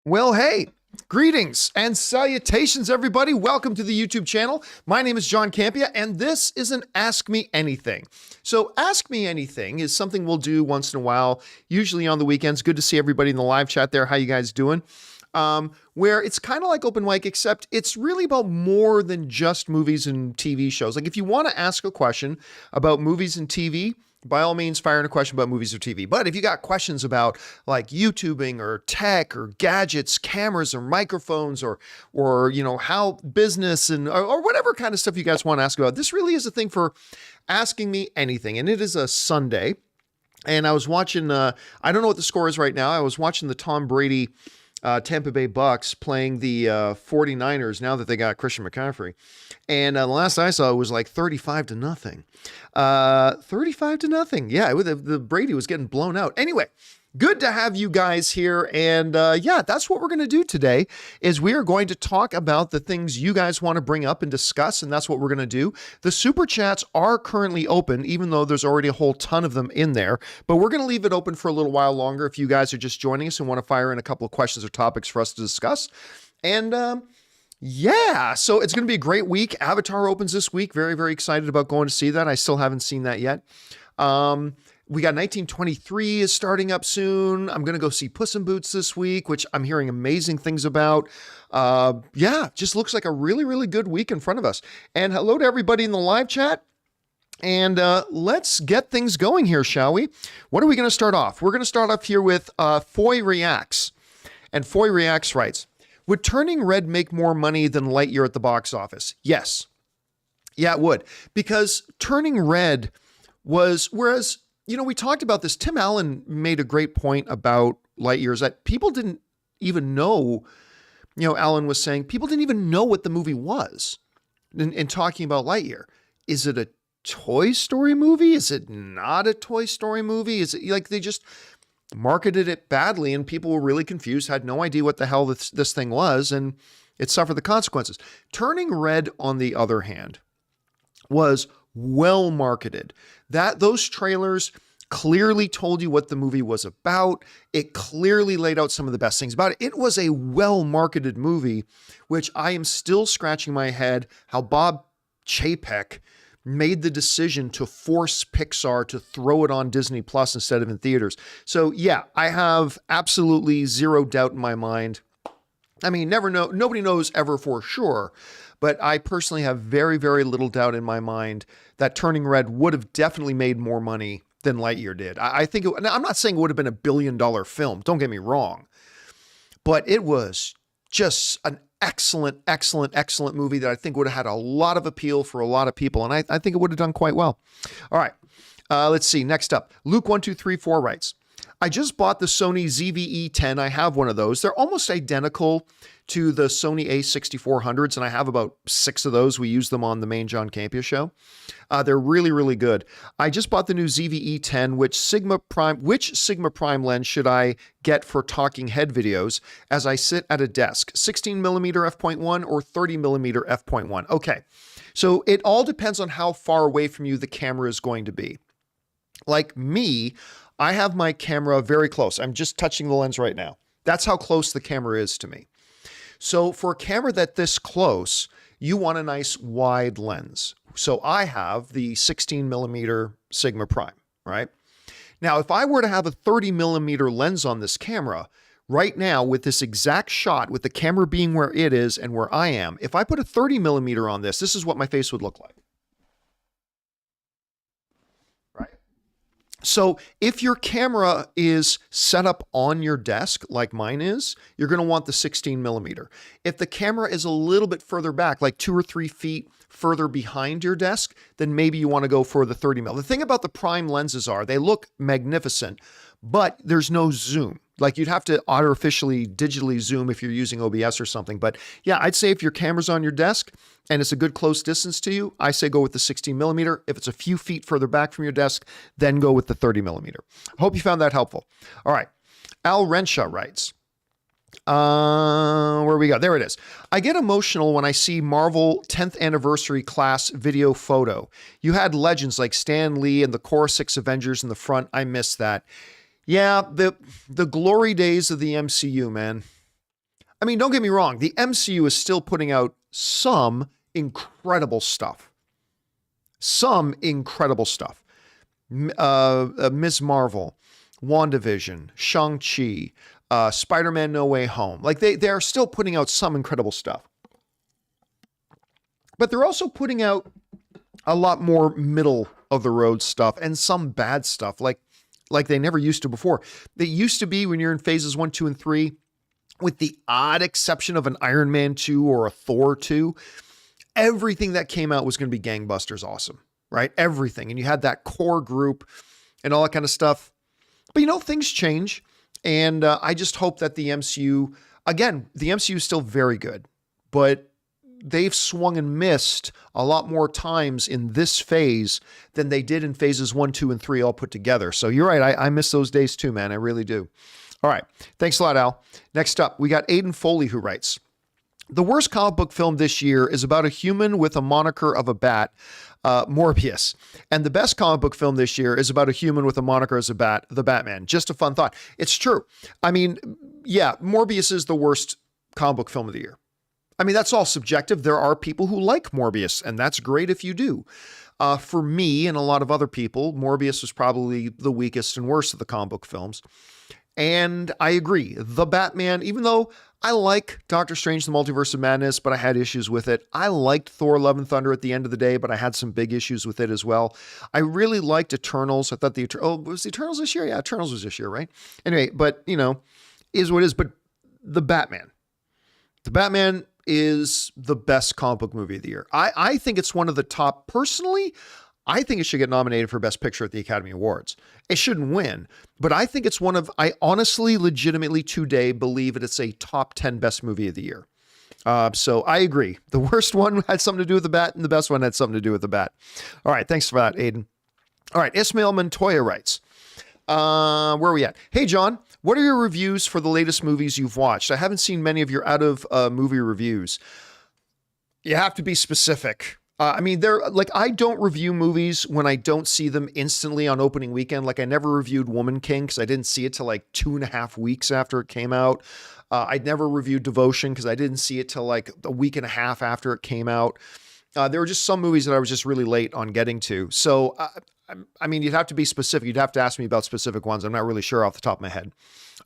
Well, hey, greetings and salutations, everybody. Welcome to the YouTube channel. My name is John Campea, and this is an Ask Me Anything. So Ask Me Anything is something we'll do once in a while, usually on the weekends. Good to see everybody in the live chat there. How you guys doing? Where it's kind of like open mic, except it's really about more than just movies and TV shows. Like if you want to ask a question about movies and TV, by all means, fire in a question about movies or TV. But if you got questions about like YouTubing or tech or gadgets, cameras or microphones or you know, how business and or whatever kind of stuff you guys want to ask about, this really is a thing for asking me anything. And it is a Sunday. And I was watching, I don't know what the score is right now. I was watching the Tom Brady Tampa Bay Bucks playing the 49ers now that they got Christian McCaffrey. And the last I saw it was like 35-0. 35-0. Yeah, the Brady was getting blown out. Anyway, good to have you guys here. And yeah, that's what we're going to do today is we are going to talk about the things you guys want to bring up and discuss. And that's what we're going to do. The super chats are currently open, even though there's already a whole ton of them in there. But we're going to leave it open for a little while longer if you guys are just joining us and want to fire in a couple of questions or topics for us to discuss. And yeah, so it's going to be a great week. Avatar opens this week. Very, very excited about going to see that. I still haven't seen that yet. We got 1923 is starting up soon. I'm going to go see Puss in Boots this week, which I'm hearing amazing things about. Yeah, just looks like a really, really good week in front of us. And hello to everybody in the live chat. And let's get things going here, shall we? What are we going to start off? We're going to start off here with Foy Reacts. And Foy Reacts writes, would Turning Red make more money than Lightyear at the box office? Yes. Yeah, it would. Because Turning Red was, whereas, you know, we talked about this. Tim Allen made a great point about Lightyear is that people didn't even know, you know, Allen was saying people didn't even know what the movie was in talking about Lightyear. Is it a Toy Story movie? Is it not a Toy Story movie? Is it like they just marketed it badly and people were really confused, had no idea what the hell this thing was, and it suffered the consequences. Turning Red, on the other hand, was well marketed. Those trailers clearly told you what the movie was about. It clearly laid out some of the best things about it. It was a well marketed movie, which I am still scratching my head how Bob Chapek made the decision to force Pixar to throw it on Disney Plus instead of in theaters. So yeah, I have absolutely zero doubt in my mind. I mean, nobody knows ever for sure, but I personally have very, very little doubt in my mind that Turning Red would have definitely made more money than Lightyear did. I think I'm not saying it would have been $1 billion film. Don't get me wrong, but it was just an excellent, excellent, excellent movie that I think would have had a lot of appeal for a lot of people. And I think it would have done quite well. All right. Let's see. Next up, Luke1234 writes, I just bought the Sony ZV-E10. I have one of those. They're almost identical to the Sony A6400s, and I have about 6 of those. We use them on the main John Campea show. They're really, really good. I just bought the new ZV-E10. Which Sigma Prime lens should I get for talking head videos as I sit at a desk? 16mm f.1 or 30mm f.1? Okay, so it all depends on how far away from you the camera is going to be. Like me, I have my camera very close. I'm just touching the lens right now. That's how close the camera is to me. So for a camera that this close, you want a nice wide lens. So I have the 16mm Sigma Prime, right? Now, if I were to have a 30mm lens on this camera, right now with this exact shot, with the camera being where it is and where I am, if I put a 30mm on this, this is what my face would look like. So if your camera is set up on your desk like mine is, you're going to want the 16mm. If the camera is a little bit further back, like 2 or 3 feet further behind your desk, then maybe you want to go for the 30mm. The thing about the prime lenses are they look magnificent, but there's no zoom. Like you'd have to artificially digitally zoom if you're using OBS or something. But yeah, I'd say if your camera's on your desk and it's a good close distance to you, I say go with the 16mm. If it's a few feet further back from your desk, then go with the 30mm. I hope you found that helpful. All right. Al Renshaw writes, where we go? There it is. I get emotional when I see Marvel 10th anniversary class video photo. You had legends like Stan Lee and the Core 6 Avengers in the front. I miss that. Yeah, the glory days of the MCU, man. I mean, don't get me wrong. The MCU is still putting out some incredible stuff. Ms. Marvel, WandaVision, Shang-Chi, Spider-Man No Way Home. Like they are still putting out some incredible stuff. But they're also putting out a lot more middle of the road stuff and some bad stuff like they never used to before. They used to be when you're in phases 1, 2, and 3, with the odd exception of an Iron Man 2 or a Thor 2, everything that came out was going to be gangbusters awesome, right? Everything. And you had that core group and all that kind of stuff. But things change. And I just hope that the MCU, again, the MCU is still very good, but they've swung and missed a lot more times in this phase than they did in phases 1, 2, and 3 all put together. So you're right. I miss those days too, man. I really do. All right. Thanks a lot, Al. Next up, we got Aiden Foley, who writes, the worst comic book film this year is about a human with a moniker of a bat, Morbius. And the best comic book film this year is about a human with a moniker as a bat, the Batman. Just a fun thought. It's true. I mean, yeah, Morbius is the worst comic book film of the year. I mean, that's all subjective. There are people who like Morbius, and that's great if you do. For me and a lot of other people, Morbius was probably the weakest and worst of the comic book films. And I agree. The Batman, even though I like Doctor Strange, The Multiverse of Madness, but I had issues with it. I liked Thor, Love and Thunder at the end of the day, but I had some big issues with it as well. I really liked Eternals. I thought was the Eternals this year? Yeah, Eternals was this year, right? Anyway, but, is what it is. But The Batman is the best comic book movie of the year. I think it's one of the top, personally, I think it should get nominated for Best Picture at the Academy Awards. It shouldn't win, but I think it's I honestly, legitimately today believe it's a top 10 best movie of the year. So I agree. The worst one had something to do with the bat and the best one had something to do with the bat. All right. Thanks for that, Aiden. All right. Ismail Montoya writes, where are we at? Hey, John, what are your reviews for the latest movies you've watched? I haven't seen many of your out of movie reviews. You have to be specific. I mean, I don't review movies when I don't see them instantly on opening weekend. Like I never reviewed Woman King because I didn't see it till like 2.5 weeks after it came out. I'd never reviewed Devotion because I didn't see it till like a week and a half after it came out. There were just some movies that I was just really late on getting to. So, I mean, you'd have to be specific. You'd have to ask me about specific ones. I'm not really sure off the top of my head.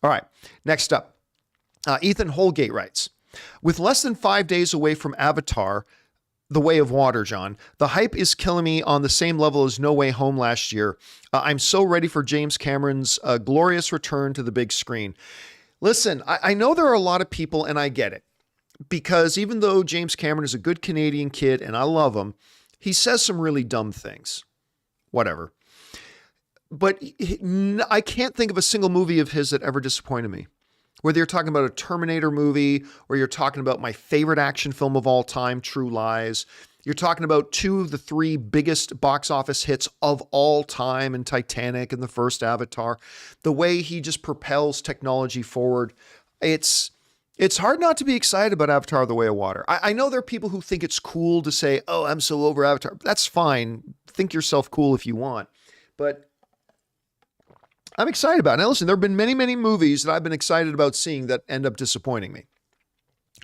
All right. Next up, Ethan Holgate writes, with less than 5 days away from Avatar, The Way of Water, John, the hype is killing me on the same level as No Way Home last year. I'm so ready for James Cameron's glorious return to the big screen. Listen, I know there are a lot of people, and I get it, because even though James Cameron is a good Canadian kid and I love him, he says some really dumb things. Whatever. But I can't think of a single movie of his that ever disappointed me. Whether you're talking about a Terminator movie or you're talking about my favorite action film of all time, True Lies, you're talking about 2 of the 3 biggest box office hits of all time in Titanic and the first Avatar, the way he just propels technology forward. It's hard not to be excited about Avatar: The Way of Water. I know there are people who think it's cool to say, oh, I'm so over Avatar. That's fine. Think yourself cool if you want. But I'm excited about it. Now, listen, there have been many, many movies that I've been excited about seeing that end up disappointing me.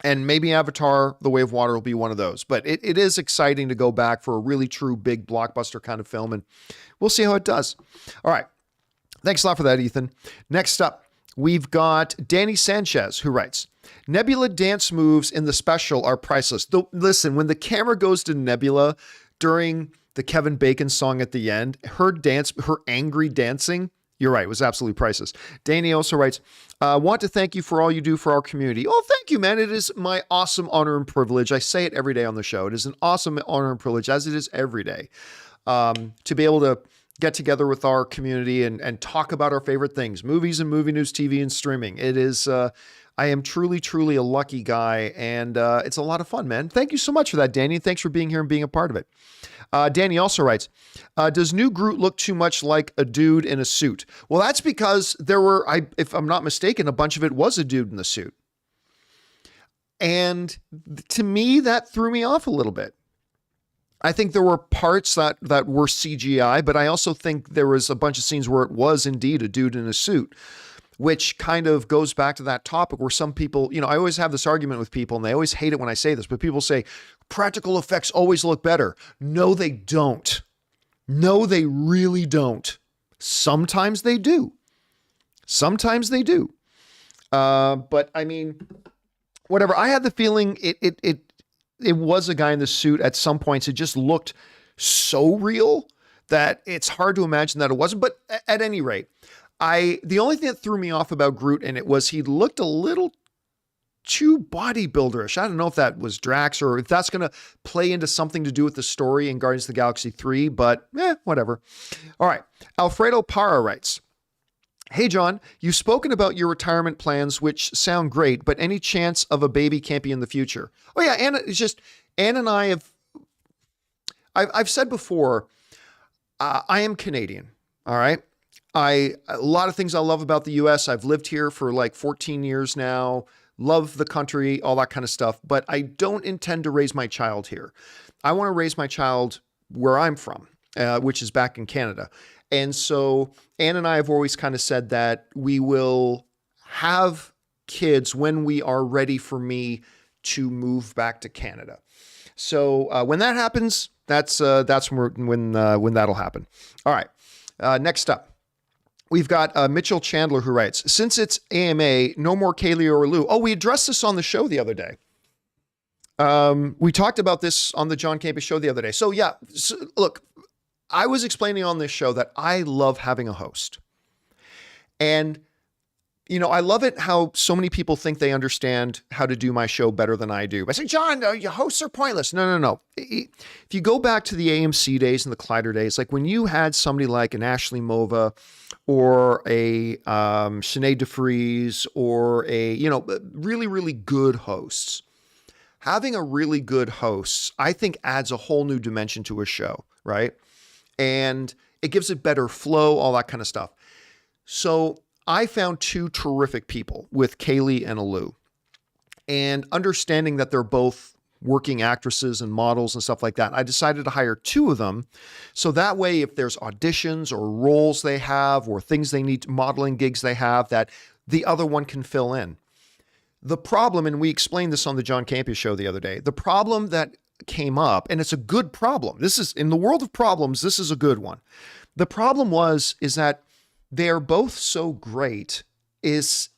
And maybe Avatar: The Way of Water will be one of those. But it is exciting to go back for a really true big blockbuster kind of film. And we'll see how it does. All right. Thanks a lot for that, Ethan. Next up, we've got Danny Sanchez, who writes, Nebula dance moves in the special are priceless. Listen, when the camera goes to Nebula during the Kevin Bacon song at the end, her angry dancing, you're right, it was absolutely priceless. Danny also writes, want to thank you for all you do for our community. Oh, thank you, man. It is my awesome honor and privilege. I say it every day on the show. It is an awesome honor and privilege, as it is every day, to be able to get together with our community and talk about our favorite things, movies and movie news, TV and streaming. It is, I am truly, truly a lucky guy, and it's a lot of fun, man. Thank you so much for that, Danny. Thanks for being here and being a part of it. Danny also writes, does new Groot look too much like a dude in a suit? Well, that's because there were, if I'm not mistaken, a bunch of it was a dude in the suit. And to me, that threw me off a little bit. I think there were parts that were CGI, but I also think there was a bunch of scenes where it was indeed a dude in a suit. which kind of goes back to that topic where some people, I always have this argument with people and they always hate it when I say this, but people say practical effects always look better. No, they don't. No, they really don't. Sometimes they do. Sometimes they do. But I mean, whatever. I had the feeling it was a guy in the suit at some points. It just looked so real that it's hard to imagine that it wasn't. But at any rate, the only thing that threw me off about Groot in it was he looked a little too bodybuilderish. I don't know if that was Drax or if that's going to play into something to do with the story in Guardians of the Galaxy 3, but whatever. All right. Alfredo Parra writes, "Hey, John, you've spoken about your retirement plans, which sound great, but any chance of a baby can't be in the future?" Oh yeah. Anna, Ann and I I've said before, I am Canadian. All right. A lot of things I love about the US. I've lived here for like 14 years now. Love the country, all that kind of stuff, but I don't intend to raise my child here. I want to raise my child where I'm from, which is back in Canada. And so Ann and I have always kind of said that we will have kids when we are ready for me to move back to Canada. So when that happens, that's when that'll happen. All right. Next up. We've got Mitchell Chandler who writes, "Since it's AMA, no more Kaylee or Lou." Oh, we addressed this on the show the other day. We talked about this on the John Campea Show the other day. So yeah, look, I was explaining on this show that I love having a host. And, I love it how so many people think they understand how to do my show better than I do. I say, "John, your hosts are pointless." No. If you go back to the AMC days and the Collider days, like when you had somebody like an Ashley Mova or a Sinead DeFries or a, really, really good hosts, having a really good host, I think adds a whole new dimension to a show, right? And it gives it better flow, all that kind of stuff. So I found two terrific people with Kaylee and Lou, and understanding that they're both working actresses and models and stuff like that, I decided to hire two of them. So that way, if there's auditions or roles they have or things they need, modeling gigs they have, that the other one can fill in. The problem, and we explained this on the John Campea Show the other day, the problem that came up, and it's a good problem. This is, in the world of problems, this is a good one. The problem is that they're both so great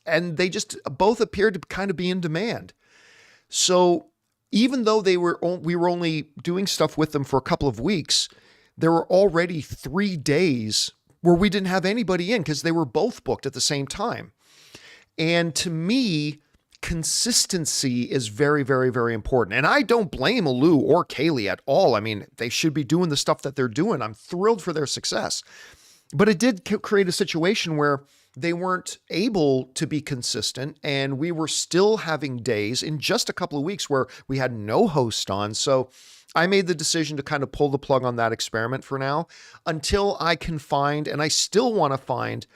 and they just both appeared to kind of be in demand. So even though we were only doing stuff with them for a couple of weeks, there were already 3 days where we didn't have anybody in because they were both booked at the same time. And to me, consistency is very, very, very important. And I don't blame Lou or Kaylee at all. I mean, they should be doing the stuff that they're doing. I'm thrilled for their success. But it did create a situation where they weren't able to be consistent, and we were still having days in just a couple of weeks where we had no host on. So I made the decision to kind of pull the plug on that experiment for now until I can find, and I still want to find,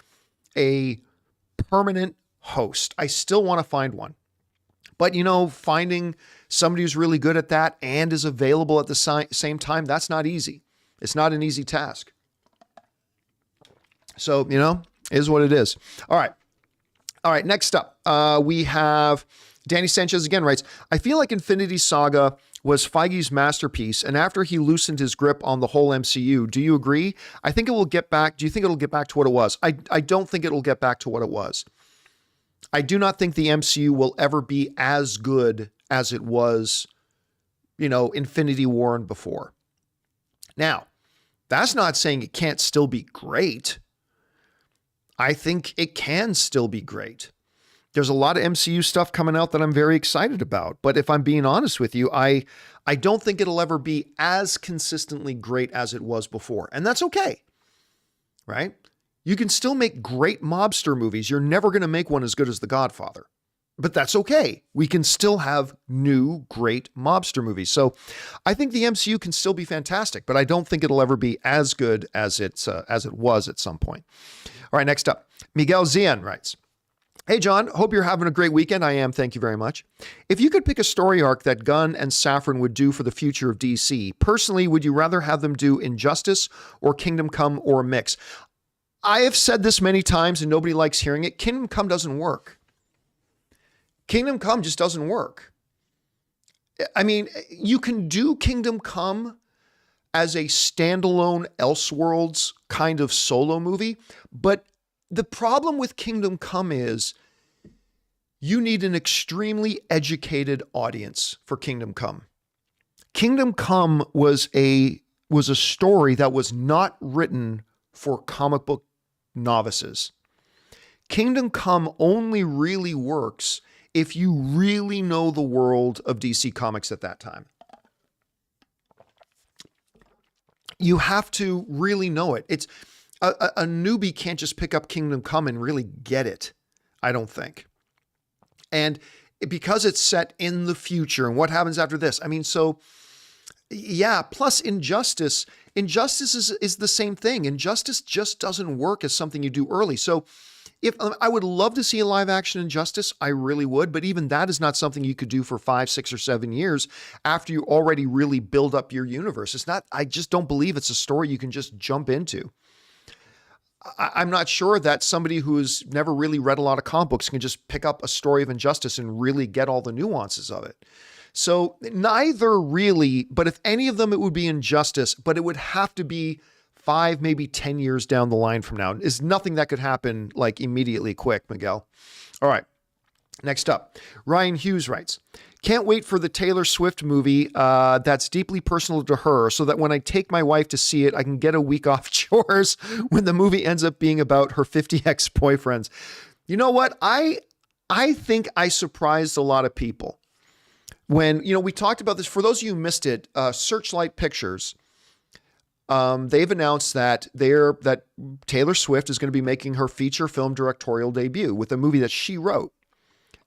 a permanent host. I still want to find one. But, finding somebody who's really good at that and is available at the same time, that's not easy. It's not an easy task. So, is what it is. All right. Next up, we have Danny Sanchez again writes, "I feel like Infinity Saga was Feige's masterpiece, and after he loosened his grip on the whole MCU, do you agree? Do you think it'll get back to what it was?" I don't think it'll get back to what it was. I do not think the MCU will ever be as good as it was, Infinity War and before. Now, that's not saying it can't still be great. I think it can still be great. There's a lot of MCU stuff coming out that I'm very excited about. But if I'm being honest with you, I don't think it'll ever be as consistently great as it was before. And that's okay, right? You can still make great mobster movies. You're never going to make one as good as The Godfather. But that's okay. We can still have new, great mobster movies. So I think the MCU can still be fantastic, but I don't think it'll ever be as good as it was at some point. All right, next up, Miguel Zian writes, "Hey, John, hope you're having a great weekend." I am. Thank you very much. "If you could pick a story arc that Gunn and Safran would do for the future of DC, personally, would you rather have them do Injustice or Kingdom Come or a mix?" I have said this many times and nobody likes hearing it. Kingdom Come doesn't work. Kingdom Come just doesn't work. I mean, you can do Kingdom Come as a standalone Elseworlds kind of solo movie, but the problem with Kingdom Come is you need an extremely educated audience for Kingdom Come. Kingdom Come was a story that was not written for comic book novices. Kingdom Come only really works if you really know the world of DC Comics at that time. You have to really know it. It's a newbie can't just pick up Kingdom Come and really get it, I don't think. And because it's set in the future and what happens after this. I mean, so yeah, plus Injustice is the same thing. Injustice just doesn't work as something you do early. So if I would love to see a live action Injustice, I really would, but even that is not something you could do for 5, 6, or 7 years after you already really build up your universe. It's not, I just don't believe it's a story you can just jump into. I'm not sure that somebody who's never really read a lot of comic books can just pick up a story of Injustice and really get all the nuances of it. So neither really, but if any of them, it would be Injustice, but it would have to be 5, maybe 10 years down the line from now. Is nothing that could happen like immediately quick, Miguel. All right. Next up, Ryan Hughes writes, can't wait for the Taylor Swift movie that's deeply personal to her so that when I take my wife to see it, I can get a week off chores when the movie ends up being about her 50 ex-boyfriends. You know what? I think I surprised a lot of people when, we talked about this. For those of you who missed it, Searchlight Pictures, they've announced that Taylor Swift is going to be making her feature film directorial debut with a movie that she wrote.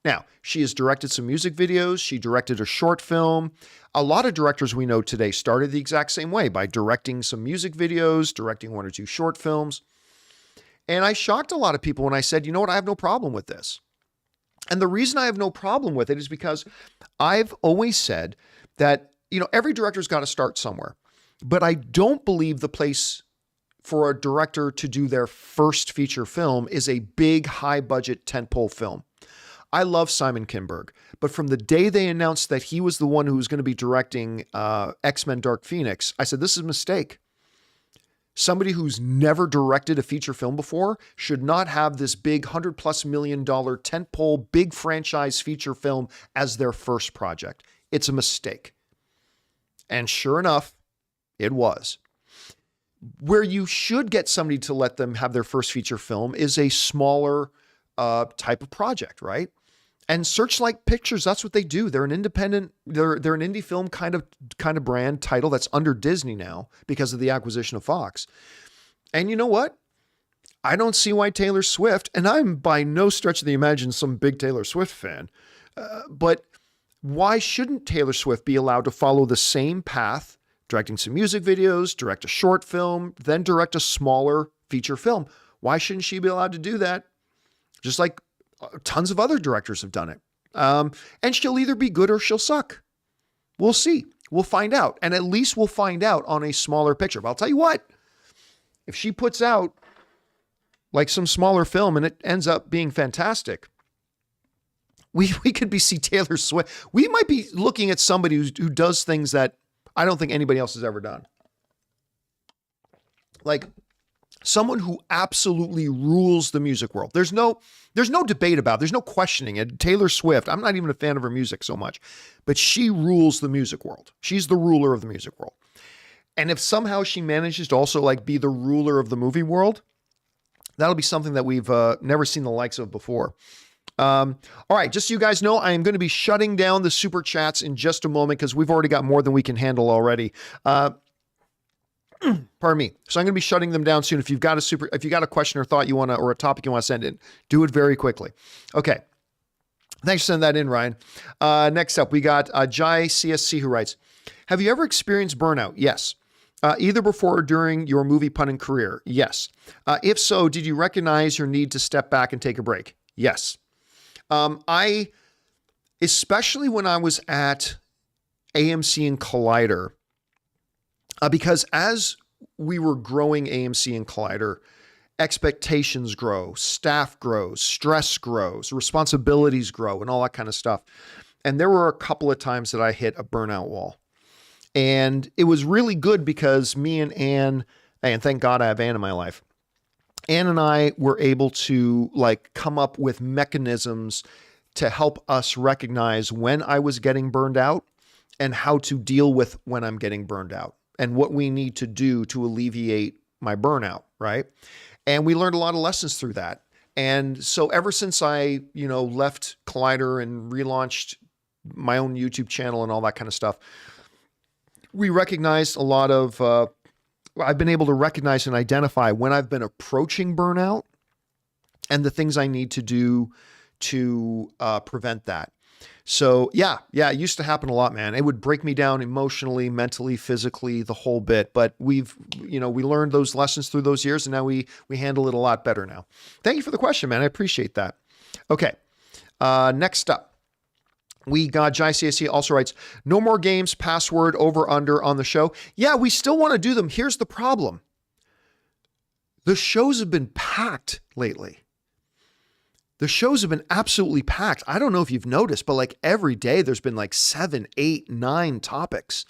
Now, she has directed some music videos. She directed a short film. A lot of directors we know today started the exact same way by directing some music videos, directing 1 or 2 short films. And I shocked a lot of people when I said, you know what, I have no problem with this. And the reason I have no problem with it is because I've always said that, every director's got to start somewhere. But I don't believe the place for a director to do their first feature film is a big, high-budget tentpole film. I love Simon Kinberg, but from the day they announced that he was the one who was going to be directing X-Men Dark Phoenix, I said, this is a mistake. Somebody who's never directed a feature film before should not have this big $100+ million tentpole, big franchise feature film as their first project. It's a mistake. And sure enough, it was. Where you should get somebody to let them have their first feature film is a smaller type of project, right? And Searchlight Pictures, that's what they do. They're an independent, they're an indie film kind of brand title that's under Disney now because of the acquisition of Fox. And you know what? I don't see why Taylor Swift, and I'm by no stretch of the imagination some big Taylor Swift fan, but why shouldn't Taylor Swift be allowed to follow the same path, directing some music videos, direct a short film, then direct a smaller feature film? Why shouldn't she be allowed to do that? Just like tons of other directors have done it. And she'll either be good or she'll suck. We'll see. We'll find out. And at least we'll find out on a smaller picture. But I'll tell you what, if she puts out like some smaller film and it ends up being fantastic, we could be see Taylor Swift. We might be looking at somebody who does things that I don't think anybody else has ever done. Like someone who absolutely rules the music world. There's no debate about it. There's no questioning it. Taylor Swift, I'm not even a fan of her music so much, but she rules the music world. She's the ruler of the music world. And if somehow she manages to also like be the ruler of the movie world, that'll be something that we've never seen the likes of before. All right, just so you guys know, I am going to be shutting down the super chats in just a moment because we've already got more than we can handle already. Pardon me. So I'm going to be shutting them down soon. If you've got a question or thought you want to, or a topic you want to send in, do it very quickly. Okay. Thanks for sending that in, Ryan. Next up, we got Jai CSC who writes, have you ever experienced burnout? Yes. Either before or during your movie punning career? Yes. If so, did you recognize your need to step back and take a break? Yes. Especially when I was at AMC and Collider, because as we were growing AMC and Collider, expectations grow, staff grows, stress grows, responsibilities grow, and all that kind of stuff. And there were a couple of times that I hit a burnout wall. And it was really good because me and Ann, and thank God I have Ann in my life, Ann and I were able to like come up with mechanisms to help us recognize when I was getting burned out and how to deal with when I'm getting burned out and what we need to do to alleviate my burnout, right? And we learned a lot of lessons through that. And so ever since I, left Collider and relaunched my own YouTube channel and all that kind of stuff, we recognized a lot of, I've been able to recognize and identify when I've been approaching burnout and the things I need to do to prevent that. So yeah, it used to happen a lot, man. It would break me down emotionally, mentally, physically, the whole bit. But we learned those lessons through those years, and now we handle it a lot better now. Thank you for the question, man. I appreciate that. Okay, next up. We got Jai CAC also writes, no more games, password, over, under on the show. Yeah, we still want to do them. Here's the problem. The shows have been packed lately. The shows have been absolutely packed. I don't know if you've noticed, but like every day there's been like 7, 8, 9 topics.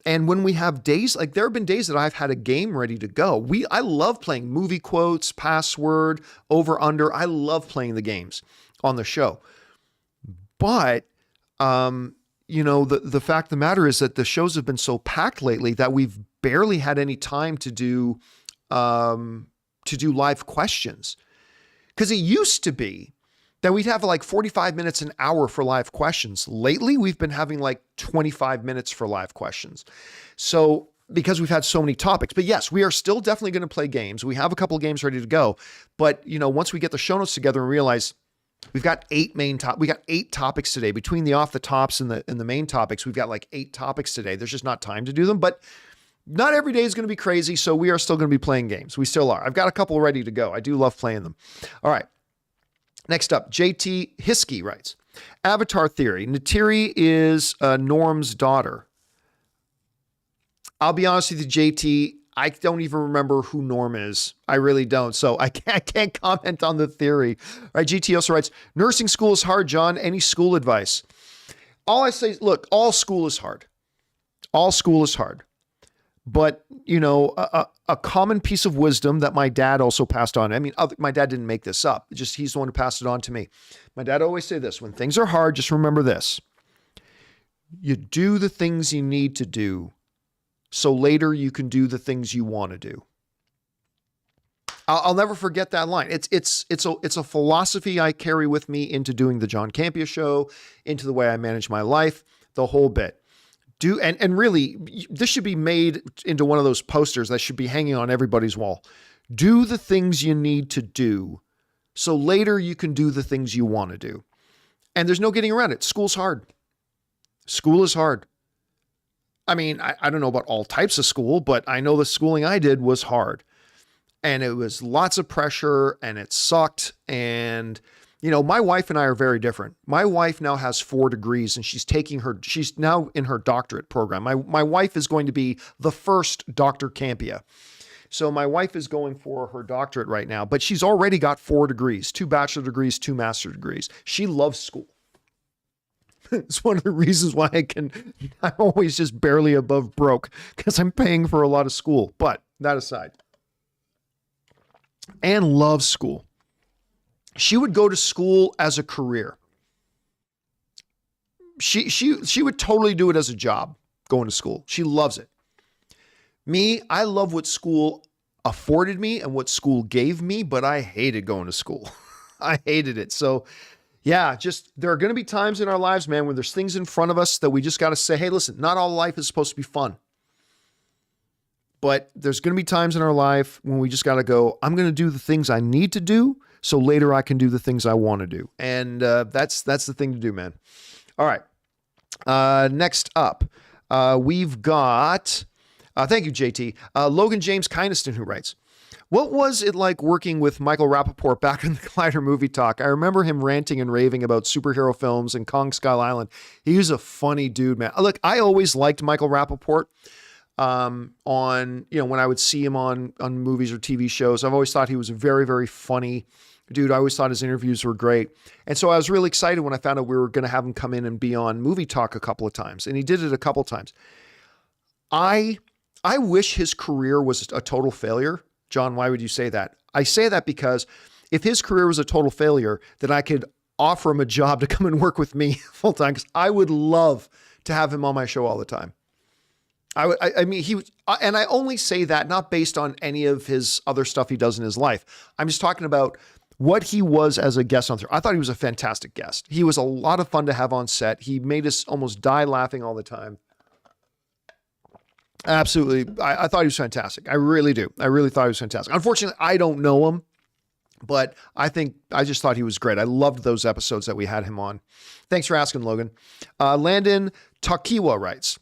And when we have days, like there have been days that I've had a game ready to go. I love playing movie quotes, password, over, under. I love playing the games on the show. But the fact of the matter is that the shows have been so packed lately that we've barely had any time to do live questions. Because it used to be that we'd have like 45 minutes, an hour for live questions. Lately, we've been having like 25 minutes for live questions. So because we've had so many topics, but yes, we are still definitely going to play games. We have a couple of games ready to go, but once we get the show notes together and realize we've got 8 topics today between the off the tops and the main topics. We've got like 8 topics today. There's just not time to do them, but not every day is going to be crazy. So we are still going to be playing games. We still are. I've got a couple ready to go. I do love playing them. All right. Next up, JT Hiskey writes, Avatar theory. Natiri is Norm's daughter. I'll be honest with you, JT. I don't even remember who Norm is. I really don't. So I can't comment on the theory. All right. GT also writes, nursing school is hard, John. Any school advice? All I say is, look, all school is hard. All school is hard. But, a common piece of wisdom that my dad also passed on. I mean, my dad didn't make this up. He's the one who passed it on to me. My dad always say this, when things are hard, just remember this. You do the things you need to do, so later you can do the things you want to do. I'll never forget that line. It's a philosophy I carry with me into doing the John Campea Show, into the way I manage my life, the whole bit. And really, this should be made into one of those posters that should be hanging on everybody's wall. Do the things you need to do, so later you can do the things you want to do. And there's no getting around it. School's hard. School is hard. I mean, I don't know about all types of school, but I know the schooling I did was hard. And it was lots of pressure and it sucked. And, my wife and I are very different. My wife now has 4 degrees and she's now in her doctorate program. My wife is going to be the first Dr. Campea. So my wife is going for her doctorate right now, but she's already got 4 degrees, 2 bachelor degrees, 2 master degrees. She loves school. It's one of the reasons why I'm always just barely above broke, because I'm paying for a lot of school. But that aside, Anne loves school. She would go to school as a career. She would totally do it as a job, going to school. She loves it. Me, I love what school afforded me and what school gave me, but I hated going to school. I hated it. So yeah, there are going to be times in our lives, man, when there's things in front of us that we just got to say, hey, listen, not all life is supposed to be fun. But there's going to be times in our life when we just got to go, I'm going to do the things I need to do, so later I can do the things I want to do. And that's the thing to do, man. All right. Next up, we've got, thank you, JT, Logan James Kynaston, who writes, what was it like working with Michael Rappaport back in the Collider Movie Talk? I remember him ranting and raving about superhero films and Kong Skull Island. He was a funny dude, man. Look, I always liked Michael Rappaport. on, when I would see him on movies or TV shows. I've always thought he was a very, very funny dude. I always thought his interviews were great. And so I was really excited when I found out we were going to have him come in and be on Movie Talk a couple of times. And he did it a couple of times. I wish his career was a total failure. John, why would you say that? I say that because if his career was a total failure, then I could offer him a job to come and work with me full time, because I would love to have him on my show all the time. I mean, and I only say that not based on any of his other stuff he does in his life. I'm just talking about what he was as a guest on there. I thought he was a fantastic guest. He was a lot of fun to have on set. He made us almost die laughing all the time. Absolutely. I thought he was fantastic. I really do. I really thought he was fantastic. Unfortunately, I don't know him, but I just thought he was great. I loved those episodes that we had him on. Thanks for asking, Logan. Landon Takiwa writes,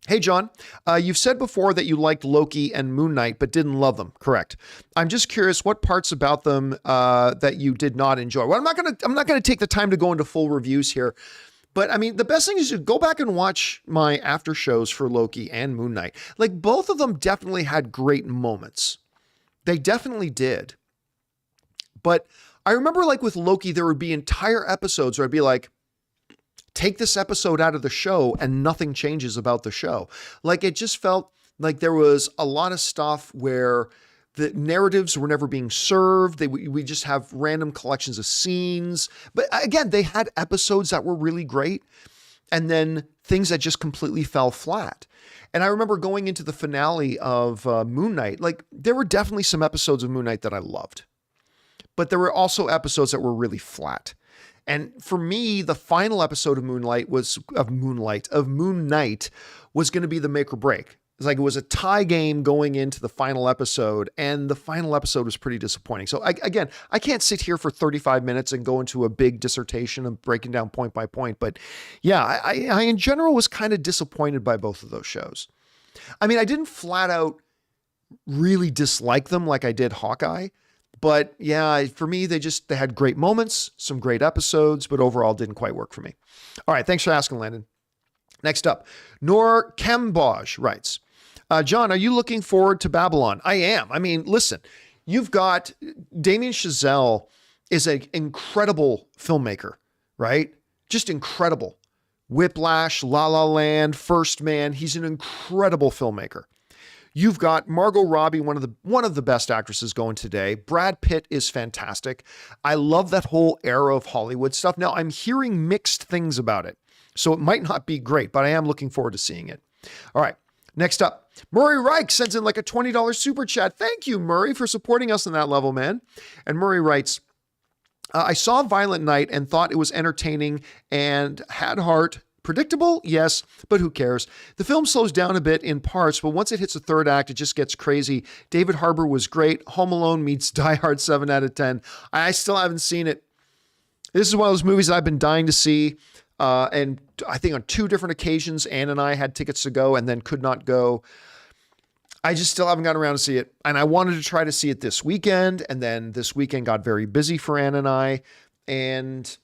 hey, John, you've said before that you liked Loki and Moon Knight, but didn't love them. Correct. I'm just curious what parts about them that you did not enjoy. Well, I'm not going to take the time to go into full reviews here, but I mean, the best thing is to go back and watch my after shows for Loki and Moon Knight. Like, both of them definitely had great moments. They definitely did. But I remember, like, with Loki, there would be entire episodes where I'd be like, take this episode out of the show and nothing changes about the show. Like, it just felt like there was a lot of stuff where the narratives were never being served. We just have random collections of scenes. But again, they had episodes that were really great, and then things that just completely fell flat. And I remember going into the finale of Moon Knight, like, there were definitely some episodes of Moon Knight that I loved, but there were also episodes that were really flat. And for me, the final episode of Moon Knight was going to be the make or break. It's like it was a tie game going into the final episode, and the final episode was pretty disappointing. So I can't sit here for 35 minutes and go into a big dissertation of breaking down point by point. But yeah, I in general was kind of disappointed by both of those shows. I mean, I didn't flat out really dislike them like I did Hawkeye. But yeah, for me, they had great moments, some great episodes, but overall didn't quite work for me. All right. Thanks for asking, Landon. Next up, Nor Kamboj writes, John, are you looking forward to Babylon? I am. I mean, listen, you've got Damien Chazelle is an incredible filmmaker, right? Just incredible. Whiplash, La La Land, First Man. He's an incredible filmmaker. You've got Margot Robbie, one of the best actresses going today. Brad Pitt is fantastic. I love that whole era of Hollywood stuff. Now, I'm hearing mixed things about it, so it might not be great, but I am looking forward to seeing it. All right, next up, Murray Reich sends in like a $20 super chat. Thank you, Murray, for supporting us on that level, man. And Murray writes, I saw Violent Night and thought it was entertaining and had heart. Predictable? Yes, but who cares? The film slows down a bit in parts, but once it hits the third act, it just gets crazy. David Harbour was great. Home Alone meets Die Hard, 7 out of 10. I still haven't seen it. This is one of those movies that I've been dying to see. And I think on 2 different occasions, Ann and I had tickets to go and then could not go. I just still haven't gotten around to see it. And I wanted to try to see it this weekend. And then this weekend got very busy for Ann and I. And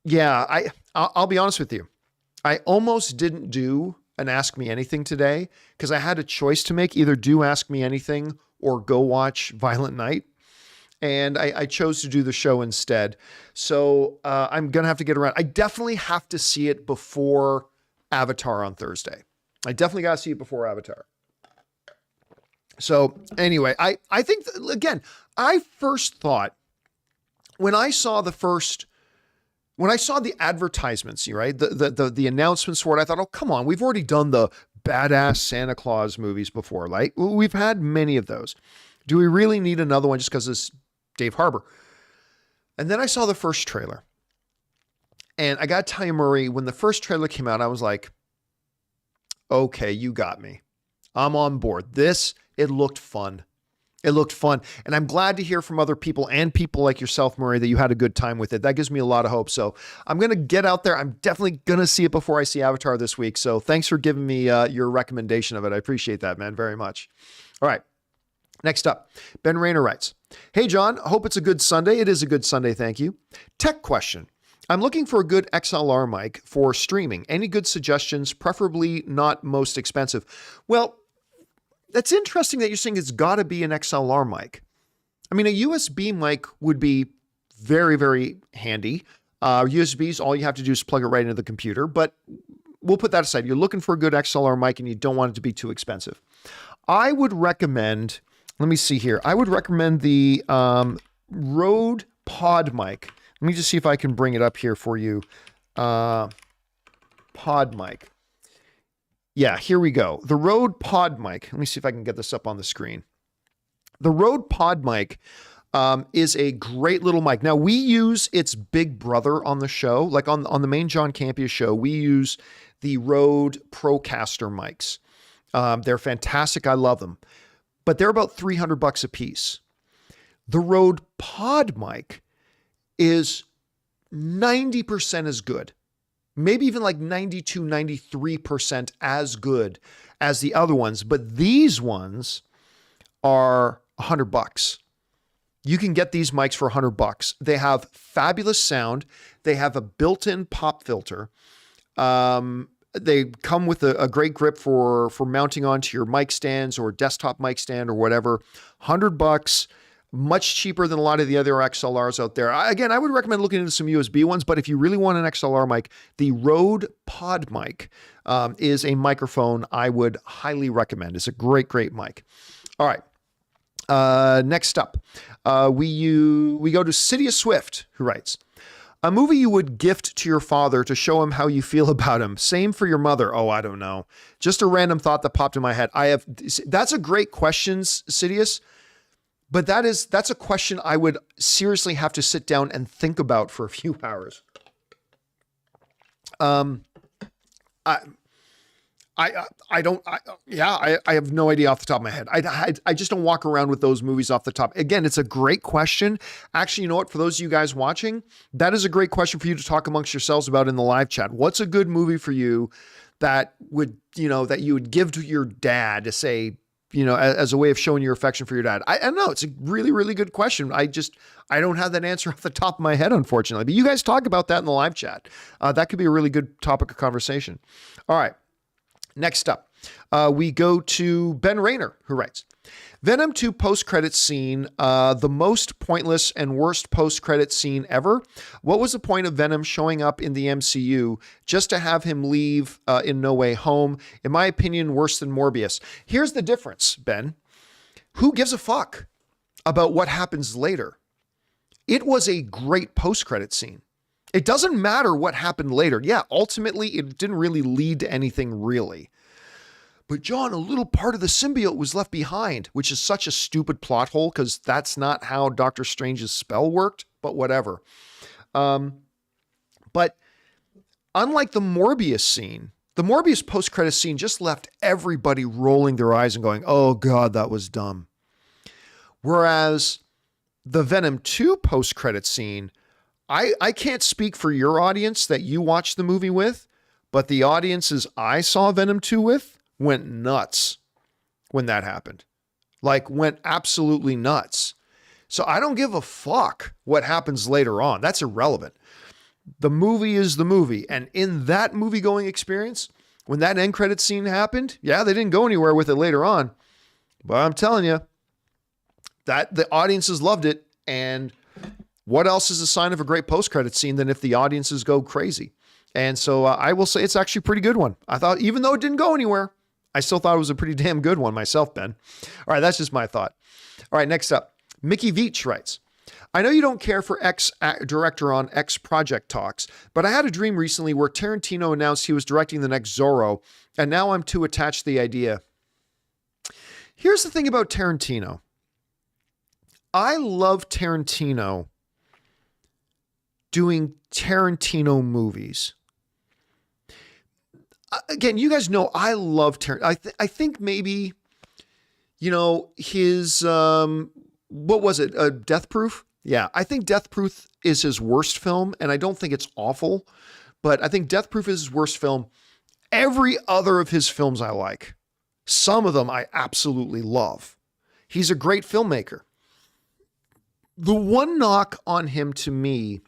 yeah, I'll be honest with you. I almost didn't do an Ask Me Anything today because I had a choice to make, either do Ask Me Anything or go watch Violent Night. And I chose to do the show instead. So I'm going to have to get around. I definitely have to see it before Avatar on Thursday. I definitely got to see it before Avatar. So anyway, I think, again, I first thought when I saw the advertisements, right, the announcements for it, I thought, oh, come on, we've already done the badass Santa Claus movies before, right? We've had many of those. Do we really need another one just because it's Dave Harbour? And then I saw the first trailer. And I got to tell you, Murray, when the first trailer came out, I was like, okay, you got me. I'm on board. It looked fun. It looked fun. And I'm glad to hear from other people and people like yourself, Murray, that you had a good time with it. That gives me a lot of hope. So I'm going to get out there. I'm definitely going to see it before I see Avatar this week. So thanks for giving me your recommendation of it. I appreciate that, man, very much. All right. Next up, Ben Rayner writes, hey, John, hope it's a good Sunday. It is a good Sunday. Thank you. Tech question. I'm looking for a good XLR mic for streaming. Any good suggestions, preferably not most expensive? Well, that's interesting that you're saying it's got to be an XLR mic. I mean, a USB mic would be very, very handy. USBs, all you have to do is plug it right into the computer, but we'll put that aside. You're looking for a good XLR mic and you don't want it to be too expensive. I would recommend, let me see here. I would recommend the Rode Pod mic. Let me just see if I can bring it up here for you. Pod mic. Yeah, here we go. The Rode Pod mic. Let me see if I can get this up on the screen. The Rode Pod mic is a great little mic. Now, we use its big brother on the show. Like on the main John Campea show, we use the Rode Procaster mics. They're fantastic. I love them. But they're about $300 a piece. The Rode Pod mic is 90% as good. Maybe even like 92, 93% as good as the other ones. But these ones are $100. You can get these mics for $100. They have fabulous sound. They have a built-in pop filter. They come with a great grip for mounting onto your mic stands or desktop mic stand or whatever. $100, much cheaper than a lot of the other XLRs out there. Again, I would recommend looking into some USB ones, but if you really want an XLR mic, the Rode Pod mic is a microphone I would highly recommend. It's a great, great mic. All right. Next up, we go to Cydia Swift, who writes, a movie you would gift to your father to show him how you feel about him. Same for your mother. Oh, I don't know. Just a random thought that popped in my head. That's a great question, Cydius, but that's a question I would seriously have to sit down and think about for a few hours. I have no idea off the top of my head. I just don't walk around with those movies off the top. Again, it's a great question. Actually, you know what? For those of you guys watching, that is a great question for you to talk amongst yourselves about in the live chat. What's a good movie for you that that you would give to your dad to say, as a way of showing your affection for your dad? I don't know. It's a really, really good question. I don't have that answer off the top of my head, unfortunately, but you guys talk about that in the live chat. That could be a really good topic of conversation. All right. Next up, we go to Ben Rayner, who writes, Venom 2 post-credit scene, the most pointless and worst post-credit scene ever. What was the point of Venom showing up in the MCU just to have him leave in No Way Home? In my opinion, worse than Morbius. Here's the difference, Ben. Who gives a fuck about what happens later? It was a great post-credit scene. It doesn't matter what happened later. Yeah, ultimately, it didn't really lead to anything really. But John, a little part of the symbiote was left behind, which is such a stupid plot hole because that's not how Doctor Strange's spell worked, but whatever. But unlike the Morbius scene, the Morbius post-credit scene just left everybody rolling their eyes and going, oh God, that was dumb. Whereas the Venom 2 post-credit scene, I can't speak for your audience that you watched the movie with, but the audiences I saw Venom 2 with went nuts when that happened. Like, went absolutely nuts. So I don't give a fuck what happens later on. That's irrelevant. The movie is the movie. And in that movie-going experience, when that end credit scene happened, yeah, they didn't go anywhere with it later on. But I'm telling you, that the audiences loved it. And what else is a sign of a great post-credit scene than if the audiences go crazy? And so I will say it's actually a pretty good one. I thought, even though it didn't go anywhere, I still thought it was a pretty damn good one myself, Ben. All right, that's just my thought. All right, next up, Mickey Veach writes, I know you don't care for X director on X project talks, but I had a dream recently where Tarantino announced he was directing the next Zorro, and now I'm too attached to the idea. Here's the thing about Tarantino. I love Tarantino doing Tarantino movies. Again, you guys know I love Tarantino. I think maybe, his, what was it? Death Proof? Yeah, I think Death Proof is his worst film, and I don't think it's awful, but I think Death Proof is his worst film. Every other of his films I like. Some of them I absolutely love. He's a great filmmaker. The one knock on him to me,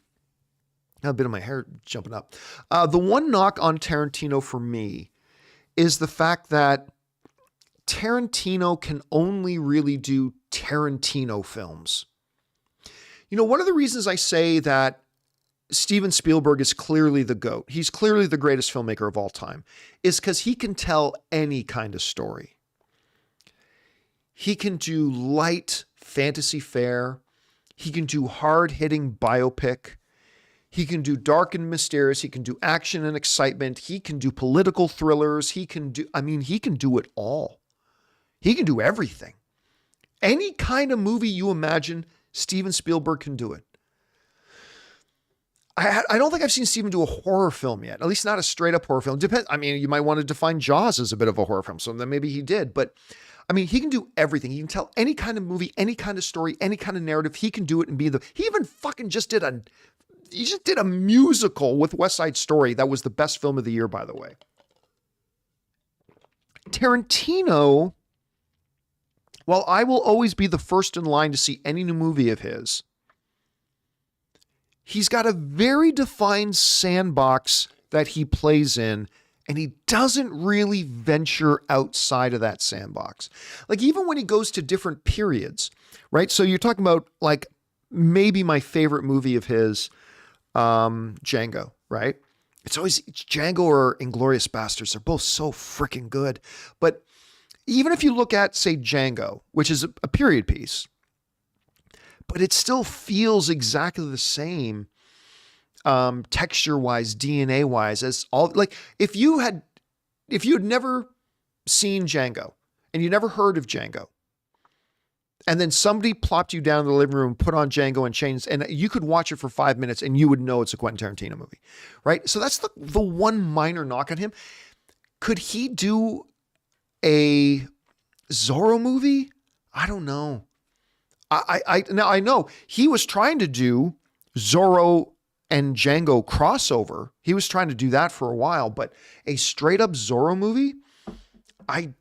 a bit of my hair jumping up. The one knock on Tarantino for me is the fact that Tarantino can only really do Tarantino films. One of the reasons I say that Steven Spielberg is clearly the GOAT, he's clearly the greatest filmmaker of all time, is because he can tell any kind of story. He can do light fantasy fare. He can do hard-hitting biopic. He can do dark and mysterious. He can do action and excitement. He can do political thrillers. He can do it all. He can do everything. Any kind of movie you imagine, Steven Spielberg can do it. I don't think I've seen Steven do a horror film yet, at least not a straight up horror film. Depends. You might want to define Jaws as a bit of a horror film, so then maybe he did. But he can do everything. He can tell any kind of movie, any kind of story, any kind of narrative. He can do it and he even fucking just did a musical with West Side Story. That was the best film of the year, by the way. Tarantino, while I will always be the first in line to see any new movie of his, he's got a very defined sandbox that he plays in, and he doesn't really venture outside of that sandbox. Like even when he goes to different periods, right? So you're talking about like maybe my favorite movie of his, Django, right? It's Django or Inglourious Basterds. They're both so freaking good. But even if you look at, say, Django, which is a period piece, but it still feels exactly the same, texture-wise, DNA-wise, as all. Like if you had never seen Django and you never heard of Django, and then somebody plopped you down in the living room, put on Django and changed, and you could watch it for 5 minutes and you would know it's a Quentin Tarantino movie, right? So that's the one minor knock on him. Could he do a Zorro movie? I don't know. Now I know he was trying to do Zorro and Django crossover. He was trying to do that for a while, but a straight up Zorro movie, I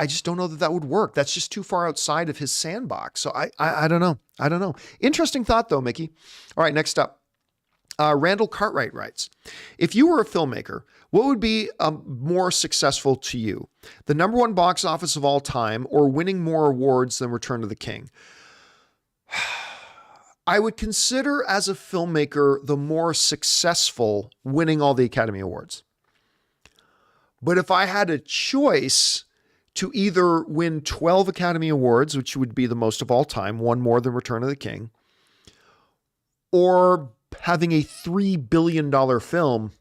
just don't know that would work. That's just too far outside of his sandbox. So I don't know. I don't know. Interesting thought though, Mickey. All right, next up. Randall Cartwright writes, if you were a filmmaker, what would be more successful to you? The number one box office of all time or winning more awards than Return of the King? I would consider as a filmmaker the more successful winning all the Academy Awards. But if I had a choice to either win 12 Academy Awards, which would be the most of all time, one more than Return of the King, or having a $3 billion film,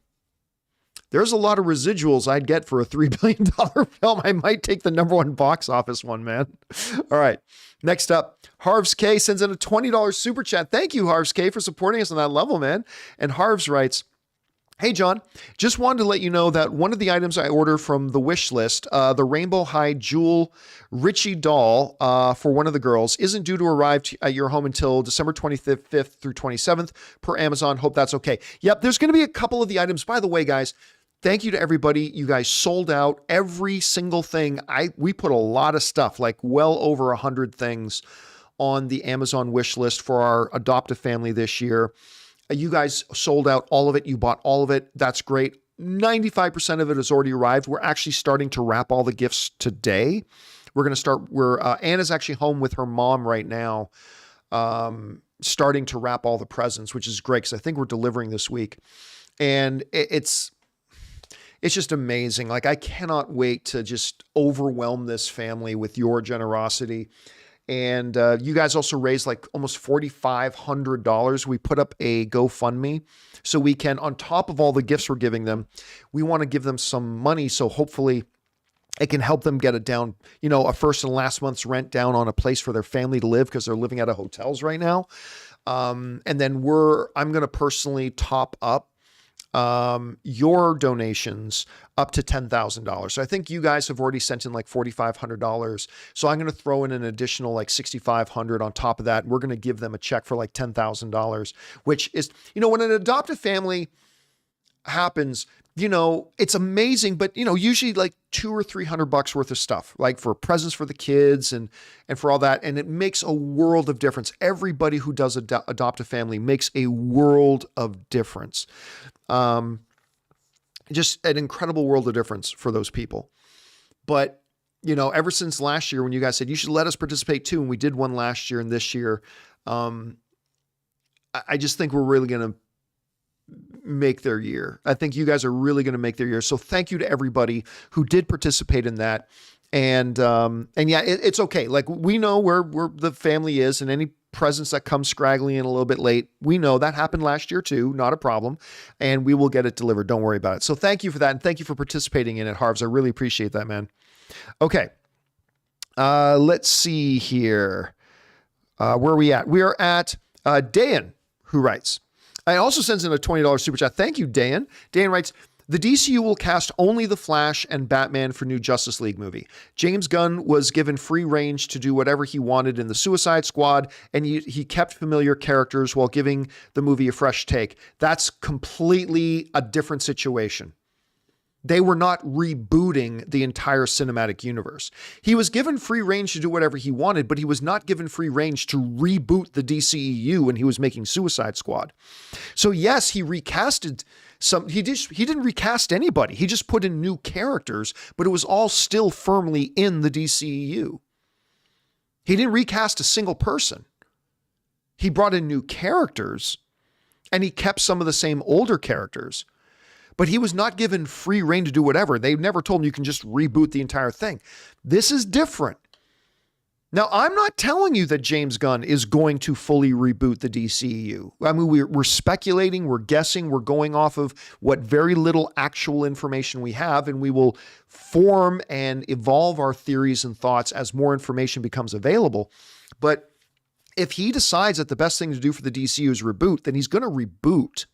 there's a lot of residuals I'd get for a $3 billion film. I might take the number one box office one, man. All right. Next up, Harvs K sends in a $20 super chat. Thank you, Harvs K, for supporting us on that level, man. And Harvs writes, hey, John, just wanted to let you know that one of the items I ordered from the wish list, the Rainbow High Jewel Richie doll for one of the girls, isn't due to arrive at your home until December 25th through 27th per Amazon. Hope that's okay. Yep, there's going to be a couple of the items. By the way, guys, thank you to everybody. You guys sold out every single thing. We put a lot of stuff, like well over 100 things on the Amazon wish list for our adoptive family this year. You guys sold out all of it. You bought all of it. That's great. 95% of it has already arrived. We're actually starting to wrap all the gifts today. We're going to start. Anna's actually home with her mom right now, starting to wrap all the presents, which is great because I think we're delivering this week. And it's just amazing. Like, I cannot wait to just overwhelm this family with your generosity. And you guys also raised like almost $4,500. We put up a GoFundMe so we can, on top of all the gifts we're giving them, we want to give them some money. So hopefully it can help them get it down, a first and last month's rent down on a place for their family to live because they're living out of hotels right now. And then I'm going to personally top up your donations up to $10,000. So I think you guys have already sent in like $4,500. So I'm going to throw in an additional like $6,500 on top of that. We're going to give them a check for like $10,000, which is, when an adoptive family happens, it's amazing, but usually like $200 or $300 worth of stuff, like for presents for the kids and for all that. And it makes a world of difference. Everybody who does adopt a family makes a world of difference. Just an incredible world of difference for those people. But, you know, ever since last year when you guys said you should let us participate too, and we did one last year and this year, I just think we're really going to make their year. I think you guys are really going to make their year. So thank you to everybody who did participate in that. And yeah, it's okay. Like, we know where the family is, and any presents that come scraggly and a little bit late, we know that happened last year too. Not a problem. And we will get it delivered. Don't worry about it. So thank you for that. And thank you for participating in it, Harvs. I really appreciate that, man. Okay. Let's see here. Where are we at? We are at Dayan, who writes, I also sends in a $20 super chat. Thank you, Dayan. Dayan writes, the DCU will cast only The Flash and Batman for new Justice League movie. James Gunn was given free range to do whatever he wanted in the Suicide Squad, and he kept familiar characters while giving the movie a fresh take. That's completely a different situation. They were not rebooting the entire cinematic universe. He was given free range to do whatever he wanted, but he was not given free range to reboot the DCEU when he was making Suicide Squad. So yes, he recasted he didn't recast anybody. He just put in new characters, but it was all still firmly in the DCEU. He didn't recast a single person. He brought in new characters, and he kept some of the same older characters. But he was not given free reign to do whatever. They never told him you can just reboot the entire thing. This is different. Now, I'm not telling you that James Gunn is going to fully reboot the DCEU. I mean, we're speculating, we're guessing, we're going off of what very little actual information we have, and we will form and evolve our theories and thoughts as more information becomes available. But if he decides that the best thing to do for the DCEU is reboot, then he's going to reboot.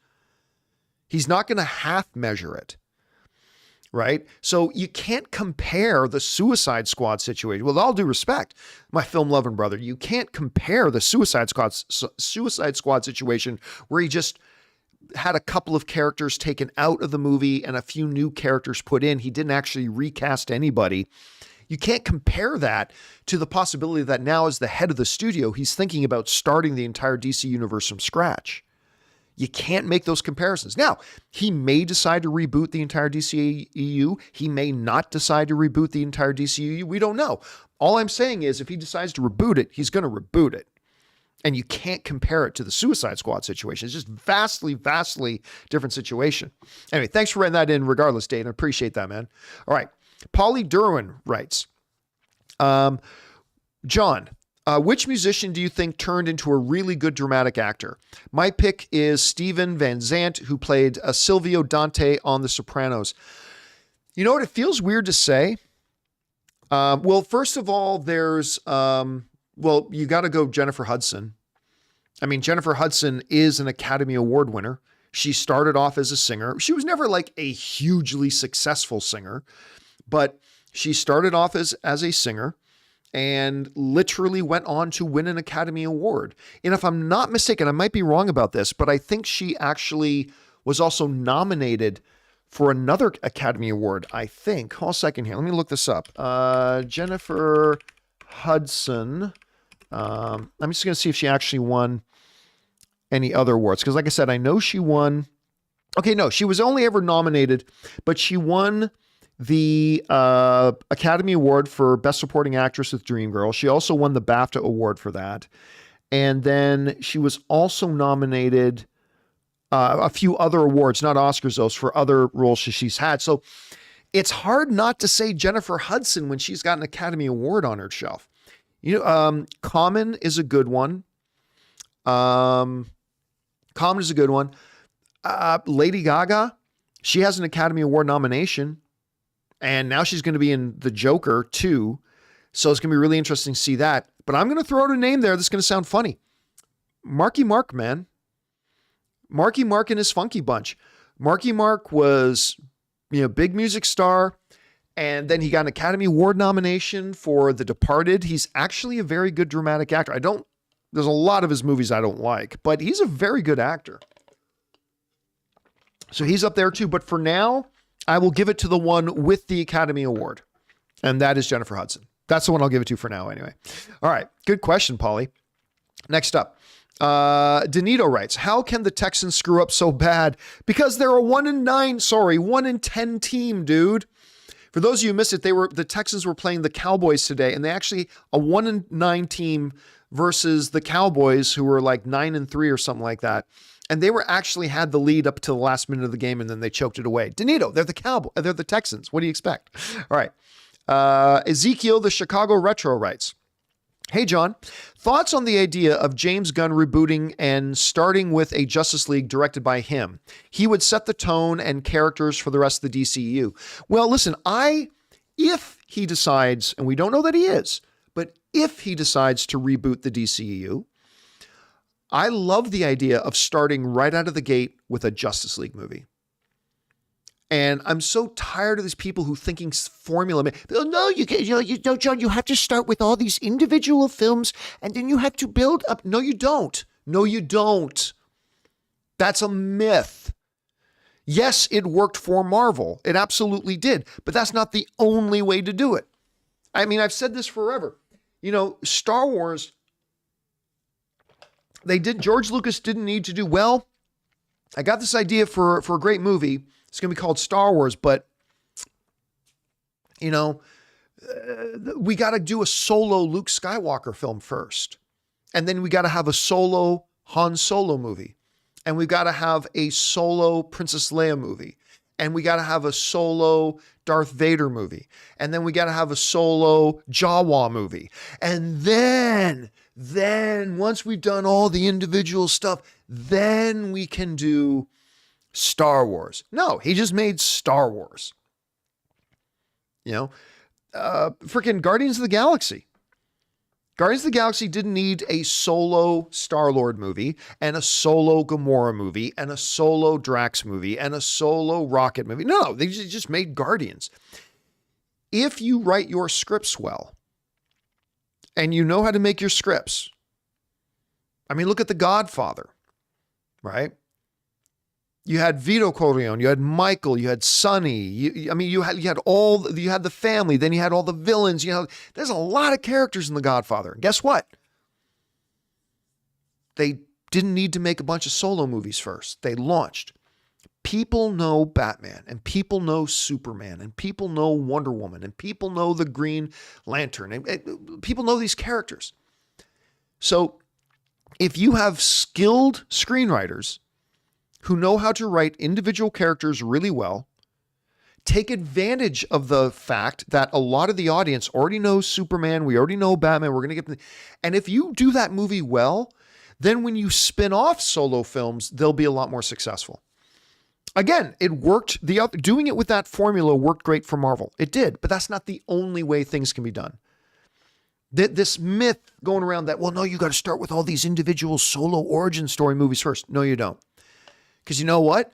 He's not going to half measure it, right? So you can't compare the Suicide Squad situation. With all due respect, my film loving brother, you can't compare the Suicide Squad situation where he just had a couple of characters taken out of the movie and a few new characters put in. He didn't actually recast anybody. You can't compare that to the possibility that now, as the head of the studio, he's thinking about starting the entire DC universe from scratch. You can't make those comparisons. Now, he may decide to reboot the entire DCEU. He may not decide to reboot the entire DCEU. We don't know. All I'm saying is, if he decides to reboot it, he's going to reboot it. And you can't compare it to the Suicide Squad situation. It's just vastly, vastly different situation. Anyway, thanks for writing that in regardless, Dave. I appreciate that, man. All right. Polly Derwin writes, John, which musician do you think turned into a really good dramatic actor? My pick is Steven Van Zandt, who played Silvio Dante on The Sopranos. You know what? It feels weird to say. Well, first of all, there's, you got to go Jennifer Hudson. I mean, Jennifer Hudson is an Academy Award winner. She started off as a singer. She was never like a hugely successful singer, but she started off as a singer and literally went on to win an Academy Award. And if I'm not mistaken, I might be wrong about this, but I think she actually was also nominated for another Academy Award, I think. Hold on a second here. Let me look this up. Jennifer Hudson. I'm just going to see if she actually won any other awards. Because like I said, I know she won. Okay, no, she was only ever nominated, but she won the Academy Award for Best Supporting Actress with Dreamgirls. She also won the BAFTA Award for that. And then she was also nominated a few other awards, not Oscars, those, for other roles she's had. So it's hard not to say Jennifer Hudson when she's got an Academy Award on her shelf. You know, Common is a good one. Common is a good one. Lady Gaga, she has an Academy Award nomination. And now she's going to be in The Joker too. So it's going to be really interesting to see that. But I'm going to throw out a name there that's going to sound funny. Marky Mark, man. Marky Mark and his Funky Bunch. Marky Mark was, big music star. And then he got an Academy Award nomination for The Departed. He's actually a very good dramatic actor. There's a lot of his movies I don't like, but he's a very good actor. So he's up there too. But for now, I will give it to the one with the Academy Award, and that is Jennifer Hudson. That's the one I'll give it to for now anyway. All right. Good question, Polly. Next up, Danito writes, how can the Texans screw up so bad? Because they're a 1 in 10 team, dude. For those of you who missed it, the Texans were playing the Cowboys today, and they actually a 1-9 team versus the Cowboys, who were like 9-3 or something like that. And they were actually had the lead up to the last minute of the game, and then they choked it away. Donito, they're the Texans. What do you expect? All right. Ezekiel, the Chicago Retro writes, hey, John, thoughts on the idea of James Gunn rebooting and starting with a Justice League directed by him? He would set the tone and characters for the rest of the DCEU. Well, listen, if he decides, and we don't know that he is, but if he decides to reboot the DCEU, I love the idea of starting right out of the gate with a Justice League movie. And I'm so tired of these people who thinking formula. Oh, no, John, you have to start with all these individual films and then you have to build up. No, you don't. No, you don't. That's a myth. Yes, it worked for Marvel. It absolutely did. But that's not the only way to do it. I mean, I've said this forever. Star Wars, George Lucas didn't need to do, well, I got this idea for a great movie. It's going to be called Star Wars, but, we got to do a solo Luke Skywalker film first. And then we got to have a solo Han Solo movie. And we got to have a solo Princess Leia movie. And we got to have a solo Darth Vader movie. And then we got to have a solo Jawa movie. And then once we've done all the individual stuff, then we can do Star Wars. No, he just made Star Wars. Freaking Guardians of the Galaxy. Guardians of the Galaxy didn't need a solo Star-Lord movie and a solo Gamora movie and a solo Drax movie and a solo Rocket movie. No, they just made Guardians. If you write your scripts well and you know how to make your scripts, I mean, look at The Godfather, right? You had Vito Corleone, you had Michael, you had Sonny. You had the family, then you had all the villains. There's a lot of characters in The Godfather. And guess what? They didn't need to make a bunch of solo movies first. They launched. People know Batman, and people know Superman, and people know Wonder Woman, and people know the Green Lantern, and people know these characters. So if you have skilled screenwriters who know how to write individual characters really well, take advantage of the fact that a lot of the audience already knows Superman, we already know Batman, we're going to get... And if you do that movie well, then when you spin off solo films, they'll be a lot more successful. Again, it worked. Doing it with that formula worked great for Marvel. It did, but that's not the only way things can be done. This myth going around that, well, no, you got to start with all these individual solo origin story movies first. No, you don't. Because you know what?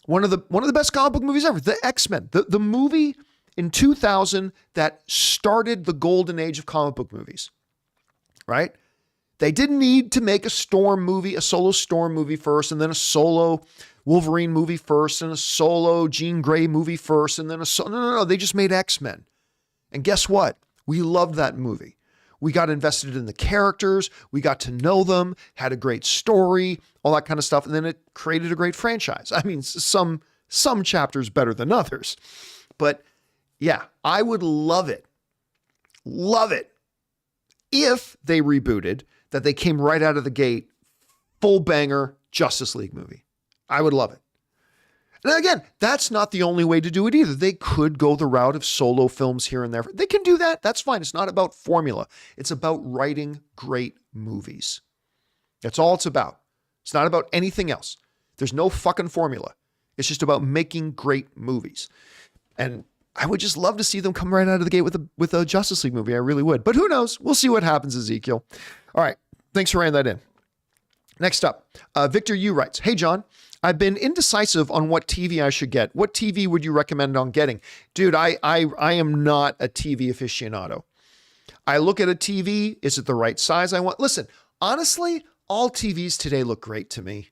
One of the best comic book movies ever, the X-Men, the movie in 2000 that started the golden age of comic book movies, right? They didn't need to make a solo Storm movie first, and then a solo Wolverine movie first, and a solo Jean Grey movie first, and then no. They just made X-Men. And guess what? We loved that movie. We got invested in the characters. We got to know them, had a great story, all that kind of stuff. And then it created a great franchise. I mean, some chapters better than others. But yeah, I would love it if they rebooted, that they came right out of the gate, full banger Justice League movie. I would love it. And again, that's not the only way to do it either. They could go the route of solo films here and there. They can do that. That's fine. It's not about formula. It's about writing great movies. That's all it's about. It's not about anything else. There's no fucking formula. It's just about making great movies. And I would just love to see them come right out of the gate with a Justice League movie. I really would. But who knows? We'll see what happens, Ezekiel. All right. Thanks for writing that in. Next up, Victor Yu writes, hey, John, I've been indecisive on what TV I should get. What TV would you recommend on getting? Dude, I am not a TV aficionado. I look at a TV. Is it the right size I want? Listen, honestly, all TVs today look great to me.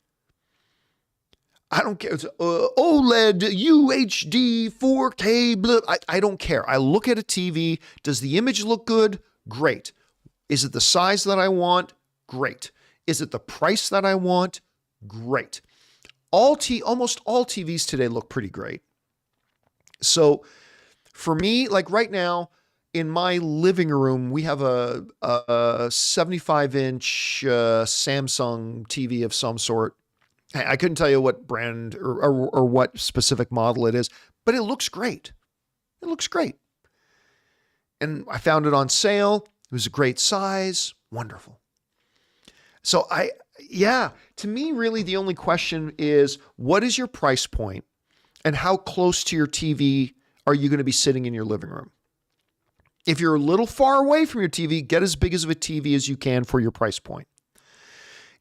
I don't care. It's OLED, UHD, 4K, blah. I don't care. I look at a TV. Does the image look good? Great. Is it the size that I want? Great. Is it the price that I want? Great. Almost all TVs today look pretty great. So For me, like right now in my living room, we have a 75 inch Samsung TV of some sort. I couldn't tell you what brand or what specific model it is, but it looks great. It looks great. And I found it on sale. It was a great size. Wonderful. So to me, really the only question is, what is your price point and how close to your TV are you going to be sitting in your living room? If you're a little far away from your TV, get as big as of a TV as you can for your price point.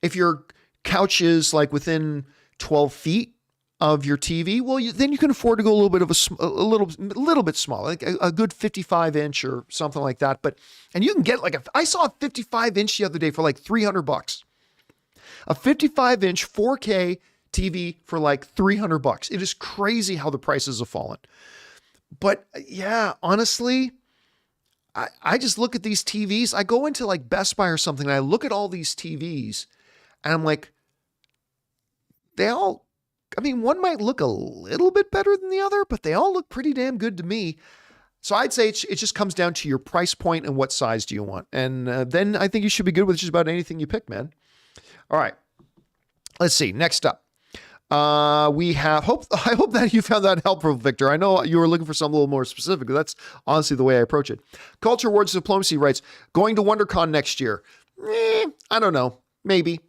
If your couch is like within 12 feet of your TV, well, then you can afford to go a little bit of a little bit smaller, like a good 55 inch or something like that. And you can get I saw a 55 inch the other day for like $300. A 55 inch 4K TV for like $300. It is crazy how the prices have fallen. But yeah, honestly, I just look at these TVs. I go into like Best Buy or something and I look at all these TVs and I'm like, one might look a little bit better than the other, but they all look pretty damn good to me. So I'd say it just comes down to your price point and what size do you want. And then I think you should be good with just about anything you pick, man. All right. Let's see. Next up. I hope that you found that helpful, Victor. I know you were looking for something a little more specific. That's honestly the way I approach it. Culture Wars Diplomacy writes, going to WonderCon next year. I don't know. Maybe.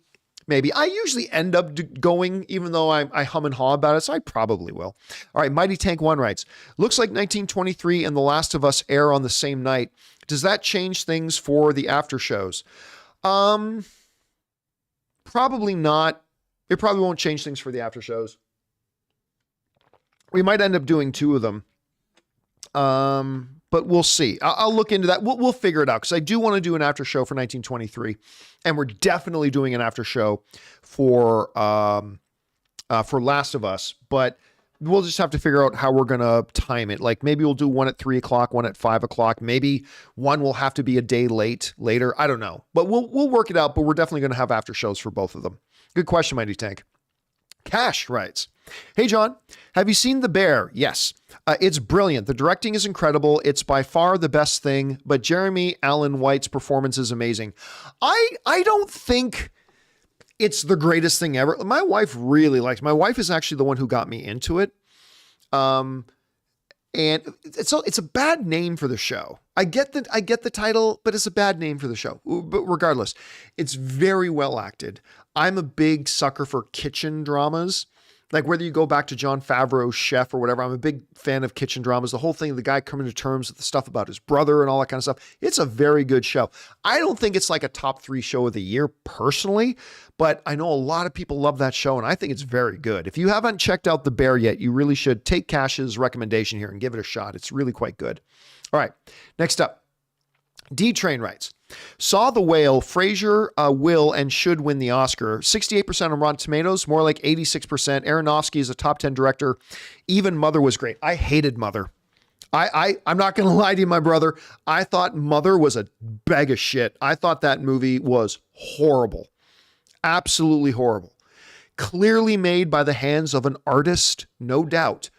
I usually end up going, even though I hum and haw about it, so I probably will. All right, Mighty Tank 1 writes, looks like 1923 and The Last of Us air on the same night. Does that change things for the after shows? Probably not. It probably won't change things for the after shows. We might end up doing 2 of them. But we'll see. I'll look into that. We'll figure it out because I do want to do an after show for 1923, and we're definitely doing an after show for Last of Us. But we'll just have to figure out how we're gonna time it. Like maybe we'll do one at 3 o'clock, one at 5 o'clock. Maybe one will have to be a day later. I don't know, but we'll work it out. But we're definitely gonna have after shows for both of them. Good question, Mighty Tank. Cash writes, hey, John, have you seen The Bear? Yes. It's brilliant. The directing is incredible. It's by far the best thing, but Jeremy Allen White's performance is amazing. I don't think it's the greatest thing ever. My wife really likes it. My wife is actually the one who got me into it. And it's a bad name for the show. I get the title, but it's a bad name for the show. But regardless, it's very well acted. I'm a big sucker for kitchen dramas. Like whether you go back to Jon Favreau's Chef or whatever, I'm a big fan of kitchen dramas. The whole thing, the guy coming to terms with the stuff about his brother and all that kind of stuff. It's a very good show. I don't think it's like a top 3 show of the year personally, but I know a lot of people love that show and I think it's very good. If you haven't checked out The Bear yet, you really should take Cash's recommendation here and give it a shot. It's really quite good. All right, next up. D-Train writes, saw The Whale, Frasier will and should win the Oscar. 68% on Rotten Tomatoes, more like 86%. Aronofsky is a top 10 director. Even Mother was great. I hated Mother. I'm not going to lie to you, my brother. I thought Mother was a bag of shit. I thought that movie was horrible. Absolutely horrible. Clearly made by the hands of an artist, no doubt.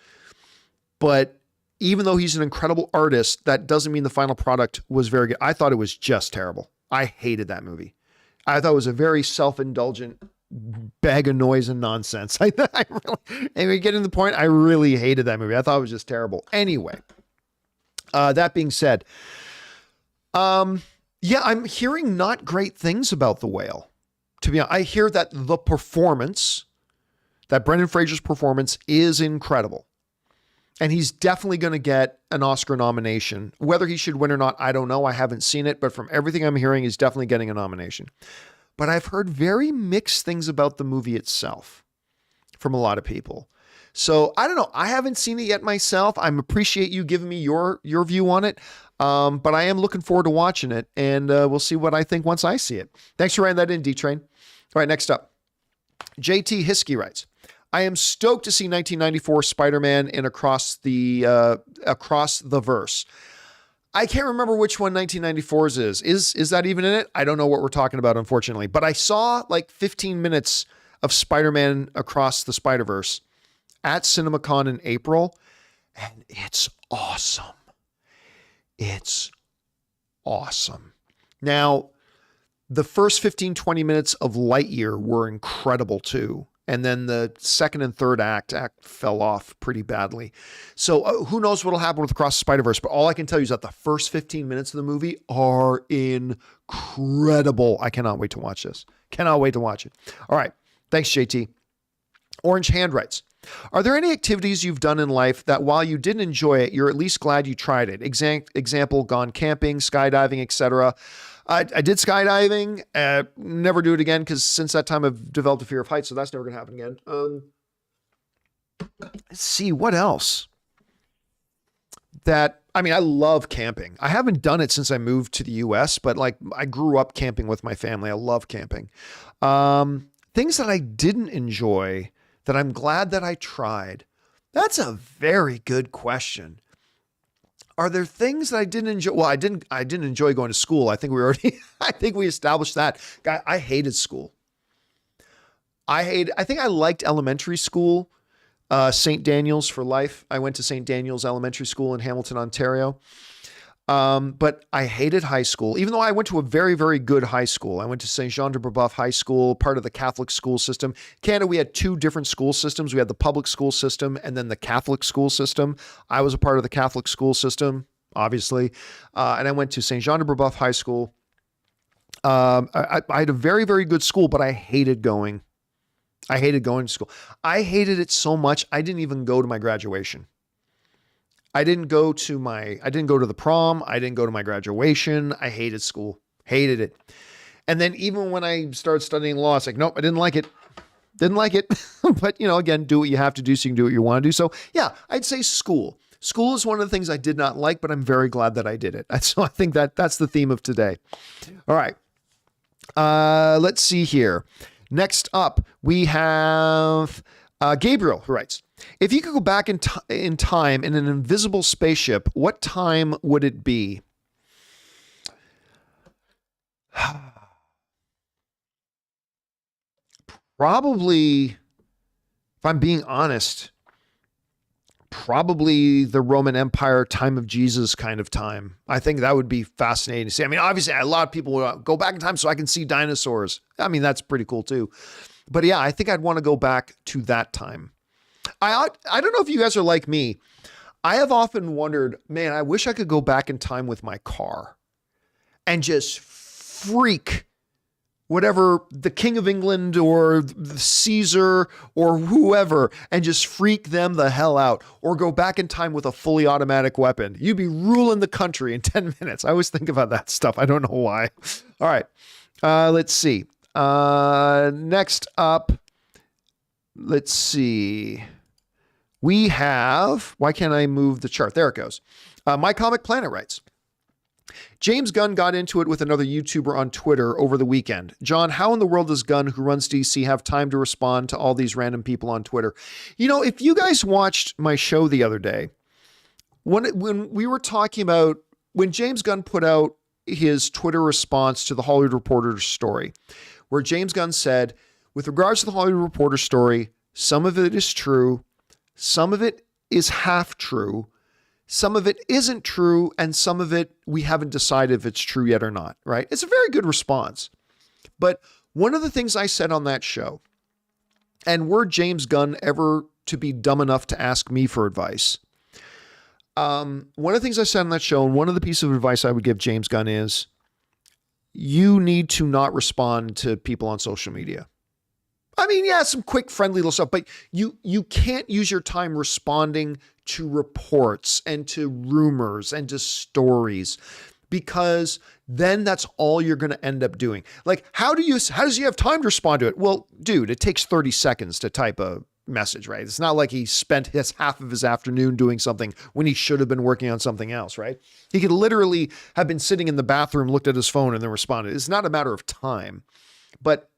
But even though he's an incredible artist, that doesn't mean the final product was very good. I thought it was just terrible. I hated that movie. I thought it was a very self-indulgent bag of noise and nonsense. And we're getting to the point, I really hated that movie. I thought it was just terrible. Anyway, that being said, I'm hearing not great things about The Whale. To be honest, I hear that the performance, that Brendan Fraser's performance is incredible. And he's definitely going to get an Oscar nomination. Whether he should win or not, I don't know. I haven't seen it, but from everything I'm hearing, he's definitely getting a nomination. But I've heard very mixed things about the movie itself from a lot of people. So I don't know. I haven't seen it yet myself. I appreciate you giving me your view on it. But I am looking forward to watching it, and we'll see what I think once I see it. Thanks for writing that in, D-Train. All right, next up. JT Hiskey writes, I am stoked to see 1994 Spider-Man in Across the Verse. I can't remember which one 1994's is. Is that even in it? I don't know what we're talking about, unfortunately. But I saw like 15 minutes of Spider-Man Across the Spider-Verse at CinemaCon in April, and it's awesome. It's awesome. Now, the first 15, 20 minutes of Lightyear were incredible too. And then the second and third act fell off pretty badly. So who knows what'll happen with Across the Spider-Verse, but all I can tell you is that the first 15 minutes of the movie are incredible. I cannot wait to watch this. Cannot wait to watch it. All right. Thanks, JT. Orange Hand writes, are there any activities you've done in life that while you didn't enjoy it, you're at least glad you tried it? Example, gone camping, skydiving, etc. I did skydiving, never do it again because since that time I've developed a fear of heights, so that's never going to happen again. Let's see, what else? I love camping. I haven't done it since I moved to the US, but like I grew up camping with my family. I love camping. Things that I didn't enjoy that I'm glad that I tried. That's a very good question. Are there things that I didn't enjoy? Well, I didn't enjoy going to school. I think we established that. I hated school. I think I liked elementary school, St. Daniel's for life. I went to St. Daniel's Elementary School in Hamilton, Ontario. But I hated high school, even though I went to a very, very good high school. I went to Saint Jean de Brebeuf High School, part of the Catholic school system. Canada, we had two different school systems. We had the public school system and then the Catholic school system. I was a part of the Catholic school system, obviously. And I went to Saint Jean de Brebeuf High School. I had a very, very good school, but I hated going to school. I hated it so much. I didn't even go to my graduation. I didn't go to the prom. I didn't go to my graduation. I hated school, hated it. And then even when I started studying law, it's like, nope, I didn't like it. But again, do what you have to do so you can do what you want to do. So yeah, I'd say school. School is one of the things I did not like, but I'm very glad that I did it. So I think that's the theme of today. All right. Let's see here. Next up, we have Gabriel, who writes, if you could go back in time in an invisible spaceship, what time would it be? Probably, if I'm being honest, probably the Roman Empire, time of Jesus kind of time. I think that would be fascinating to see. Obviously, a lot of people will go back in time so I can see dinosaurs. That's pretty cool too. But yeah, I think I'd want to go back to that time. I don't know if you guys are like me. I have often wondered, man, I wish I could go back in time with my car and just freak whatever the King of England or the Caesar or whoever and just freak them the hell out, or go back in time with a fully automatic weapon. You'd be ruling the country in 10 minutes. I always think about that stuff. I don't know why. All right. Let's see. Next up, let's see. We have, why can't I move the chart? There it goes. My Comic Planet writes, James Gunn got into it with another YouTuber on Twitter over the weekend. John, how in the world does Gunn, who runs DC, have time to respond to all these random people on Twitter? If you guys watched my show the other day, when we were talking about, when James Gunn put out his Twitter response to the Hollywood Reporter story, where James Gunn said, with regards to the Hollywood Reporter story, some of it is true, some of it is half true, some of it isn't true, and some of it we haven't decided if it's true yet or not, right? It's a very good response. But one of the things I said on that show, and were James Gunn ever to be dumb enough to ask me for advice, one of the things I said on that show, and one of the pieces of advice I would give James Gunn is, you need to not respond to people on social media. Yeah, some quick, friendly little stuff, but you can't use your time responding to reports and to rumors and to stories, because then that's all you're going to end up doing. Like, how does he have time to respond to it? Well, dude, it takes 30 seconds to type a message, right? It's not like he spent half of his afternoon doing something when he should have been working on something else, right? He could literally have been sitting in the bathroom, looked at his phone, and then responded. It's not a matter of time. But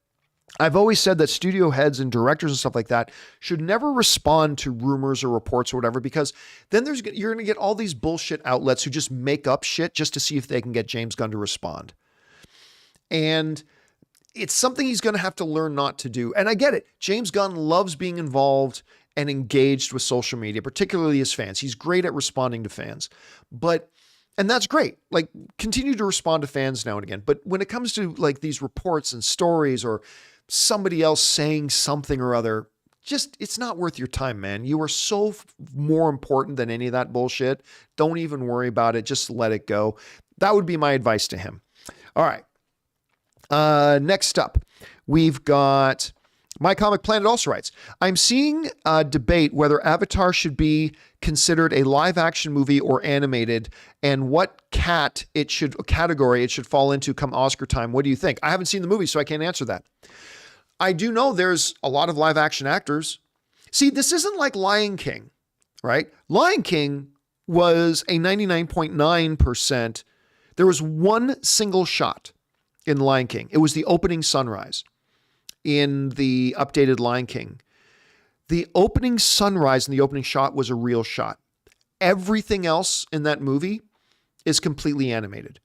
I've always said that studio heads and directors and stuff like that should never respond to rumors or reports or whatever, because then you're going to get all these bullshit outlets who just make up shit just to see if they can get James Gunn to respond. And it's something he's going to have to learn not to do. And I get it. James Gunn loves being involved and engaged with social media, particularly his fans. He's great at responding to fans, and that's great. Like, continue to respond to fans now and again. But when it comes to like these reports and stories or somebody else saying something or other, it's not worth your time, man. You are so more important than any of that bullshit. Don't even worry about it. Just let it go. That would be my advice to him. All right. Next up, we've got My Comic Planet also writes, I'm seeing a debate whether Avatar should be considered a live action movie or animated, and what category it should fall into come Oscar time. What do you think? I haven't seen the movie, so I can't answer that. I do know there's a lot of live action actors. See, this isn't like Lion King, right? Lion King was a 99.9%. There was one single shot in Lion King. It was the opening sunrise in the updated Lion King. The opening sunrise and the opening shot was a real shot. Everything else in that movie is completely animated.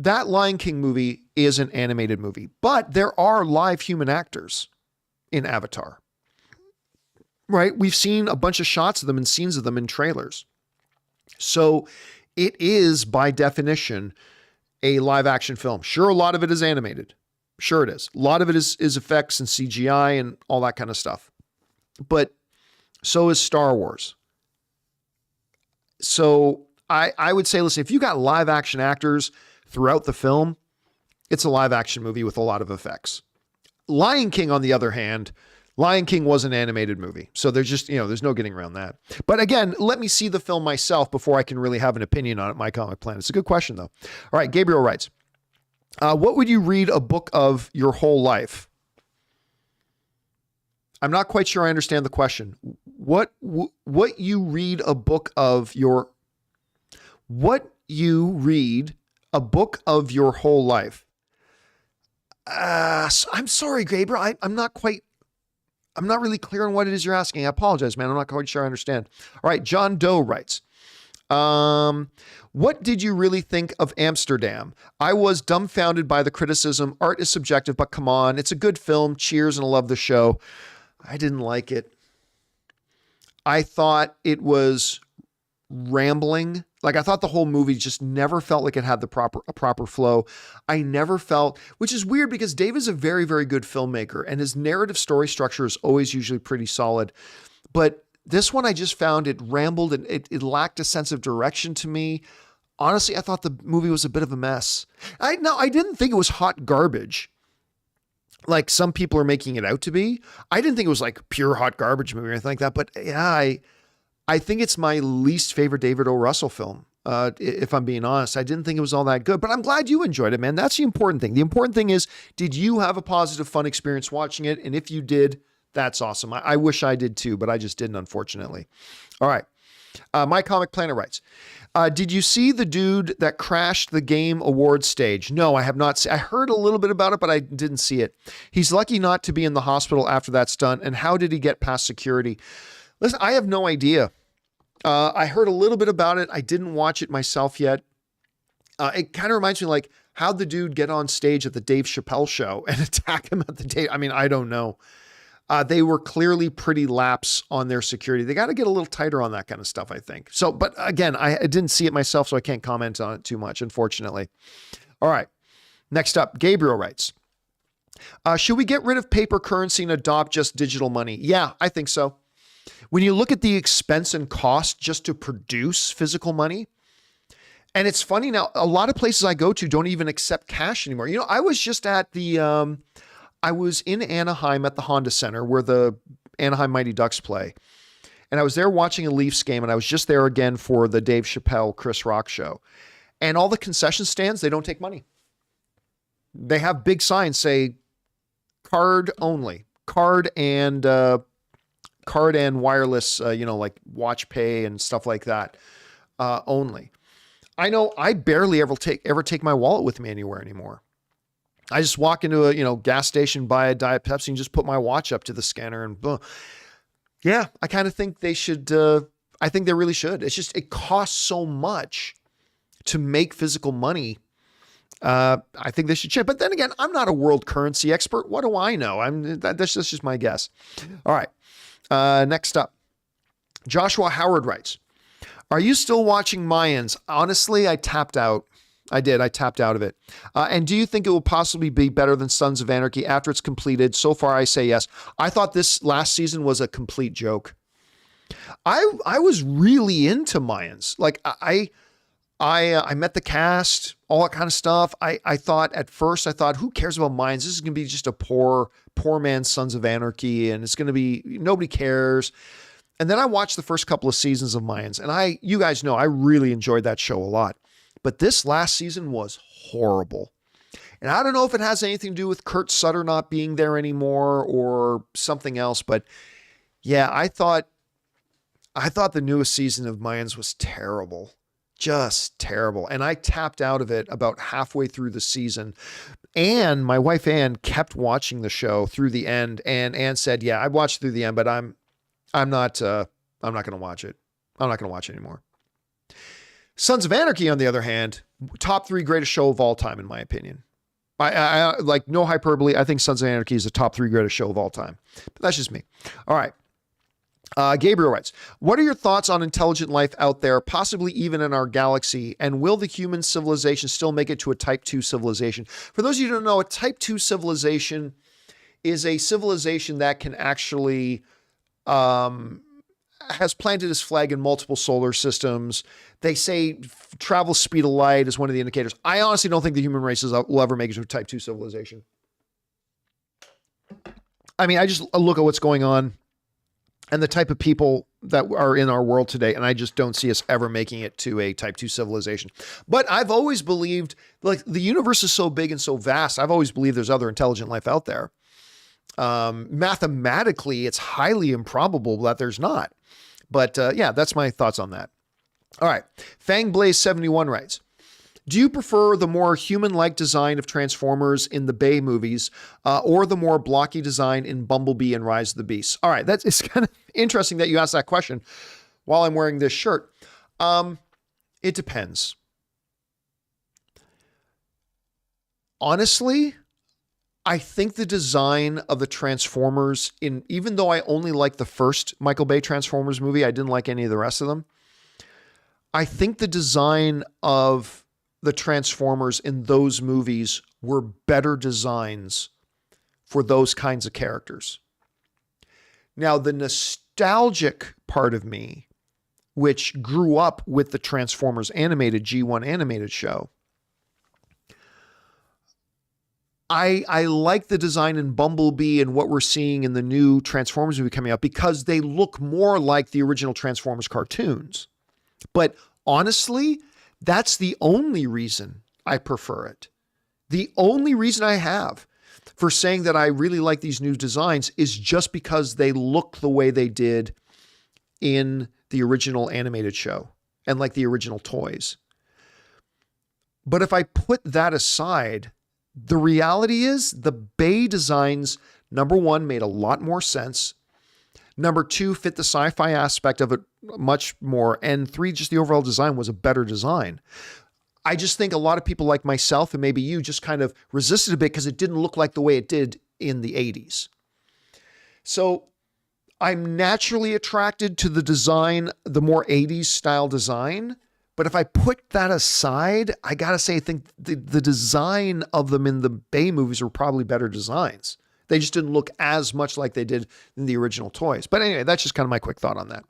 That Lion King movie is an animated movie, but there are live human actors in Avatar, right? We've seen a bunch of shots of them and scenes of them in trailers. So it is, by definition, a live action film. Sure, a lot of it is animated. Sure it is. A lot of it is effects and CGI and all that kind of stuff. But so is Star Wars. So I would say, listen, if you got live action actors throughout the film, it's a live action movie with a lot of effects. Lion King, on the other hand, Lion King was an animated movie. So there's just, there's no getting around that. But again, let me see the film myself before I can really have an opinion on it, My Comic Planet. It's a good question, though. All right, Gabriel writes, what would you read a book of your whole life? I'm not quite sure I understand the question. What you read a book of your whole life? I'm sorry, Gabriel. I'm not really clear on what it is you're asking. I apologize, man. I'm not quite sure I understand. All right. John Doe writes, what did you really think of Amsterdam? I was dumbfounded by the criticism. Art is subjective, but come on. It's a good film. Cheers, and I love the show. I didn't like it. I thought it was rambling. Like, I thought the whole movie just never felt like it had a proper flow. I never felt, which is weird because Dave is a very, very good filmmaker and his narrative story structure is always usually pretty solid. But this one, I just found it rambled and it lacked a sense of direction to me. Honestly, I thought the movie was a bit of a mess. I didn't think it was hot garbage like some people are making it out to be. I didn't think it was like pure hot garbage movie or anything like that. But yeah, I think it's my least favorite David O. Russell film. If I'm being honest, I didn't think it was all that good, but I'm glad you enjoyed it, man. That's the important thing. The important thing is, did you have a positive, fun experience watching it? And if you did, that's awesome. I wish I did too, but I just didn't, unfortunately. All right. My Comic Planet writes, did you see the dude that crashed the Game Awards stage? No, I have not. I heard a little bit about it, but I didn't see it. He's lucky not to be in the hospital after that stunt. And how did he get past security? Listen, I have no idea. I heard a little bit about it. I didn't watch it myself yet. It kind of reminds me like, how'd the dude get on stage at the Dave Chappelle show and attack him at the Dave? I mean, I don't know. They were clearly pretty lax on their security. They got to get a little tighter on that kind of stuff, I think. So, but again, I didn't see it myself, so I can't comment on it too much, unfortunately. All right. Next up, Gabriel writes, should we get rid of paper currency and adopt just digital money? Yeah, I think so. When you look at the expense and cost just to produce physical money, and it's funny now, a lot of places I go to don't even accept cash anymore. I was just at I was in Anaheim at the Honda Center where the Anaheim Mighty Ducks play. And I was there watching a Leafs game, and I was just there again for the Dave Chappelle, Chris Rock show. And all the concession stands, they don't take money. They have big signs say card only, card and wireless, like watch pay and stuff like that, only. I know I barely ever take my wallet with me anywhere anymore. I just walk into a, gas station, buy a Diet Pepsi and just put my watch up to the scanner and boom. Yeah, I kind of think they should, I think they really should. It's just, it costs so much to make physical money. I think they should change. But then again, I'm not a world currency expert. What do I know? That's just my guess. All right. Next up, Joshua Howard writes, are you still watching Mayans? Honestly, I tapped out. I did. I tapped out of it. And do you think it will possibly be better than Sons of Anarchy after it's completed? So far, I say yes. I thought this last season was a complete joke. I was really into Mayans. Like I met the cast, all that kind of stuff. I thought at first, who cares about Mayans? This is going to be just a poor man's Sons of Anarchy. And it's going to be, nobody cares. And then I watched the first couple of seasons of Mayans, and you guys know, I really enjoyed that show a lot. But this last season was horrible. And I don't know if it has anything to do with Kurt Sutter not being there anymore or something else. But yeah, I thought the newest season of Mayans was terrible. Just terrible. And I tapped out of it about halfway through the season. And my wife Ann kept watching the show through the end. And Ann said, yeah, I watched through the end, but I'm not going to watch it. I'm not going to watch it anymore. Sons of Anarchy, on the other hand, top 3 greatest show of all time, in my opinion. I like, no hyperbole. I think Sons of Anarchy is the top 3 greatest show of all time. But that's just me. All right. Gabriel writes, what are your thoughts on intelligent life out there, possibly even in our galaxy? And will the human civilization still make it to a type 2 civilization? For those of you who don't know, a type 2 civilization is a civilization that can actually has planted its flag in multiple solar systems. They say travel speed of light is one of the indicators. I honestly don't think the human race will ever make it to a type 2 civilization. I mean, I just look at what's going on and the type of people that are in our world today, and I just don't see us ever making it to a type 2 civilization. But I've always believed, like, the universe is so big and so vast, I've always believed there's other intelligent life out there. Mathematically, it's highly improbable that there's not. But yeah, that's my thoughts on that. All right. Fangblaze71 writes, do you prefer the more human-like design of Transformers in the Bay movies or the more blocky design in Bumblebee and Rise of the Beasts? All right. It's kind of interesting that you asked that question while I'm wearing this shirt. It depends. Honestly, I think the design of the Transformers, even though I only like the first Michael Bay Transformers movie, I didn't like any of the rest of them. I think the design of the Transformers in those movies were better designs for those kinds of characters. Now, the nostalgic part of me, which grew up with the Transformers animated G1 animated show, I like the design in Bumblebee and what we're seeing in the new Transformers movie coming out because they look more like the original Transformers cartoons. But honestly, that's the only reason I prefer it. The only reason I have for saying that I really like these new designs is just because they look the way they did in the original animated show and like the original toys. But if I put that aside, the reality is the Bay designs, number one, made a lot more sense. Number two, fit the sci-fi aspect of it much more. And three, just the overall design was a better design. I just think a lot of people like myself and maybe you just kind of resisted a bit because it didn't look like the way it did in the 80s. So I'm naturally attracted to the design, the more 80s style design. But if I put that aside, I got to say, I think the design of them in the Bay movies were probably better designs. They just didn't look as much like they did in the original toys. But anyway, that's just kind of my quick thought on that.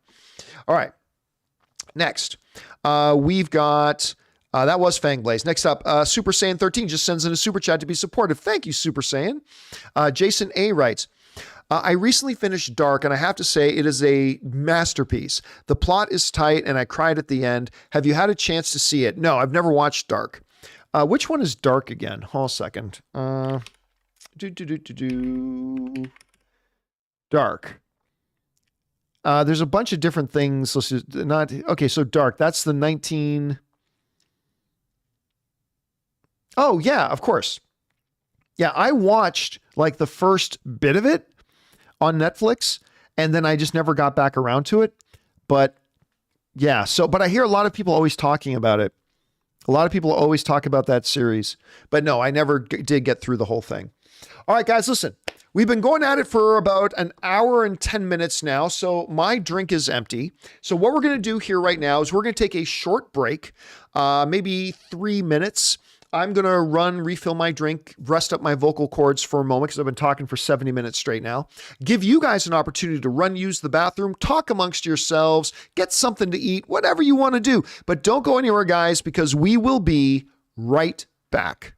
All right. Next, we've got, that was Fangblaze. Next up, Super Saiyan 13 just sends in a super chat to be supportive. Thank you, Super Saiyan. Jason A writes, I recently finished Dark, and I have to say it is a masterpiece. The plot is tight, and I cried at the end. Have you had a chance to see it? No, I've never watched Dark. Which one is Dark again? Hold a second. Dark. There's a bunch of different things. Okay, so Dark. That's the 19... Oh, yeah, of course. Yeah, I watched like the first bit of it on Netflix, and then I just never got back around to it. But yeah, but I hear a lot of people always talking about it. A lot of people always talk about that series, but no, I never did get through the whole thing. All right, guys, listen. We've been going at it for about an hour and 10 minutes now, so my drink is empty. So what we're going to do here right now is we're going to take a short break, maybe 3 minutes. I'm going to refill my drink, rest up my vocal cords for a moment because I've been talking for 70 minutes straight now. Give you guys an opportunity to use the bathroom, talk amongst yourselves, get something to eat, whatever you want to do. But don't go anywhere, guys, because we will be right back.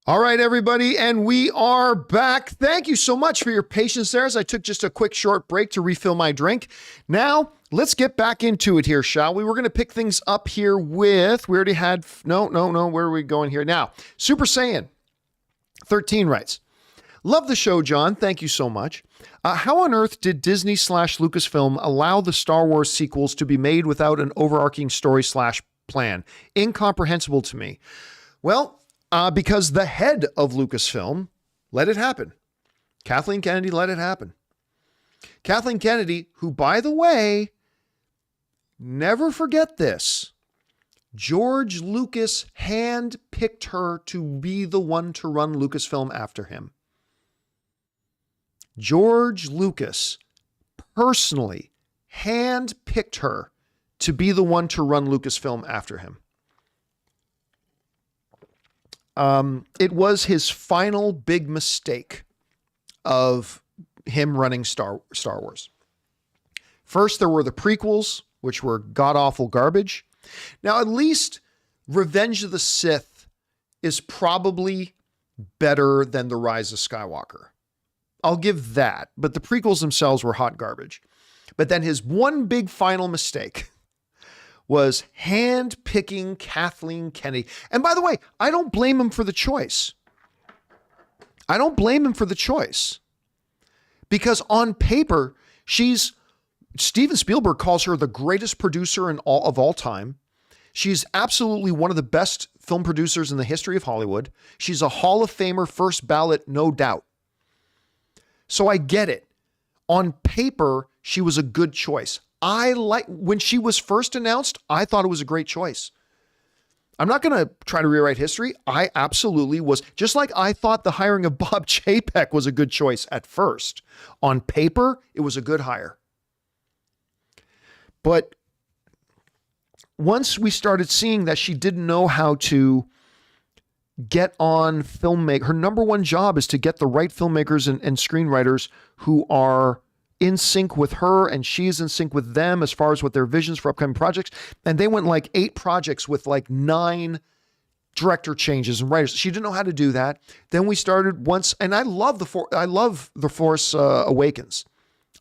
All right, everybody, and we are back. Thank you so much for your patience there as I took just a quick short break to refill my drink. Now, let's get back into it here, shall we? We're going to pick things up here with, we already had, no, where are we going here? Now, Super Saiyan 13 writes, love the show, John. Thank you so much. How on earth did Disney/Lucasfilm allow the Star Wars sequels to be made without an overarching story/plan? Incomprehensible to me. Well, because the head of Lucasfilm let it happen. Kathleen Kennedy let it happen. Kathleen Kennedy, who, by the way, never forget this, George Lucas handpicked her to be the one to run Lucasfilm after him. George Lucas personally handpicked her to be the one to run Lucasfilm after him. It was his final big mistake of him running Star Wars. First, there were the prequels, which were god-awful garbage. Now, at least Revenge of the Sith is probably better than The Rise of Skywalker. I'll give that, but the prequels themselves were hot garbage. But then his one big final mistake was hand-picking Kathleen Kennedy. And by the way, I don't blame him for the choice. Because on paper, Steven Spielberg calls her the greatest producer of all time. She's absolutely one of the best film producers in the history of Hollywood. She's a Hall of Famer, first ballot, no doubt. So I get it. On paper, she was a good choice. When she was first announced, I thought it was a great choice. I'm not going to try to rewrite history. I absolutely was. Just like I thought the hiring of Bob Chapek was a good choice at first. On paper, it was a good hire. But once we started seeing that she didn't know how to get on filmmaker, her number one job is to get the right filmmakers and screenwriters who are in sync with her, and she's in sync with them as far as what their visions for upcoming projects. And they went like 8 projects with like 9 director changes and writers. She didn't know how to do that. Then we started and I love The Force Awakens.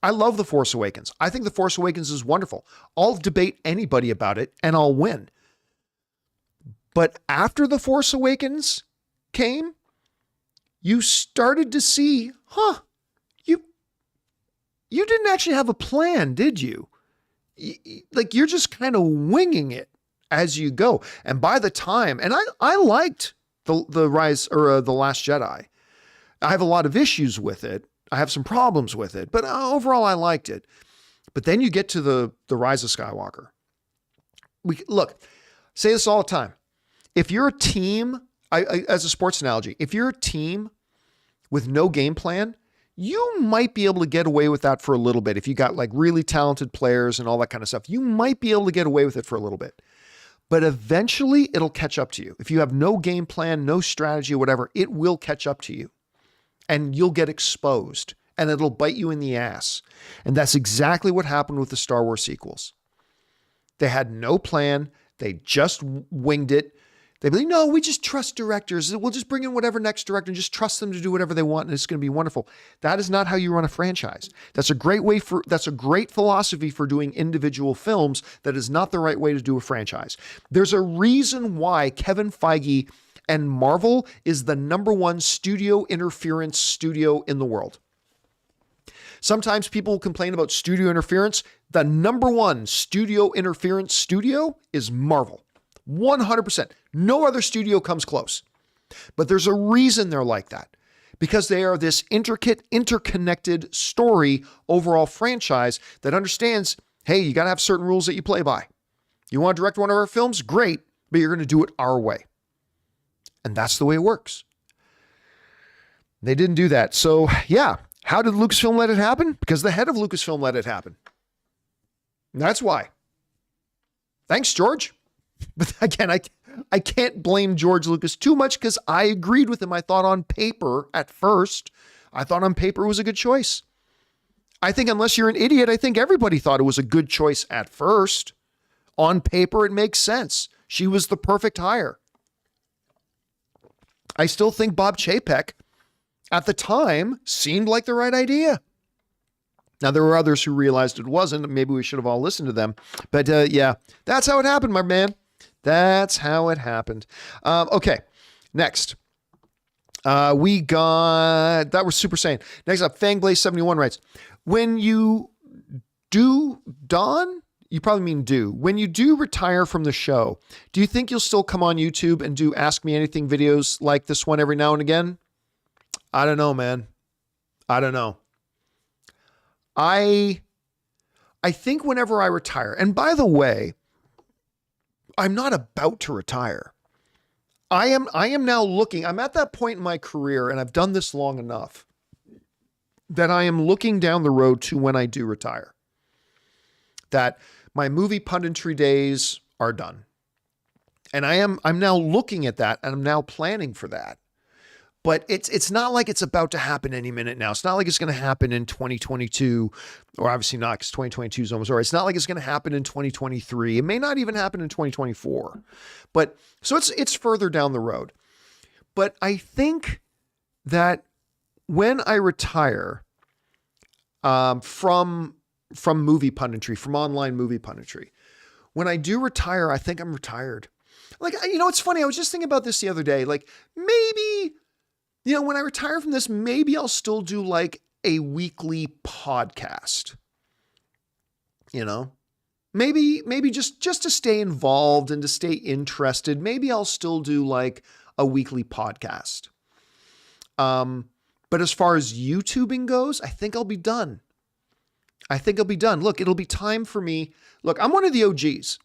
I love The Force Awakens. I think The Force Awakens is wonderful. I'll debate anybody about it and I'll win. But after The Force Awakens came, you started to see, you didn't actually have a plan, did you? Like, you're just kind of winging it as you go. And by the time, and I liked the Rise or The Last Jedi. I have a lot of issues with it. I have some problems with it, but overall I liked it. But then you get to the Rise of Skywalker. Look, say this all the time. If you're a team, as a sports analogy, if you're a team with no game plan, you might be able to get away with that for a little bit. If you got like really talented players and all that kind of stuff, you might be able to get away with it for a little bit. But eventually it'll catch up to you. If you have no game plan, no strategy, whatever, it will catch up to you and you'll get exposed and it'll bite you in the ass. And that's exactly what happened with the Star Wars sequels. They had no plan. They just winged it. They believe, no, we just trust directors. We'll just bring in whatever next director and just trust them to do whatever they want. And it's going to be wonderful. That is not how you run a franchise. That's a great philosophy for doing individual films. That is not the right way to do a franchise. There's a reason why Kevin Feige and Marvel is the #1 studio interference studio in the world. Sometimes people complain about studio interference. The #1 studio interference studio is Marvel. 100%. No other studio comes close. But there's a reason they're like that. Because they are this intricate, interconnected story overall franchise that understands, hey, you got to have certain rules that you play by. You want to direct one of our films? Great, but you're going to do it our way. And that's the way it works. They didn't do that. So yeah, how did Lucasfilm let it happen? Because the head of Lucasfilm let it happen. And that's why. Thanks, George. But again, I can't blame George Lucas too much because I agreed with him. I thought on paper at first, it was a good choice. I think unless you're an idiot, I think everybody thought it was a good choice at first. On paper, it makes sense. She was the perfect hire. I still think Bob Chapek at the time seemed like the right idea. Now, there were others who realized it wasn't. Maybe we should have all listened to them. But yeah, that's how it happened, my man. That's how it happened. Okay, next. We got, that was Super Saiyan. Next up, Fangblaze71 writes, when you do, Don, you probably mean do, when you do retire from the show, do you think you'll still come on YouTube and do Ask Me Anything videos like this one every now and again? I don't know, man. I don't know. I think whenever I retire, and by the way, I'm not about to retire. I am now looking, I'm at that point in my career, and I've done this long enough that I am looking down the road to when I do retire. That my movie punditry days are done. And I'm now looking at that, and I'm now planning for that. But it's not like it's about to happen any minute now. It's not like it's going to happen in 2022, or obviously not, because 2022 is almost over. It's not like it's going to happen in 2023. It may not even happen in 2024. But so it's further down the road. But I think that when I retire from movie punditry, from online movie punditry, when I do retire, I think I'm retired. Like, it's funny. I was just thinking about this the other day. Like, maybe, when I retire from this, maybe I'll still do like a weekly podcast, maybe just to stay involved and to stay interested. Maybe I'll still do like a weekly podcast. But as far as YouTubing goes, I think I'll be done. Look, it'll be time for me. Look, I'm one of the OGs.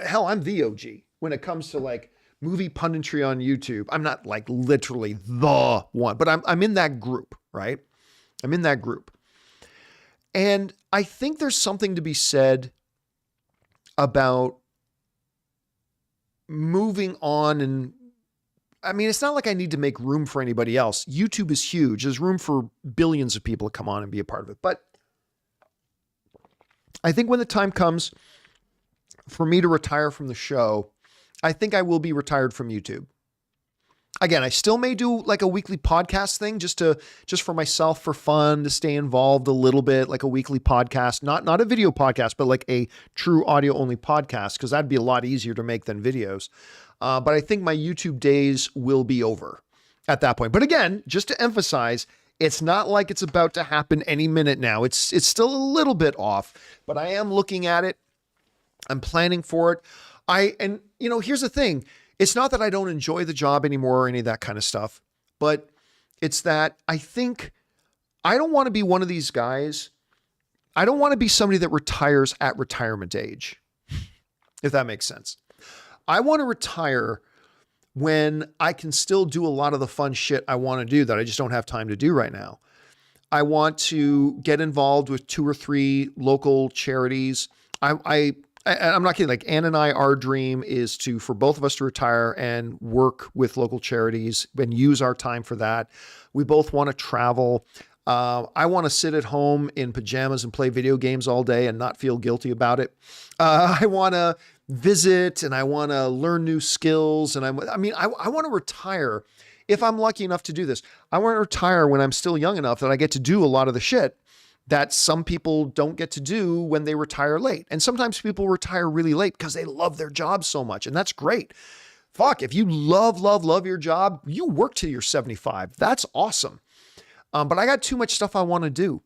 Hell, I'm the OG when it comes to like movie punditry on YouTube. I'm not like literally the one, but I'm in that group, right? I'm in that group. And I think there's something to be said about moving on. And I mean, it's not like I need to make room for anybody else. YouTube is huge. There's room for billions of people to come on and be a part of it. But I think when the time comes for me to retire from the show, I think I will be retired from YouTube. Again, I still may do like a weekly podcast thing just for myself, for fun, to stay involved a little bit, like a weekly podcast, not a video podcast, but like a true audio only podcast, because that'd be a lot easier to make than videos. But I think my YouTube days will be over at that point. But again, just to emphasize, it's not like it's about to happen any minute now. It's still a little bit off, but I am looking at it. I'm planning for it. And here's the thing. It's not that I don't enjoy the job anymore or any of that kind of stuff, but it's that I think I don't want to be one of these guys. I don't want to be somebody that retires at retirement age, if that makes sense. I want to retire when I can still do a lot of the fun shit I want to do that I just don't have time to do right now. I want to get involved with 2 or 3 local charities. I'm not kidding. Like Ann and I, our dream is for both of us to retire and work with local charities and use our time for that. We both want to travel. I want to sit at home in pajamas and play video games all day and not feel guilty about it. I want to visit and I want to learn new skills. And I want to retire if I'm lucky enough to do this. I want to retire when I'm still young enough that I get to do a lot of the shit that some people don't get to do when they retire late. And sometimes people retire really late because they love their job so much. And that's great. Fuck, if you love your job, you work till you're 75. That's awesome. But I got too much stuff I want to do.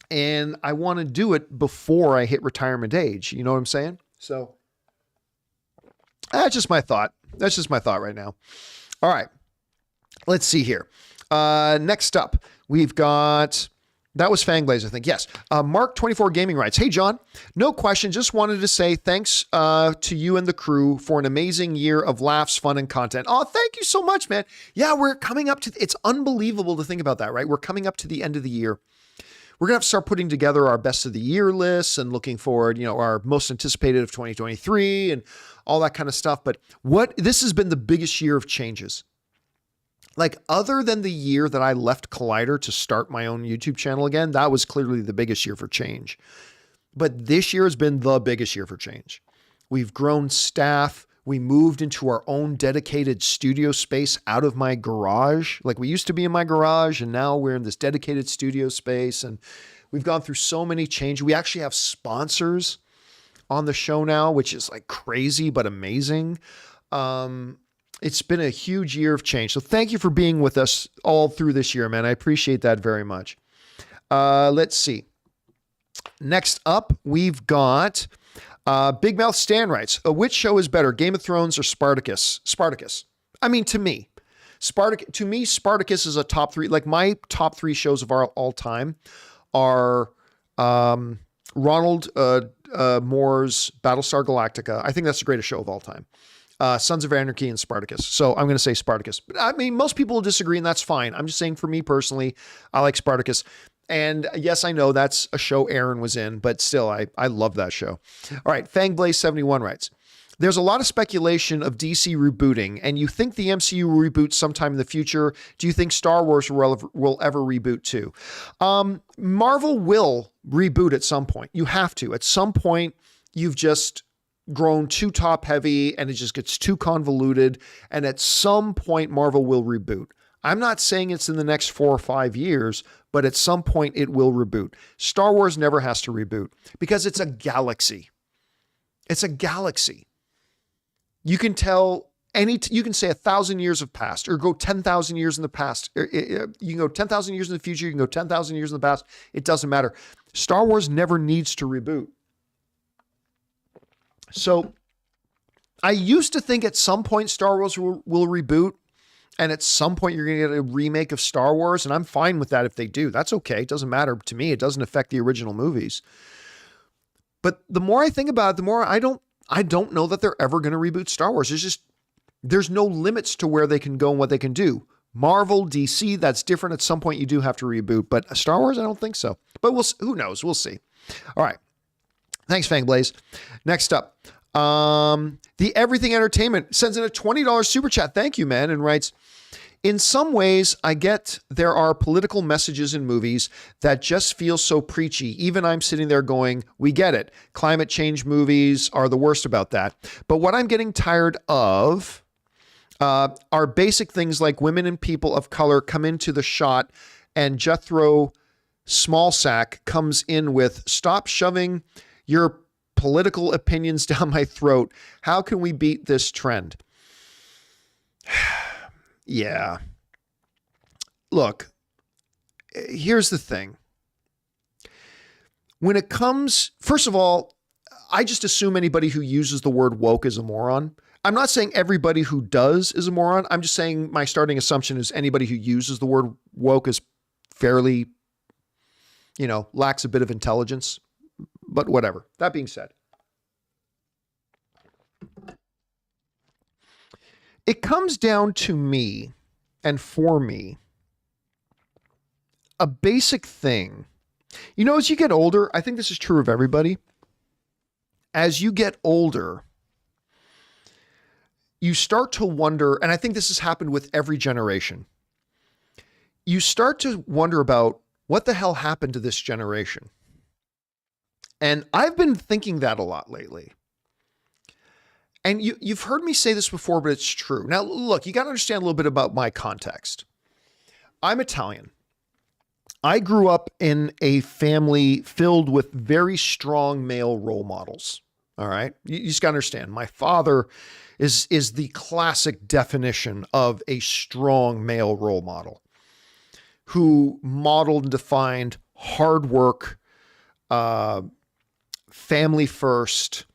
And I want to do it before I hit retirement age. You know what I'm saying? So that's just my thought. That's just my thought right now. All right. Let's see here. Next up, we've got... That was Fangblaze, I think. Yes. Mark24 Gaming writes, "Hey, John, no question. Just wanted to say thanks to you and the crew for an amazing year of laughs, fun, and content." Oh, thank you so much, man. Yeah, we're coming up to, it's unbelievable to think about that, right? We're coming up to the end of the year. We're going to have to start putting together our best of the year lists and looking forward, our most anticipated of 2023 and all that kind of stuff. But this has been the biggest year of changes. Like, other than the year that I left Collider to start my own YouTube channel again, that was clearly the biggest year for change. But this year has been the biggest year for change. We've grown staff. We moved into our own dedicated studio space out of my garage. Like, we used to be in my garage, and now we're in this dedicated studio space. And we've gone through so many changes. We actually have sponsors on the show now, which is like crazy, but amazing. It's been a huge year of change. So thank you for being with us all through this year, man. I appreciate that very much. Let's see. Next up, we've got Big Mouth Stan writes, which show is better, Game of Thrones or Spartacus? Spartacus. I mean, to me, Spartacus is a top 3. Like, my top 3 shows of all time are Ronald Moore's Battlestar Galactica. I think that's the greatest show of all time. Sons of Anarchy and Spartacus. So I'm going to say Spartacus. But I mean, most people will disagree, and that's fine. I'm just saying, for me personally, I like Spartacus. And yes, I know that's a show Aaron was in, but still, I love that show. All right, Fangblaze71 writes, "There's a lot of speculation of DC rebooting, and you think the MCU will reboot sometime in the future. Do you think Star Wars will ever reboot too?" Marvel will reboot at some point. You have to. At some point, you've just grown too top heavy and it just gets too convoluted. And at some point, Marvel will reboot. I'm not saying it's in the next 4 or 5 years, but at some point it will reboot. Star Wars never has to reboot because it's a galaxy. It's a galaxy. You can tell you can say 1,000 years have passed, or go 10,000 years in the past. You can go 10,000 years in the future. You can go 10,000 years in the past. It doesn't matter. Star Wars never needs to reboot. So I used to think at some point Star Wars will reboot, and at some point you're going to get a remake of Star Wars, and I'm fine with that if they do. That's okay. It doesn't matter to me. It doesn't affect the original movies. But the more I think about it, the more I don't know that they're ever going to reboot Star Wars. There's no limits to where they can go and what they can do. Marvel, DC, that's different. At some point you do have to reboot, but Star Wars, I don't think so. But who knows? We'll see. All right. Thanks, Fangblaze. Next up, the Everything Entertainment sends in a $20 super chat. Thank you, man. And writes, "In some ways, I get there are political messages in movies that just feel so preachy. Even I'm sitting there going, we get it. Climate change movies are the worst about that. But what I'm getting tired of Are basic things like women and people of color come into the shot, and Jethro Smallsack comes in with, "Stop shoving your political opinions down my throat. How can we beat this trend?" Yeah. Look, here's the thing. When it comes, first of all, I just assume anybody who uses the word woke is a moron. I'm not saying everybody who does is a moron. I'm just saying my starting assumption is anybody who uses the word woke is fairly, lacks a bit of intelligence, but whatever. That being said, it comes down to me, and for me, a basic thing. As you get older, I think this is true of everybody. As you get older, you start to wonder, and I think this has happened with every generation. You start to wonder about what the hell happened to this generation. And I've been thinking that a lot lately. And you've heard me say this before, but it's true. Now, look, you got to understand a little bit about my context. I'm Italian. I grew up in a family filled with very strong male role models. All right. You just got to understand. My father is the classic definition of a strong male role model who modeled and defined hard work, family first,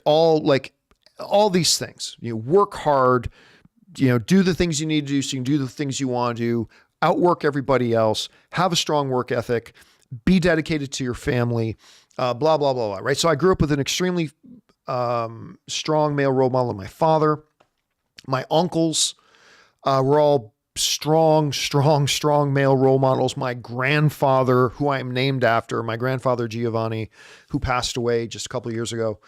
all these things. Work hard, do the things you need to do so you can do the things you want to do, outwork everybody else, have a strong work ethic, be dedicated to your family, blah, blah, blah, blah, right? So I grew up with an extremely strong male role model in my father. My uncles were all strong male role models. My grandfather, who I am named after, my grandfather Giovanni, who passed away just a couple of years ago,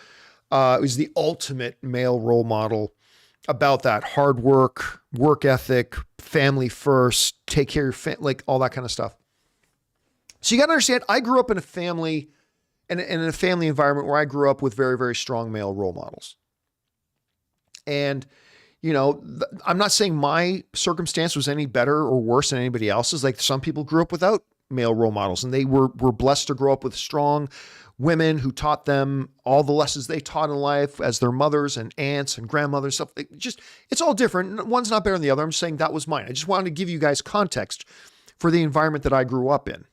was the ultimate male role model about that hard work ethic, family first, take care of your family, all that kind of stuff. So you got to understand, I grew up in a family and in a family environment where I grew up with very, very strong male role models. And, I'm not saying my circumstance was any better or worse than anybody else's. Like some people grew up without male role models and they were blessed to grow up with strong women who taught them all the lessons they taught in life as their mothers and aunts and grandmothers, stuff. It's all different. One's not better than the other. I'm just saying that was mine. I just wanted to give you guys context for the environment that I grew up in.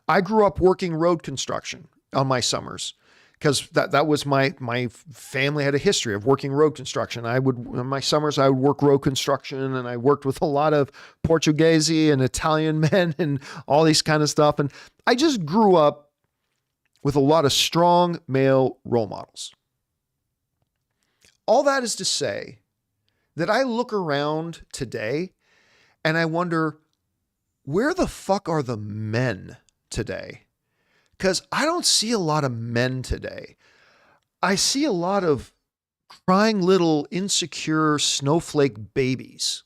I grew up working road construction on my summers because that was my family had a history of working road construction. On my summers, I would work road construction, and I worked with a lot of Portuguese and Italian men and all these kind of stuff. And I just grew up with a lot of strong male role models. All that is to say that I look around today and I wonder, where the fuck are the men today? Because I don't see a lot of men today. I see a lot of crying little insecure snowflake babies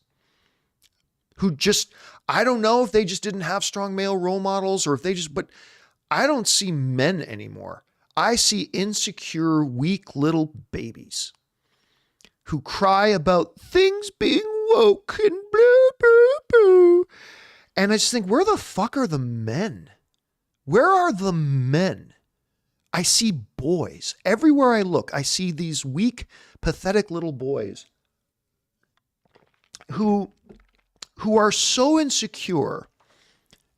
who I don't know if they just didn't have strong male role models or if but I don't see men anymore. I see insecure, weak little babies who cry about things being woke and blah, blah, blah. And I just think, where the fuck are the men? Where are the men? I see boys. Everywhere I look, I see these weak, pathetic little boys who are so insecure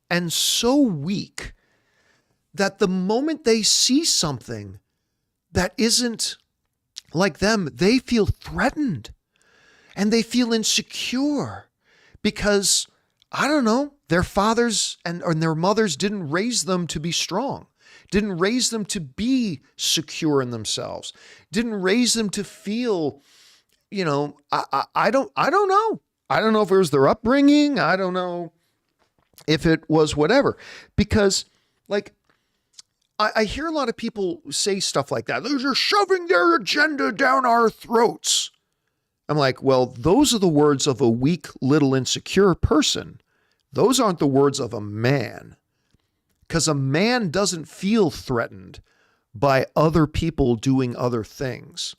and so weak that the moment they see something that isn't like them, they feel threatened and they feel insecure because, I don't know, their fathers and their mothers didn't raise them to be strong, didn't raise them to be secure in themselves, didn't raise them to feel, I don't know. I don't know if it was their upbringing. I don't know if it was whatever, because I hear a lot of people say stuff like that. They're shoving their agenda down our throats. I'm like, well, those are the words of a weak, little, insecure person. Those aren't the words of a man, because a man doesn't feel threatened by other people doing other things.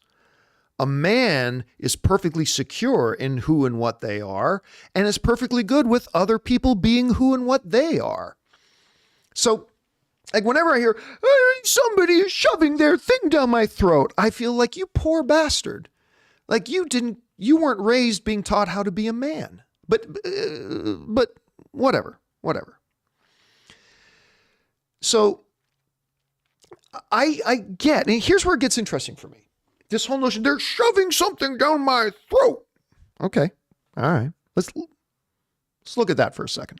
A man is perfectly secure in who and what they are and is perfectly good with other people being who and what they are. So, like whenever I hear somebody is shoving their thing down my throat, I feel like, you poor bastard. Like you weren't raised being taught how to be a man. But whatever. So I get, and here's where it gets interesting for me. This whole notion, they're shoving something down my throat. Okay. All right. Let's look at that for a second.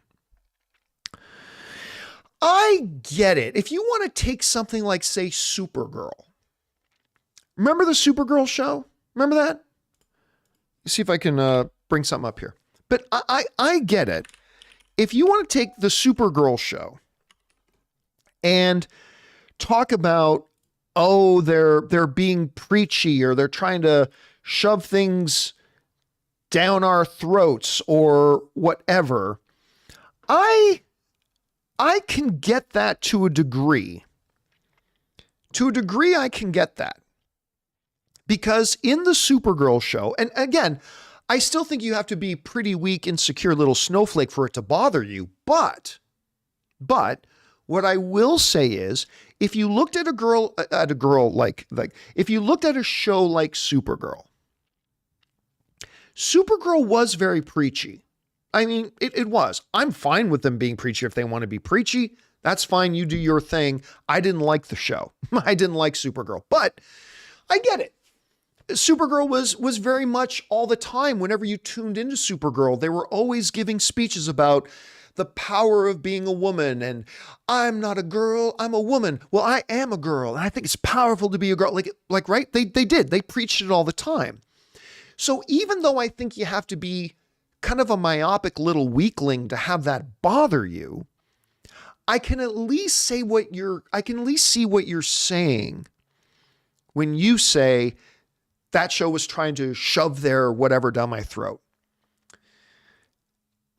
I get it. If you want to take something like, say, Supergirl. Remember the Supergirl show? Remember that? Let's see if I can bring something up here. But I get it. If you want to take the Supergirl show and talk about, oh, they're being preachy, or they're trying to shove things down our throats or whatever, I can get that to a degree. To a degree, I can get that. Because in the Supergirl show, and again, I still think you have to be pretty weak, insecure little snowflake for it to bother you. But what I will say is, if you looked at a girl like if you looked at a show like Supergirl was very preachy. I mean, it was. I'm fine with them being preachy if they want to be preachy. That's fine. You do your thing. I didn't like the show. I didn't like Supergirl, but I get it. Supergirl was very much all the time. Whenever you tuned into Supergirl, they were always giving speeches about the power of being a woman, and I'm not a girl, I'm a woman. Well, I am a girl, and I think it's powerful to be a girl. Like right? They did. They preached it all the time. So even though I think you have to be kind of a myopic little weakling to have that bother you, I can at least see what you're saying when you say that show was trying to shove their whatever down my throat.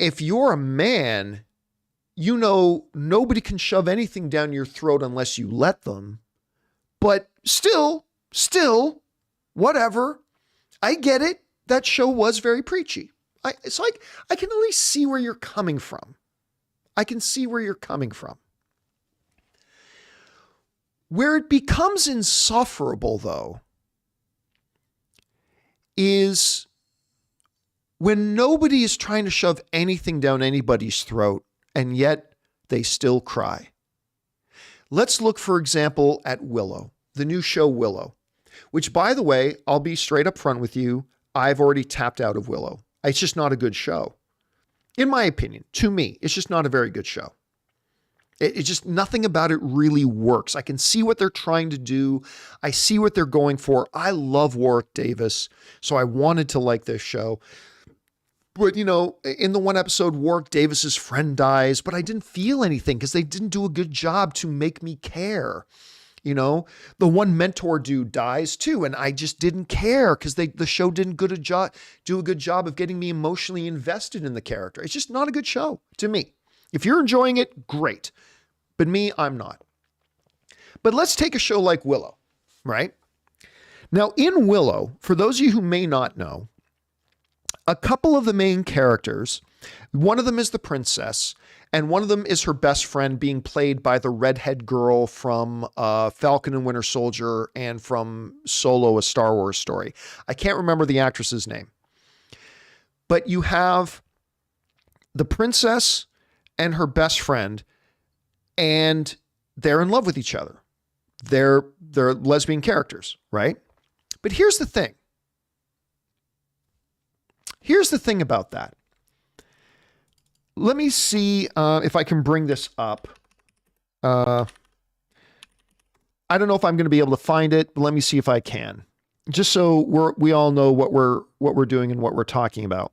If you're a man, you know nobody can shove anything down your throat unless you let them. But still, whatever. I get it. That show was very preachy. I can at least see where you're coming from. I can see where you're coming from. Where it becomes insufferable, though, is when nobody is trying to shove anything down anybody's throat, and yet they still cry. Let's look, for example, at Willow, the new show Willow, which, by the way, I'll be straight up front with you, I've already tapped out of Willow. It's just not a good show. In my opinion, to me, it's just not a very good show. It's just nothing about it really works. I can see what they're trying to do. I see what they're going for. I love Warwick Davis, so I wanted to like this show. But, you know, in the one episode, Warwick Davis's friend dies, but I didn't feel anything because they didn't do a good job to make me care. You know, the one mentor dude dies too, and I just didn't care because the show didn't do a good job of getting me emotionally invested in the character. It's just not a good show to me. If you're enjoying it, great. But me, I'm not. But let's take a show like Willow, right? Now, in Willow, for those of you who may not know, a couple of the main characters, one of them is the princess, and one of them is her best friend, being played by the redhead girl from Falcon and Winter Soldier and from Solo, a Star Wars story. I can't remember the actress's name. But you have the princess and her best friend, and they're in love with each other. They're lesbian characters, right? But here's the thing. Here's the thing about that. Let me see if I can bring this up. I don't know if I'm going to be able to find it, but let me see if I can. Just so we all know what we're doing and what we're talking about.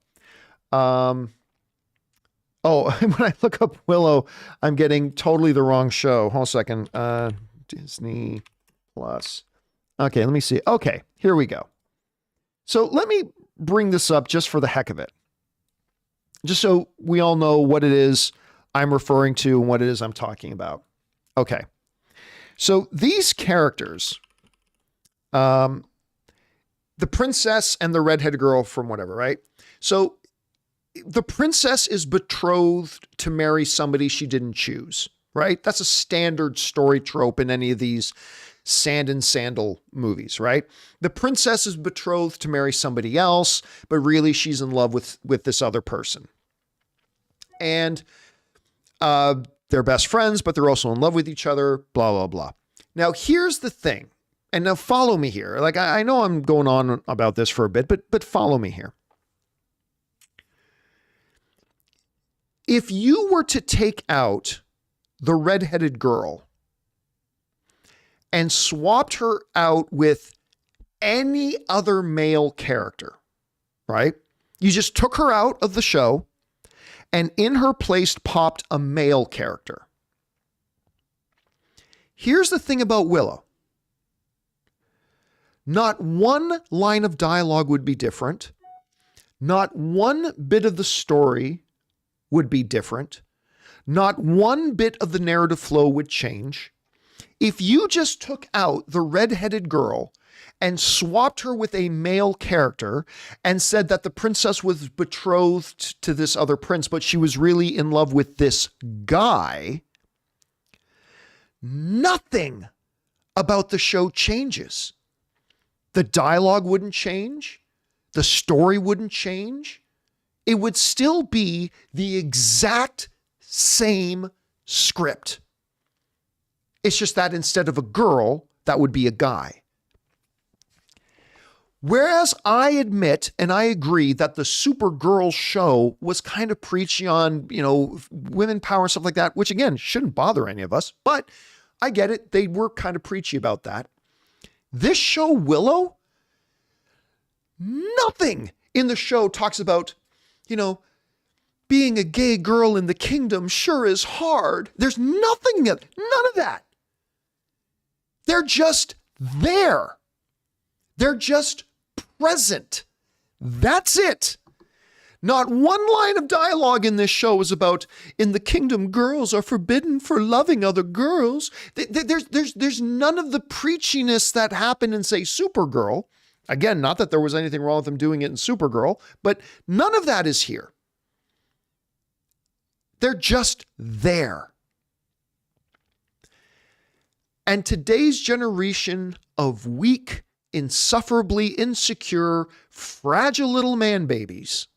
Oh, when I look up Willow, I'm getting totally the wrong show. Hold on a second. Disney Plus. Okay, let me see. Okay, here we go. So let me bring this up just for the heck of it. Just so we all know what it is I'm referring to and what it is I'm talking about. Okay. So these characters, the princess and the redheaded girl from whatever, right? So the princess is betrothed to marry somebody she didn't choose, right? That's a standard story trope in any of these sand and sandal movies, right? The princess is betrothed to marry somebody else, but really she's in love with this other person. And they're best friends, but they're also in love with each other, blah, blah, blah. Now, here's the thing. And now follow me here. Like, I know I'm going on about this for a bit, but follow me here. If you were to take out the redheaded girl and swapped her out with any other male character, right? You just took her out of the show and in her place popped a male character. Here's the thing about Willow. Not one line of dialogue would be different. Not one bit of the story would be different. Not one bit of the narrative flow would change. If you just took out the redheaded girl and swapped her with a male character and said that the princess was betrothed to this other prince, but she was really in love with this guy, nothing about the show changes. The dialogue wouldn't change. The story wouldn't change. It would still be the exact same script. It's just that instead of a girl, that would be a guy. Whereas I admit and I agree that the Supergirl show was kind of preachy on, women power and stuff like that, which again, shouldn't bother any of us, but I get it. They were kind of preachy about that. This show, Willow, nothing in the show talks about, being a gay girl in the kingdom sure is hard. There's nothing, none of that. They're just there. They're just present. That's it. Not one line of dialogue in this show is about, in the kingdom, girls are forbidden for loving other girls. There's none of the preachiness that happened in, say, Supergirl. Again, not that there was anything wrong with them doing it in Supergirl, but none of that is here. They're just there. And today's generation of weak, insufferably insecure, fragile little man babies,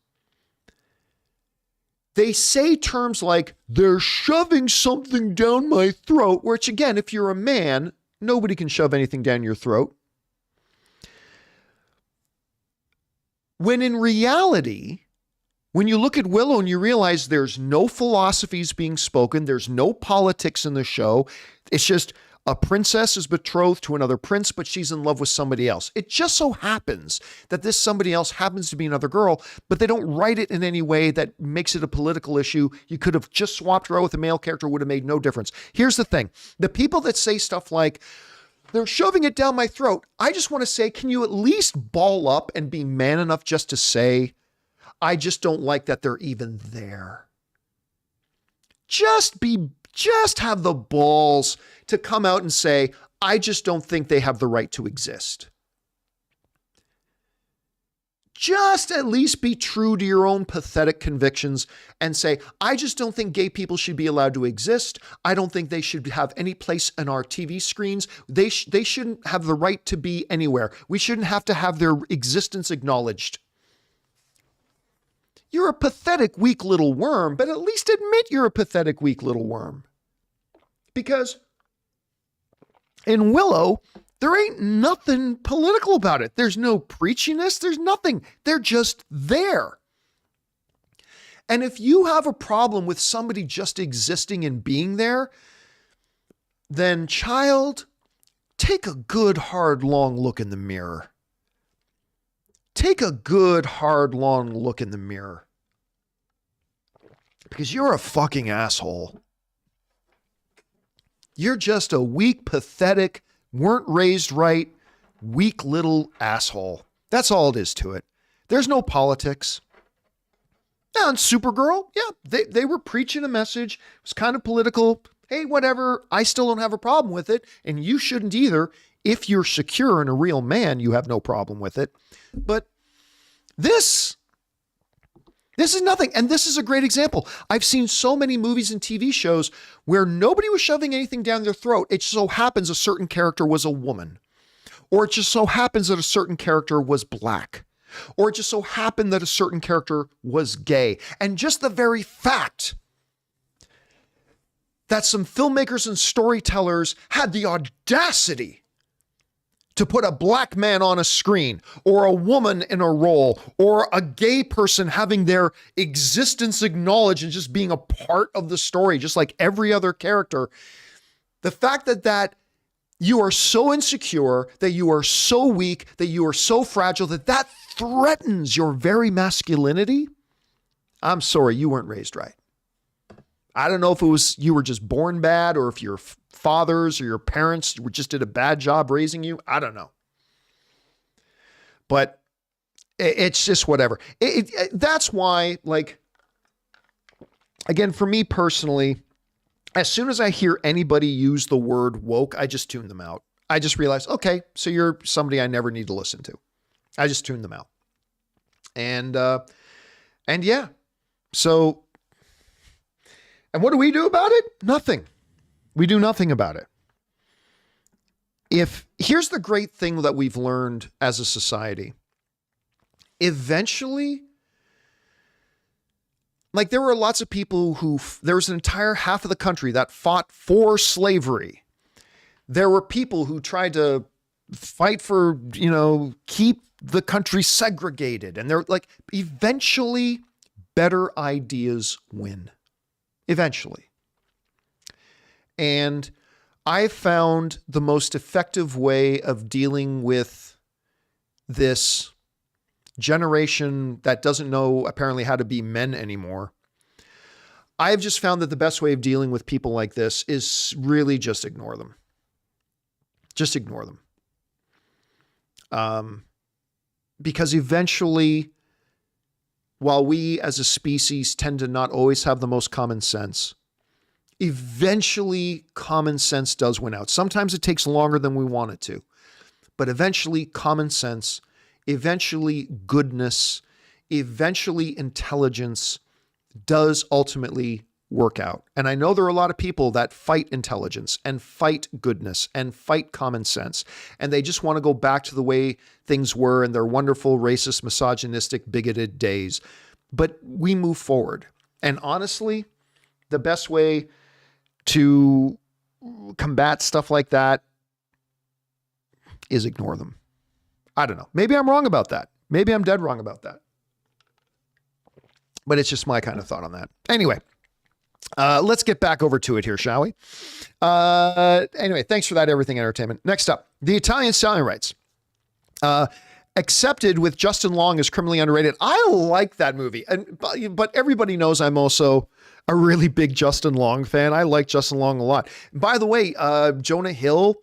they say terms like, they're shoving something down my throat, which again, if you're a man, nobody can shove anything down your throat. When in reality, when you look at Willow and you realize there's no philosophies being spoken, there's no politics in the show, it's just a princess is betrothed to another prince, but she's in love with somebody else. It just so happens that this somebody else happens to be another girl, but they don't write it in any way that makes it a political issue. You could have just swapped her out with a male character, would have made no difference. Here's the thing. The people that say stuff like, they're shoving it down my throat, I just want to say, can you at least ball up and be man enough just to say, I just don't like that they're even there. Just have the balls to come out and say, I just don't think they have the right to exist. Just at least be true to your own pathetic convictions and say, I just don't think gay people should be allowed to exist. I don't think they should have any place in our TV screens. They shouldn't have the right to be anywhere. We shouldn't have to have their existence acknowledged. You're a pathetic, weak little worm, but at least admit you're a pathetic, weak little worm. Because in Willow, there ain't nothing political about it. There's no preachiness. There's nothing. They're just there. And if you have a problem with somebody just existing and being there, then child, take a good, hard, long look in the mirror. Take a good, hard, long look in the mirror. Because you're a fucking asshole. You're just a weak, pathetic, weren't raised right, weak little asshole. That's all it is to it. There's no politics. Now, in Supergirl, yeah, they were preaching a message. It was kind of political. Hey, whatever. I still don't have a problem with it. And you shouldn't either. If you're secure and a real man, you have no problem with it. But this is nothing. And this is a great example. I've seen so many movies and TV shows where nobody was shoving anything down their throat. It just so happens a certain character was a woman, or it just so happens that a certain character was black, or it just so happened that a certain character was gay. And just the very fact that some filmmakers and storytellers had the audacity to put a black man on a screen, or a woman in a role, or a gay person having their existence acknowledged and just being a part of the story, just like every other character. The fact that you are so insecure, that you are so weak, that you are so fragile, that threatens your very masculinity. I'm sorry, you weren't raised right. I don't know if it was you were just born bad, or if your fathers or your parents just did a bad job raising you. I don't know. But it's just whatever. That's why, like, again, for me personally, as soon as I hear anybody use the word woke, I just tune them out. I just realize, okay, so you're somebody I never need to listen to. I just tune them out. And yeah, so, and what do we do about it? Nothing. We do nothing about it. Here's the great thing that we've learned as a society. Eventually, like, there were lots of people there was an entire half of the country that fought for slavery. There were people who tried to fight for, keep the country segregated. And they're like, eventually better ideas win. Eventually. And I found the most effective way of dealing with this generation that doesn't know apparently how to be men anymore. I've just found that the best way of dealing with people like this is really just ignore them. Just ignore them. Because eventually, while we as a species tend to not always have the most common sense, eventually common sense does win out. Sometimes it takes longer than we want it to, but eventually common sense, eventually goodness, eventually intelligence does ultimately work out. And I know there are a lot of people that fight intelligence and fight goodness and fight common sense. And they just want to go back to the way things were in their wonderful, racist, misogynistic, bigoted days. But we move forward. And honestly, the best way to combat stuff like that is ignore them. I don't know. Maybe I'm wrong about that. Maybe I'm dead wrong about that. But it's just my kind of thought on that. Anyway, let's get back over to it here, shall we? Anyway, thanks for that, Everything Entertainment. Next up, The Italian Stallion writes, accepted with Justin Long as criminally underrated. I like that movie. But everybody knows I'm also a really big Justin Long fan. I like Justin Long a lot. By the way, Jonah Hill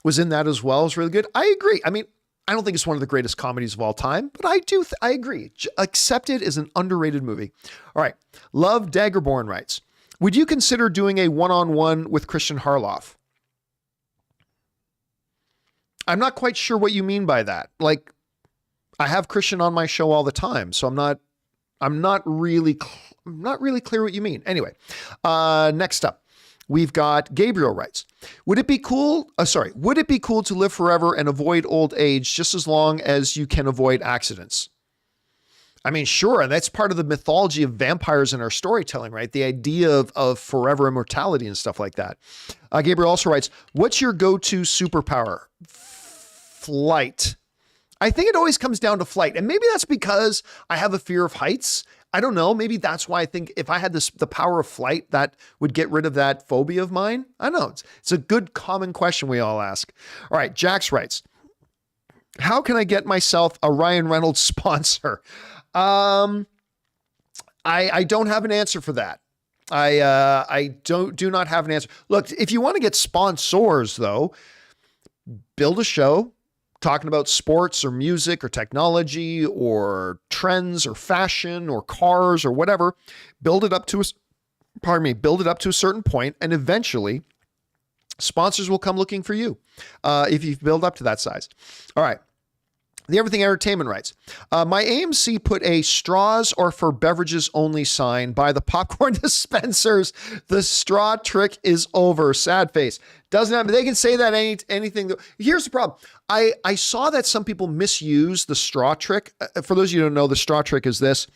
was in that as well. It was really good. I agree. I mean, I don't think it's one of the greatest comedies of all time, but I agree. Accepted is an underrated movie. All right. Love Daggerborn writes, would you consider doing a one-on-one with Christian Harloff? I'm not quite sure what you mean by that. Like, I have Christian on my show all the time, so I'm not really clear what you mean. Anyway, next up, we've got Gabriel writes, would it be cool to live forever and avoid old age just as long as you can avoid accidents? I mean, sure. And that's part of the mythology of vampires in our storytelling, right? The idea of forever immortality and stuff like that. Gabriel also writes, what's your go-to superpower? Flight. I think it always comes down to flight. And maybe that's because I have a fear of heights. I don't know. Maybe that's why I think if I had the power of flight, that would get rid of that phobia of mine. I don't know. It's a good common question we all ask. All right. Jax writes, how can I get myself a Ryan Reynolds sponsor? I don't have an answer for that. I do not have an answer. Look, if you want to get sponsors though, build a show talking about sports or music or technology or trends or fashion or cars or whatever, build it up to a certain point. And eventually Sponsors will come looking for you if you build up to that size. All right. The Everything Entertainment writes, my AMC put a straws or for beverages only sign by the popcorn dispensers. The straw trick is over. Sad face. Doesn't happen. They can say that anything. Here's the problem. I saw that some people misuse the straw trick. For those of you who don't know, the straw trick is this.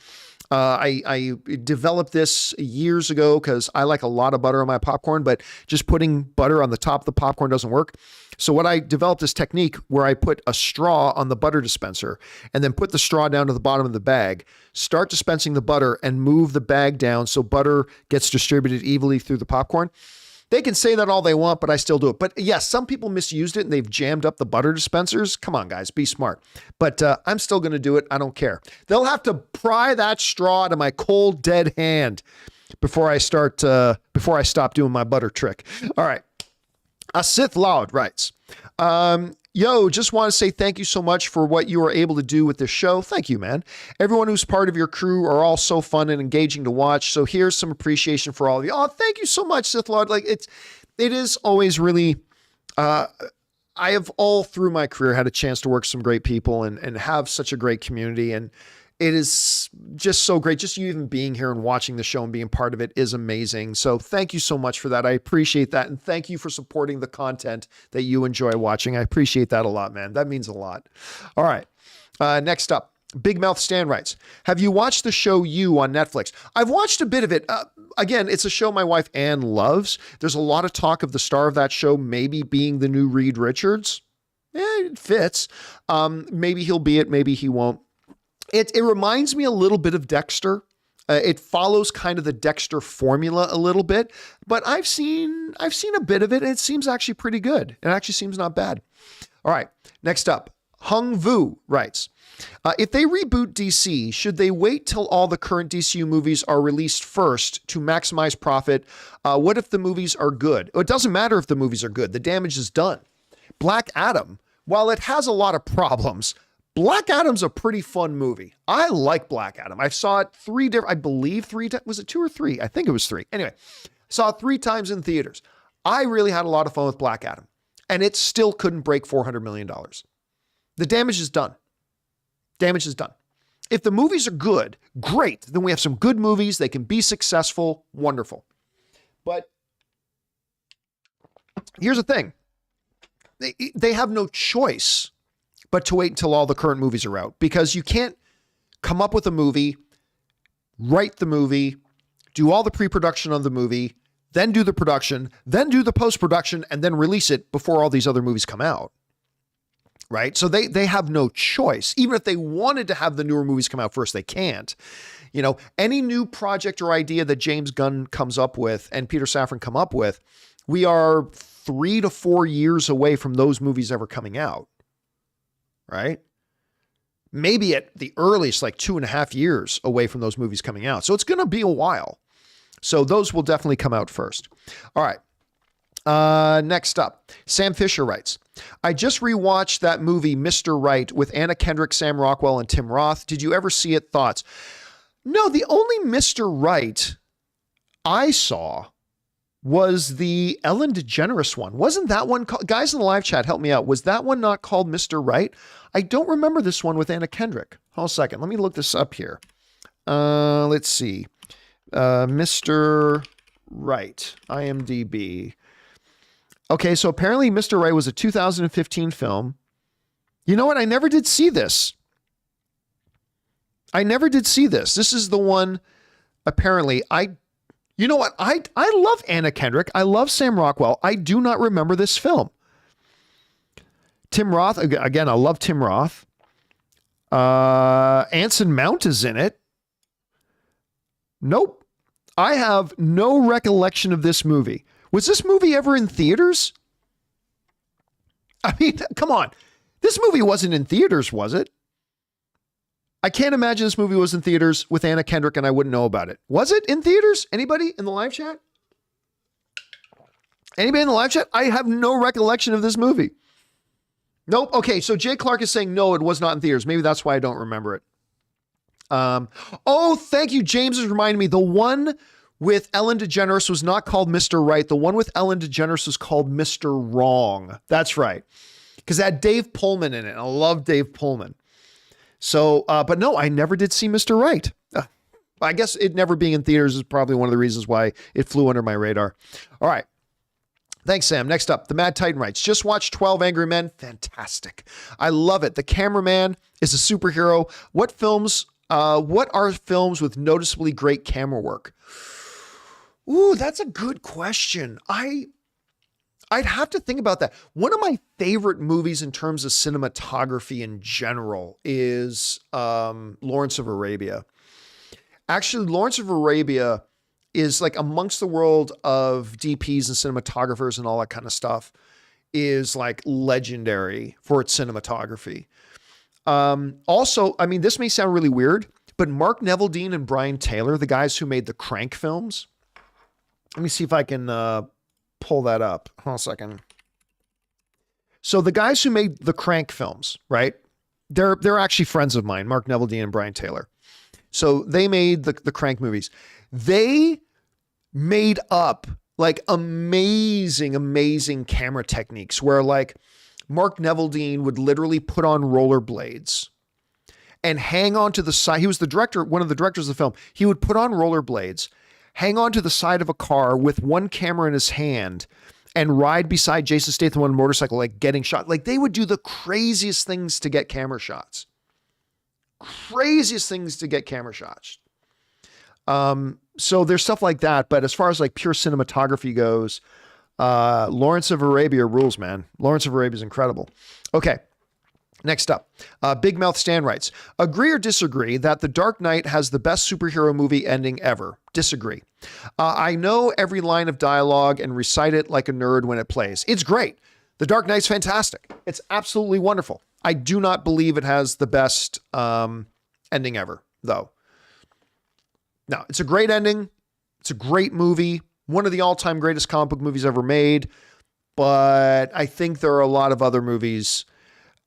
I developed this years ago because I like a lot of butter on my popcorn, but just putting butter on the top of the popcorn doesn't work. So what I developed this technique where I put a straw on the butter dispenser and then put the straw down to the bottom of the bag, start dispensing the butter and move the bag down so butter gets distributed evenly through the popcorn. They can say that all they want, but I still do it. But yes, some people misused it and they've jammed up the butter dispensers. Come on, guys, be smart. But I'm still going to do it. I don't care. They'll have to pry that straw to my cold, dead hand before I stop doing my butter trick. All right. Sith Loud writes, yo, just want to say thank you so much for what you were able to do with this show. Thank you, man. Everyone who's part of your crew are all so fun and engaging to watch. So here's some appreciation for all of you. Oh, thank you so much, Sith Lord. Like it is always really, I have all through my career had a chance to work with some great people and have such a great community. And it is just so great. Just you even being here and watching the show and being part of it is amazing. So thank you so much for that. I appreciate that. And thank you for supporting the content that you enjoy watching. I appreciate that a lot, man. That means a lot. All right. Next up, Big Mouth Stan writes, have you watched the show You on Netflix? I've watched a bit of it. Again, it's a show my wife Ann loves. There's a lot of talk of the star of that show maybe being the new Reed Richards. Yeah, it fits. Maybe he'll be it. Maybe he won't. It reminds me a little bit of Dexter. It follows kind of the Dexter formula a little bit, but I've seen a bit of it and it seems actually pretty good. It actually seems not bad. All right, next up, Hung Vu writes, if they reboot DC, should they wait till all the current DCU movies are released first to maximize profit? What if the movies are good? It doesn't matter if the movies are good. The damage is done. Black Adam, while it has a lot of problems, Black Adam's a pretty fun movie. I like Black Adam. I saw it was it 2 or 3? I think it was 3. Anyway, saw it 3 times in theaters. I really had a lot of fun with Black Adam and it still couldn't break $400 million. The damage is done. Damage is done. If the movies are good, great. Then we have some good movies. They can be successful. Wonderful. But here's the thing. They have no choice but to wait until all the current movies are out, because you can't come up with a movie, write the movie, do all the pre-production on the movie, then do the production, then do the post-production, and then release it before all these other movies come out. Right? So they have no choice. Even if they wanted to have the newer movies come out first, they can't. You know, any new project or idea that James Gunn comes up with and Peter Safran come up with, we are 3 to 4 years away from those movies ever coming out. Right? Maybe at the earliest, like 2.5 years away from those movies coming out. So it's going to be a while. So those will definitely come out first. All right. Next up, Sam Fisher writes, I just rewatched that movie, Mr. Right, with Anna Kendrick, Sam Rockwell, and Tim Roth. Did you ever see it? Thoughts? No, the only Mr. Right I saw was the Ellen DeGeneres one. Wasn't that one called, guys in the live chat, help me out. Was that one not called Mr. Right? I don't remember this one with Anna Kendrick. Hold on a second. Let me look this up here. Let's see. Mr. Right, IMDb. Okay, so apparently Mr. Right was a 2015 film. You know what? I never did see this. This is the one, apparently. You know what? I love Anna Kendrick. I love Sam Rockwell. I do not remember this film. Tim Roth, again, I love Tim Roth. Anson Mount is in it. Nope. I have no recollection of this movie. Was this movie ever in theaters? I mean, come on. This movie wasn't in theaters, was it? I can't imagine this movie was in theaters with Anna Kendrick and I wouldn't know about it. Was it in theaters? Anybody in the live chat? Anybody in the live chat? I have no recollection of this movie. Nope. Okay, so Jay Clark is saying no, it was not in theaters. Maybe that's why I don't remember it. Oh, thank you. James is reminding me. The one with Ellen DeGeneres was not called Mr. Right. The one with Ellen DeGeneres was called Mr. Wrong. That's right. Because it had Dave Pullman in it. I love Dave Pullman. So, but no, I never did see Mr. Right. I guess it never being in theaters is probably one of the reasons why it flew under my radar. All right. Thanks, Sam. Next up, the Mad Titan writes, just watched 12 Angry Men. Fantastic. I love it. The cameraman is a superhero. What are films with noticeably great camera work? Ooh, that's a good question. I'd have to think about that. One of my favorite movies in terms of cinematography in general is Lawrence of Arabia. Actually, Lawrence of Arabia is like amongst the world of DPs and cinematographers and all that kind of stuff is like legendary for its cinematography. Also, I mean, this may sound really weird, but Mark Neveldine and Brian Taylor, the guys who made the Crank films. Let me see if I can pull that up. Hold on a second. So the guys who made the Crank films, right? They're actually friends of mine, Mark Neveldine and Brian Taylor. So they made the Crank movies. They made up like amazing camera techniques where like Mark Neveldine would literally put on rollerblades and hang on to the side. He was the director, one of the directors of the film. He would put on rollerblades, hang on to the side of a car with one camera in his hand and ride beside Jason Statham on a motorcycle, like getting shot. Like they would do the craziest things to get camera shots. So there's stuff like that. But as far as like pure cinematography goes, Lawrence of Arabia rules, man. Lawrence of Arabia is incredible. Okay. Next up, Big Mouth Stan writes, agree or disagree that The Dark Knight has the best superhero movie ending ever? Disagree. I know every line of dialogue and recite it like a nerd when it plays. It's great. The Dark Knight's fantastic. It's absolutely wonderful. I do not believe it has the best ending ever, though. No, it's a great ending. It's a great movie. One of the all-time greatest comic book movies ever made. But I think there are a lot of other movies,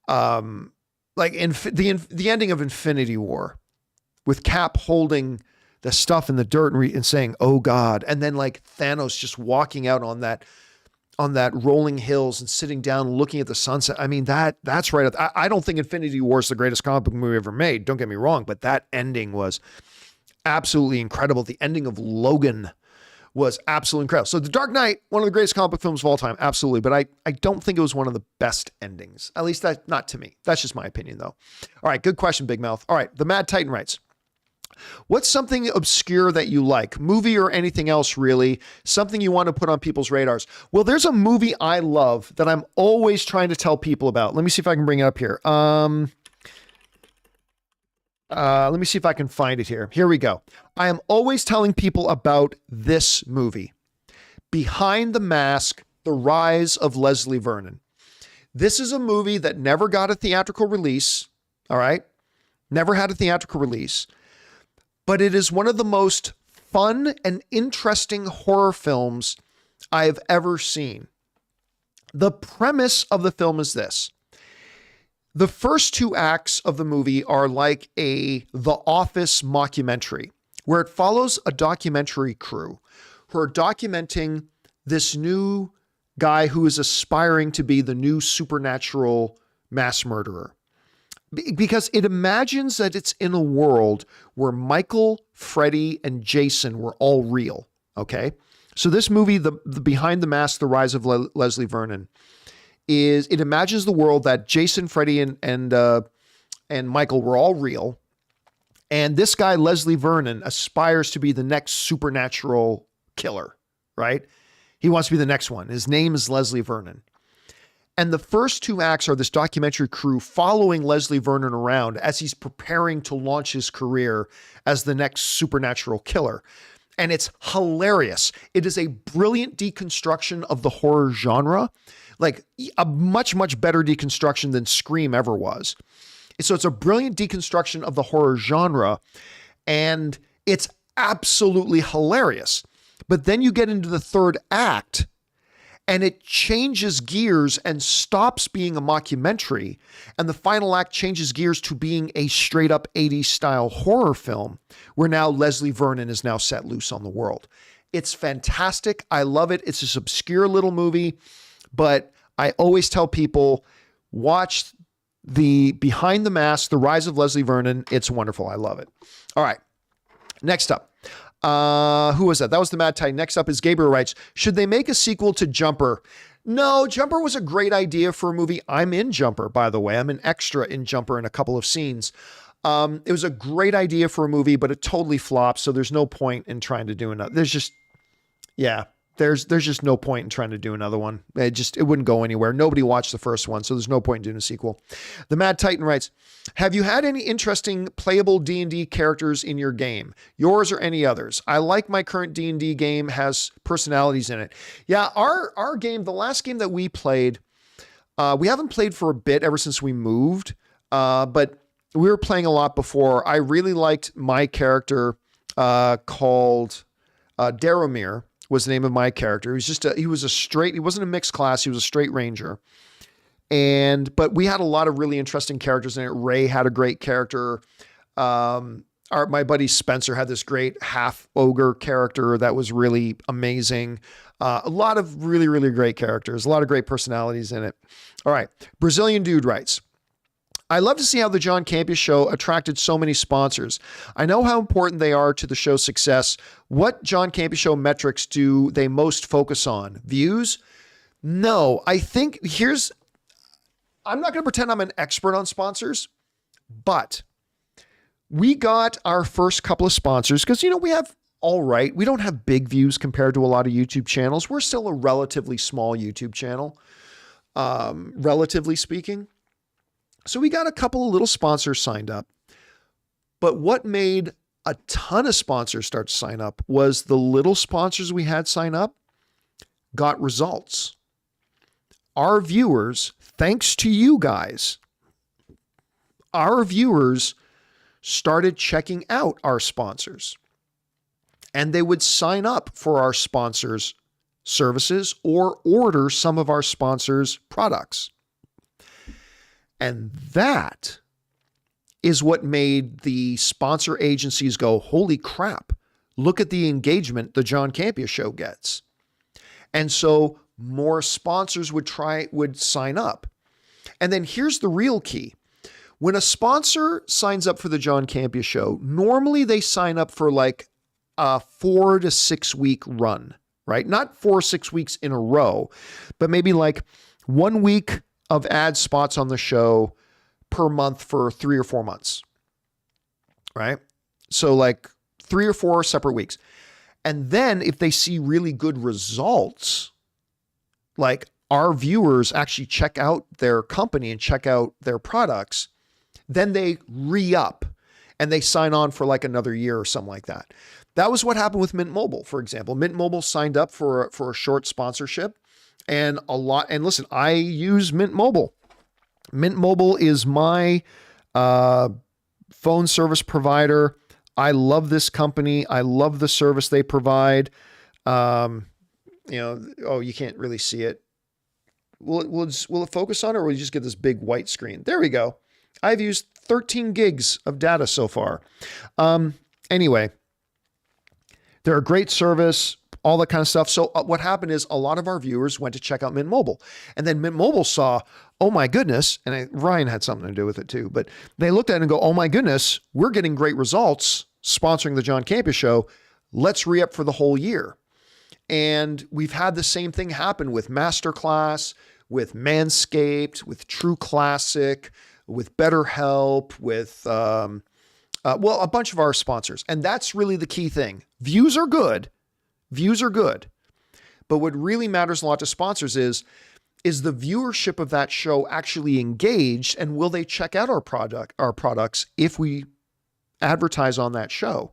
like the ending of Infinity War, with Cap holding the stuff in the dirt and saying, "Oh God," and then like Thanos just walking out on that rolling hills and sitting down looking at the sunset. I mean, that's right. I don't think Infinity War is the greatest comic book movie ever made. Don't get me wrong, but that ending was absolutely incredible. The ending of Logan was absolutely incredible. So The Dark Knight, one of the greatest comic book films of all time, absolutely. But I don't think it was one of the best endings. At least not to me. That's just my opinion, though. All right, good question, Big Mouth. All right, the Mad Titan writes, what's something obscure that you like? Movie or anything else, really? Something you want to put on people's radars? Well, there's a movie I love that I'm always trying to tell people about. Let me see if I can bring it up here. Let me see if I can find it here. Here we go. I am always telling people about this movie, Behind the Mask, The Rise of Leslie Vernon. This is a movie that never got a theatrical release. All right. Never had a theatrical release, but it is one of the most fun and interesting horror films I have ever seen. The premise of the film is this. The first two acts of the movie are like The Office mockumentary, where it follows a documentary crew who are documenting this new guy who is aspiring to be the new supernatural mass murderer. Because it imagines that it's in a world where Michael, Freddy, and Jason were all real, okay? So this movie, the Behind the Mask, The Rise of Leslie Vernon, it imagines the world that Jason, Freddy, and Michael were all real. And this guy, Leslie Vernon, aspires to be the next supernatural killer, right? He wants to be the next one. His name is Leslie Vernon. And the first two acts are this documentary crew following Leslie Vernon around as he's preparing to launch his career as the next supernatural killer. And it's hilarious. It is a brilliant deconstruction of the horror genre, like a much, much better deconstruction than Scream ever was. So it's a brilliant deconstruction of the horror genre, and it's absolutely hilarious. But then you get into the third act, and it changes gears and stops being a mockumentary. And the final act changes gears to being a straight up 80s style horror film where now Leslie Vernon is now set loose on the world. It's fantastic. I love it. It's this obscure little movie, but I always tell people, watch the Behind the Mask, The Rise of Leslie Vernon. It's wonderful. I love it. All right. Next up. Who was that? That was the Mad Titan. Next up is Gabriel writes, should they make a sequel to Jumper? No, Jumper was a great idea for a movie. I'm in Jumper, by the way. I'm an extra in Jumper in a couple of scenes. It was a great idea for a movie, but it totally flopped. So there's no point in trying to do another. There's just no point in trying to do another one. It wouldn't go anywhere. Nobody watched the first one, so there's no point in doing a sequel. The Mad Titan writes, have you had any interesting playable D&D characters in your game? Yours or any others? I like my current D&D game has personalities in it. Yeah, our game, the last game that we played, we haven't played for a bit ever since we moved, but we were playing a lot before. I really liked my character called Daromir. Was the name of my character. He wasn't a mixed class. He was a straight ranger. But we had a lot of really interesting characters in it. Ray had a great character. My buddy Spencer had this great half ogre character that was really amazing. A lot of really, really great characters, a lot of great personalities in it. All right. Brazilian Dude writes, I love to see how the John Campea Show attracted so many sponsors. I know how important they are to the show's success. What John Campea Show metrics do they most focus on? Views? No, I think I'm not going to pretend I'm an expert on sponsors, but we got our first couple of sponsors because, we have we don't have big views compared to a lot of YouTube channels. We're still a relatively small YouTube channel, relatively speaking. So we got a couple of little sponsors signed up, but what made a ton of sponsors start to sign up was the little sponsors we had sign up got results. Our viewers, thanks to you guys, our viewers started checking out our sponsors, and they would sign up for our sponsors' services or order some of our sponsors' products. And that is what made the sponsor agencies go, holy crap, look at the engagement the John Campea Show gets. And so more sponsors would sign up. And then here's the real key. When a sponsor signs up for the John Campea Show, normally they sign up for like a 4 to 6 week run, right? Not 4 or 6 weeks in a row, but maybe like 1 week of ad spots on the show per month for 3 or 4 months, right? So like 3 or 4 separate weeks. And then if they see really good results, like our viewers actually check out their company and check out their products, then they re-up and they sign on for like another year or something like that. That was what happened with Mint Mobile, for example. Mint Mobile signed up for a short sponsorship. And listen, I use Mint Mobile. Mint Mobile is my phone service provider. I love this company. I love the service they provide. You can't really see it. Will it focus on it, or will you just get this big white screen? There we go. I've used 13 gigs of data so far. Anyway, they're a great service, all that kind of stuff. So what happened is a lot of our viewers went to check out Mint Mobile, and then Mint Mobile saw, oh my goodness, and Ryan had something to do with it too, but they looked at it and go, oh my goodness, we're getting great results sponsoring the John Campea Show. Let's re-up for the whole year. And we've had the same thing happen with Masterclass, with Manscaped, with True Classic, with BetterHelp, with, a bunch of our sponsors. And that's really the key thing. Views are good. But what really matters a lot to sponsors is the viewership of that show actually engaged, and will they check out our products if we advertise on that show?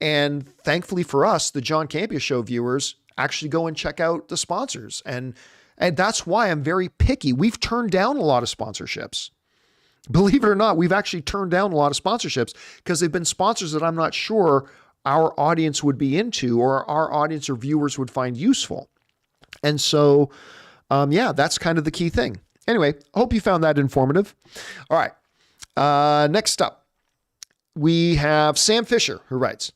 And thankfully for us, the John Campea Show viewers actually go and check out the sponsors. And that's why I'm very picky. We've turned down a lot of sponsorships. Believe it or not, we've actually turned down a lot of sponsorships because they've been sponsors that I'm not sure our audience would be into, or our audience or viewers would find useful. And so, yeah, that's kind of the key thing. Anyway, I hope you found that informative. All right. Next up, we have Sam Fisher, who writes,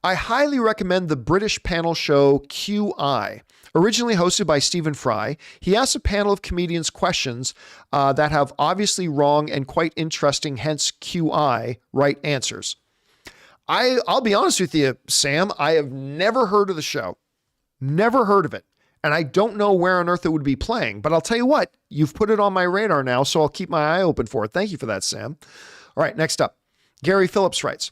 I highly recommend the British panel show QI. Originally hosted by Stephen Fry, he asks a panel of comedians questions that have obviously wrong and quite interesting, hence QI, right answers. I'll be honest with you, Sam, I have never heard of the show. Never heard of it. And I don't know where on earth it would be playing, but I'll tell you what, you've put it on my radar now, so I'll keep my eye open for it. Thank you for that, Sam. All right, next up, Gary Phillips writes,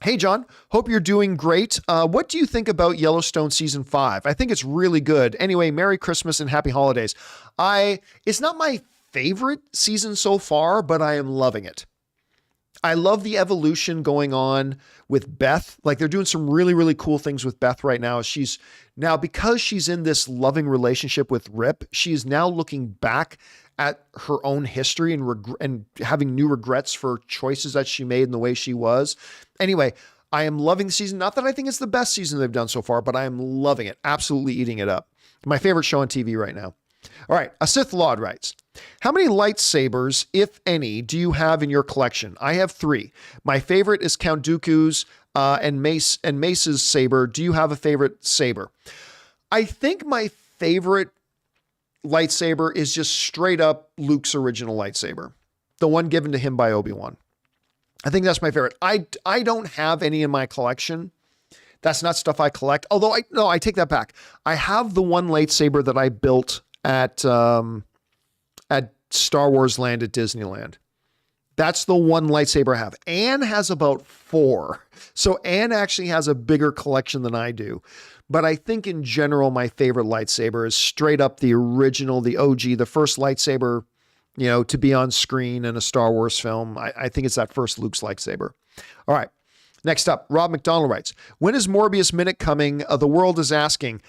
Hey, John, hope you're doing great. What do you think about Yellowstone Season 5? I think it's really good. Anyway, Merry Christmas and Happy Holidays. It's not my favorite season so far, but I am loving it. I love the evolution going on with Beth. Like, they're doing some really, really cool things with Beth right now. Because she's in this loving relationship with Rip, she's now looking back at her own history and having new regrets for choices that she made and the way she was. Anyway, I am loving the season. Not that I think it's the best season they've done so far, but I am loving it. Absolutely eating it up. My favorite show on TV right now. All right. A Sith Lord writes, how many lightsabers, if any, do you have in your collection? I have 3. My favorite is Count Dooku's and Mace's saber. Do you have a favorite saber? I think my favorite lightsaber is just straight up Luke's original lightsaber, the one given to him by Obi-Wan. I think that's my favorite. I don't have any in my collection. That's not stuff I collect. Although I take that back. I have the one lightsaber that I built at Star Wars Land at Disneyland. That's the one lightsaber I have. Anne has about 4. So Anne actually has a bigger collection than I do. But I think in general, my favorite lightsaber is straight up the original, the OG, the first lightsaber, to be on screen in a Star Wars film. I think it's that first Luke's lightsaber. All right. Next up, Rob McDonald writes, when is Morbius Minute coming? The world is asking.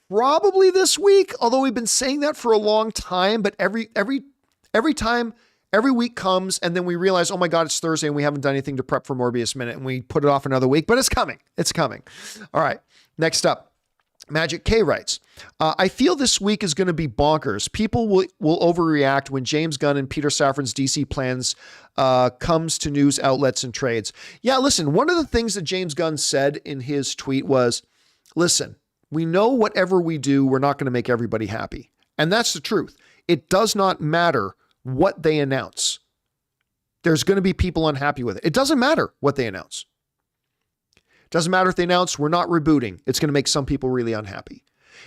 Probably this week, although we've been saying that for a long time, but every week comes and then we realize, oh my God, it's Thursday and we haven't done anything to prep for Morbius Minute and we put it off another week, but it's coming. It's coming. All right. Next up, Magic K writes, I feel this week is going to be bonkers. People will overreact when James Gunn and Peter Safran's DC plans comes to news outlets and trades. Yeah, listen, one of the things that James Gunn said in his tweet was, listen, we know whatever we do, we're not going to make everybody happy. And that's the truth. It does not matter what they announce. There's going to be people unhappy with it. It doesn't matter what they announce. It doesn't matter if they announce we're not rebooting. It's going to make some people really unhappy.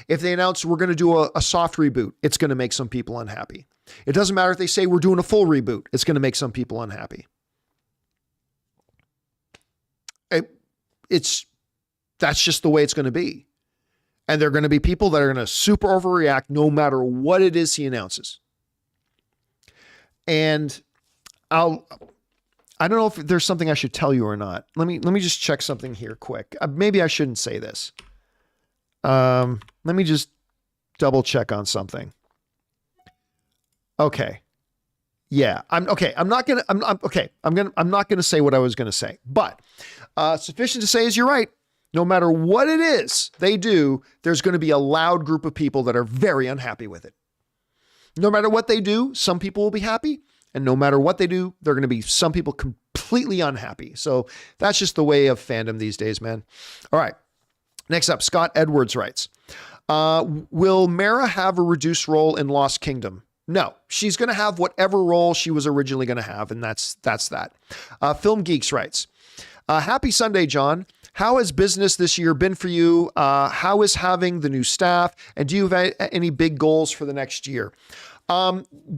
If they announce we're going to do a soft reboot, it's going to make some people unhappy. It doesn't matter if they say we're doing a full reboot. It's going to make some people unhappy. That's just the way it's going to be. And there are going to be people that are going to super overreact no matter what it is he announces. And I don't know if there's something I should tell you or not. Let me just check something here quick. Maybe I shouldn't say this. Let me just double check on something. Okay. Yeah, I'm okay. I'm not going to say what I was going to say, but sufficient to say is you're right. No matter what it is they do, there's going to be a loud group of people that are very unhappy with it. No matter what they do, some people will be happy. And no matter what they do, there are going to be some people completely unhappy. So that's just the way of fandom these days, man. All right. Next up, Scott Edwards writes, will Mara have a reduced role in Lost Kingdom? No, she's going to have whatever role she was originally going to have. And that's that. Film Geeks writes, happy Sunday, John. How has business this year been for you? How is having the new staff? And do you have any big goals for the next year?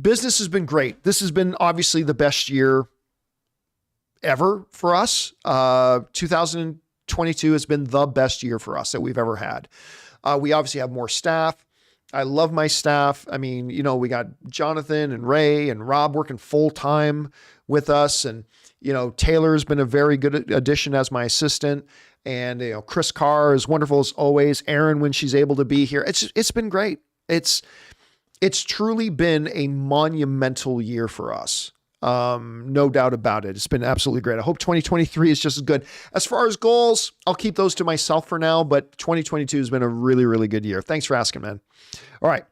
Business has been great. This has been obviously the best year ever for us. 2022 has been the best year for us that we've ever had. We obviously have more staff. I love my staff. I mean, we got Jonathan and Ray and Rob working full time with us. And, Taylor's been a very good addition as my assistant. And, Chris Carr is wonderful as always. Erin, when she's able to be here, it's been great. It's truly been a monumental year for us. No doubt about it. It's been absolutely great. I hope 2023 is just as good. As far as goals, I'll keep those to myself for now, but 2022 has been a really, really good year. Thanks for asking, man. All right.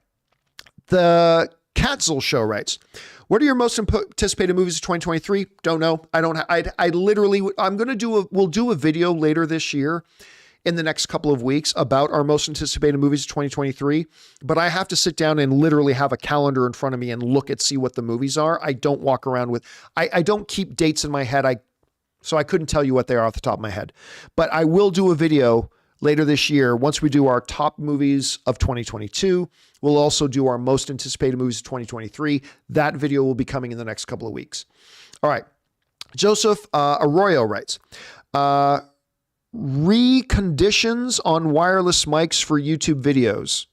The Katzel Show writes, what are your most anticipated movies of 2023? Don't know. We'll do a video later this year in the next couple of weeks about our most anticipated movies of 2023, but I have to sit down and literally have a calendar in front of me and see what the movies are. I don't walk around with, I don't keep dates in my head. So I couldn't tell you what they are off the top of my head, but I will do a video later this year. Once we do our top movies of 2022, we'll also do our most anticipated movies of 2023. That video will be coming in the next couple of weeks. All right. Joseph Arroyo writes, reconditions on wireless mics for YouTube videos.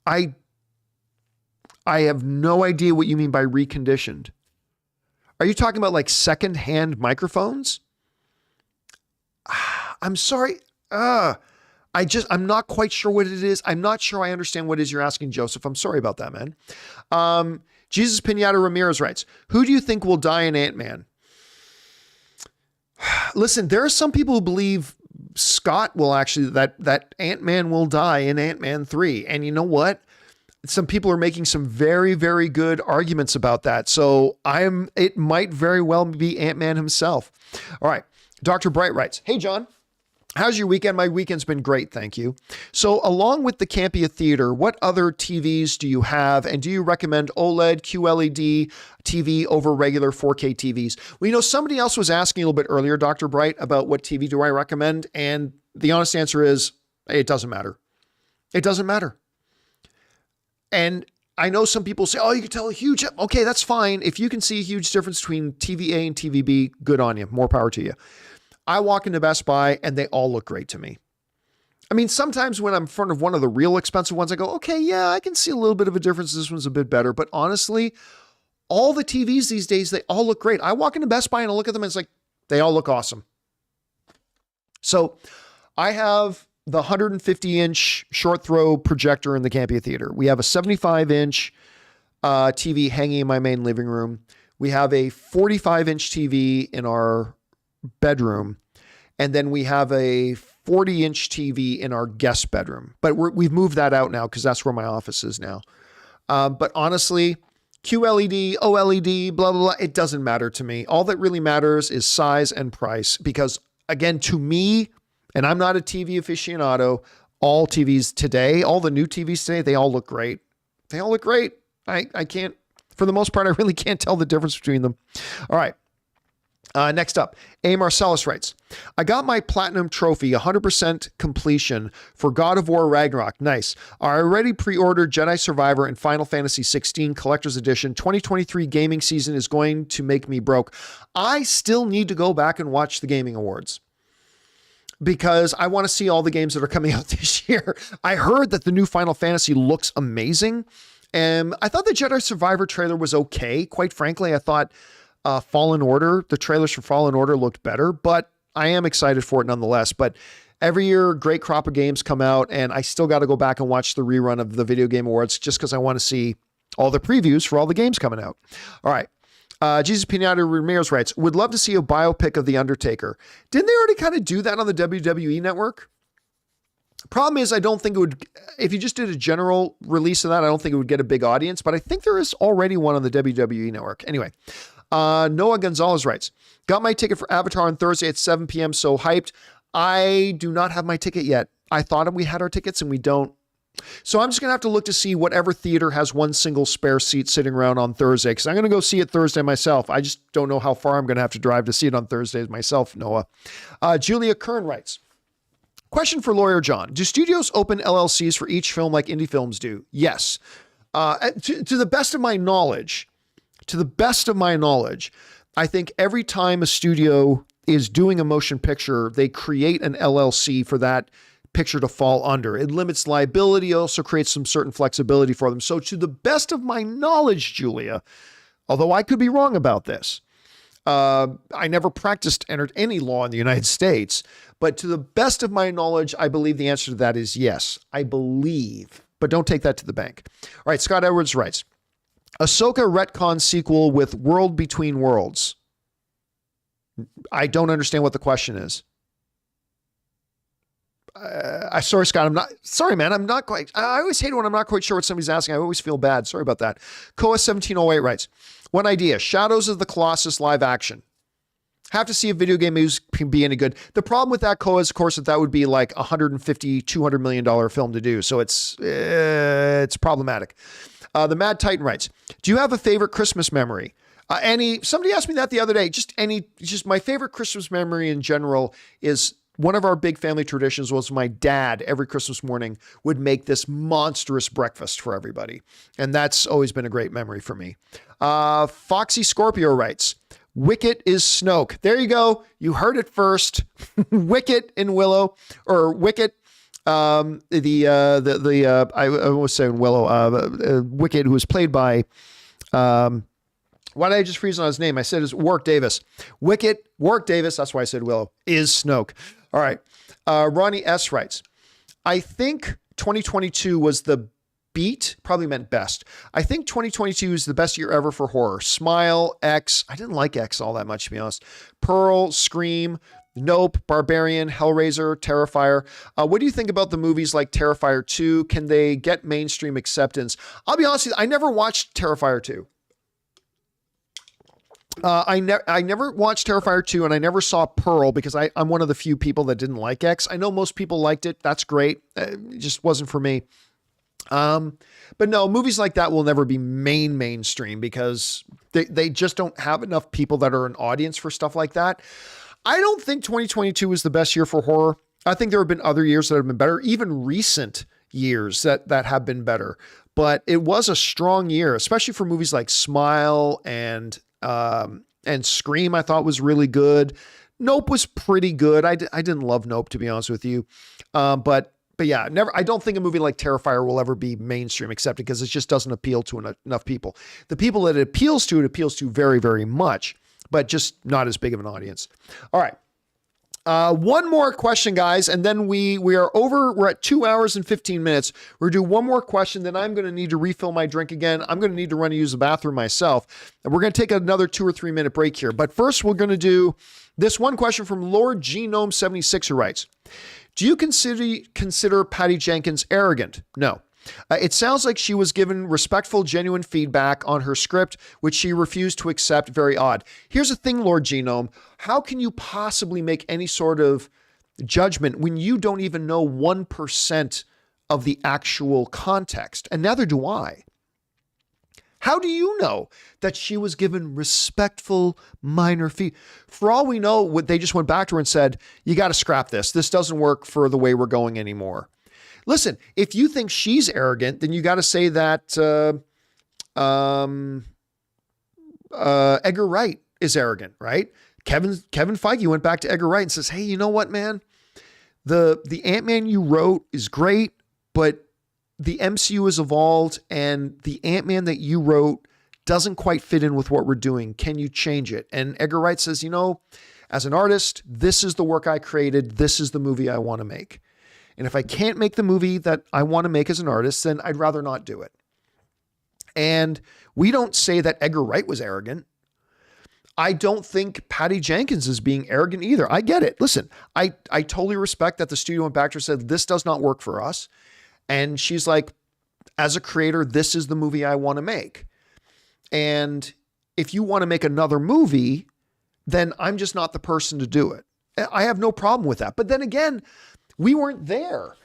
I have no idea what you mean by reconditioned. Are you talking about like secondhand microphones? I'm sorry. I'm not quite sure what it is. I'm not sure I understand what it is you're asking, Joseph. I'm sorry about that, man. Jesus Pinata Ramirez writes, who do you think will die in Ant-Man? Listen, there are some people who believe Scott will actually, that Ant-Man will die in Ant-Man 3. And you know what? Some people are making some very, very good arguments about that. So it might very well be Ant-Man himself. All right. Dr. Bright writes, hey, John, how's your weekend? My weekend's been great. Thank you. So along with the Campea Theater, what other TVs do you have? And do you recommend OLED, QLED TV over regular 4K TVs? Well, somebody else was asking a little bit earlier, Dr. Bright, about what TV do I recommend? And the honest answer is it doesn't matter. It doesn't matter. And I know some people say, oh, you can tell a huge, okay, that's fine. If you can see a huge difference between TV A and TV B, good on you. More power to you. I walk into Best Buy and they all look great to me. I mean, sometimes when I'm in front of one of the real expensive ones, I go, okay, yeah, I can see a little bit of a difference. This one's a bit better. But honestly, all the TVs these days, they all look great. I walk into Best Buy and I look at them and it's like, they all look awesome. So I have the 150-inch short throw projector in the Campea Theater. We have a 75-inch TV hanging in my main living room. We have a 45-inch TV in our bedroom. And then we have a 40-inch TV in our guest bedroom. But we've moved that out now because that's where my office is now. But honestly, QLED, OLED, blah, blah, blah, it doesn't matter to me. All that really matters is size and price. Because again, to me, and I'm not a TV aficionado, all TVs today, all the new TVs today, they all look great. They all look great. I can't, for the most part, I really can't tell the difference between them. All right. Next up, A. Marcellus writes, I got my platinum trophy, 100% completion for God of War Ragnarok. Nice. I already pre-ordered Jedi Survivor and Final Fantasy 16 Collector's Edition. 2023 gaming season is going to make me broke. I still need to go back and watch the Gaming Awards because I want to see all the games that are coming out this year. I heard that the new Final Fantasy looks amazing. And I thought the Jedi Survivor trailer was okay. Quite frankly, I thought Fallen Order, the trailers for Fallen Order looked better, but I am excited for it nonetheless. But every year, great crop of games come out, and I still got to go back and watch the rerun of the Video Game Awards just because I want to see all the previews for all the games coming out. All right. Jesus Pinata Ramirez writes, would love to see a biopic of The Undertaker. Didn't they already kind of do that on the WWE network? Problem is, I don't think it would, if you just did a general release of that, I don't think it would get a big audience, but I think there is already one on the WWE network. Anyway, Noah Gonzalez writes, got my ticket for Avatar on Thursday at 7 p.m. So hyped. I do not have my ticket yet. I thought we had our tickets and we don't. So I'm just going to have to look to see whatever theater has one single spare seat sitting around on Thursday, because I'm going to go see it Thursday myself. I just don't know how far I'm going to have to drive to see it on Thursdays myself, Noah. Julia Kern writes, question for Lawyer John. Do studios open LLCs for each film like indie films do? Yes. To the best of my knowledge, I think every time a studio is doing a motion picture, they create an LLC for that picture to fall under. It limits liability, also creates some certain flexibility for them. So to the best of my knowledge, Julia, although I could be wrong about this, I never practiced any law in the United States, but to the best of my knowledge, I believe the answer to that is yes. I believe, but don't take that to the bank. All right, Scott Edwards writes, Ahsoka retcon sequel with World Between Worlds. I don't understand what the question is. Sorry, Scott. Sorry, man. I'm not quite. I always hate it when I'm not quite sure what somebody's asking. I always feel bad. Sorry about that. Koa1708 writes, one idea, Shadows of the Colossus live action. Have to see if video game movies can be any good. The problem with that, Koa, is, of course, that would be like $150, $200 million film to do. So it's problematic. The Mad Titan writes, do you have a favorite Christmas memory? Somebody asked me that the other day. Just my favorite Christmas memory in general is one of our big family traditions was my dad every Christmas morning would make this monstrous breakfast for everybody. And that's always been a great memory for me. Foxy Scorpio writes, Wicket is Snoke. There you go. You heard it first. Wicket in Willow, or Wicket. I was saying Willow. Wicket, who was played by. Why did I just freeze on his name? I said it's Warwick Davis. Wicket, Warwick Davis. That's why I said Willow is Snoke. All right. Ronnie S writes, I think 2022 was the beat, probably meant best. I think 2022 is the best year ever for horror. Smile, X. I didn't like X all that much, to be honest. Pearl, Scream, Nope, Barbarian, Hellraiser, Terrifier. What do you think about the movies like Terrifier 2? Can they get mainstream acceptance? I'll be honest with you, I never watched Terrifier 2. I never watched Terrifier 2, and I never saw Pearl because I'm one of the few people that didn't like X. I know most people liked it. That's great. It just wasn't for me. But no, movies like that will never be mainstream because they just don't have enough people that are an audience for stuff like that. I don't think 2022 was the best year for horror. I think there have been other years that have been better, even recent years that have been better. But it was a strong year, especially for movies like Smile and Scream. I thought was really good. Nope was pretty good. I didn't love Nope, to be honest with you. But yeah, I don't think a movie like Terrifier will ever be mainstream accepted because it just doesn't appeal to enough people. The people that it appeals to very, very much, but just not as big of an audience. All right. One more question, guys, and then we are over. We're at 2 hours and 15 minutes. We're going to do one more question, then I'm going to need to refill my drink again. I'm going to need to run and use the bathroom myself. And we're going to take another 2 or 3 minute break here. But first, we're going to do this one question from Lord Genome 76, who writes, do you consider Patty Jenkins arrogant? No. It sounds like she was given respectful, genuine feedback on her script, which she refused to accept. Very odd. Here's the thing, Lord Genome. How can you possibly make any sort of judgment when you don't even know 1% of the actual context? And neither do I. How do you know that she was given respectful, minor feedback? For all we know, they just went back to her and said, you got to scrap this. This doesn't work for the way we're going anymore. Listen, if you think she's arrogant, then you got to say that Edgar Wright is arrogant, right? Kevin Feige went back to Edgar Wright and says, hey, you know what, man? The Ant-Man you wrote is great, but the MCU has evolved and the Ant-Man that you wrote doesn't quite fit in with what we're doing. Can you change it? And Edgar Wright says, as an artist, this is the work I created. This is the movie I want to make. And if I can't make the movie that I want to make as an artist, then I'd rather not do it. And we don't say that Edgar Wright was arrogant. I don't think Patty Jenkins is being arrogant either. I get it. Listen, I totally respect that the studio went back to her and said, this does not work for us. And she's like, as a creator, this is the movie I want to make. And if you want to make another movie, then I'm just not the person to do it. I have no problem with that. But then again, we weren't there.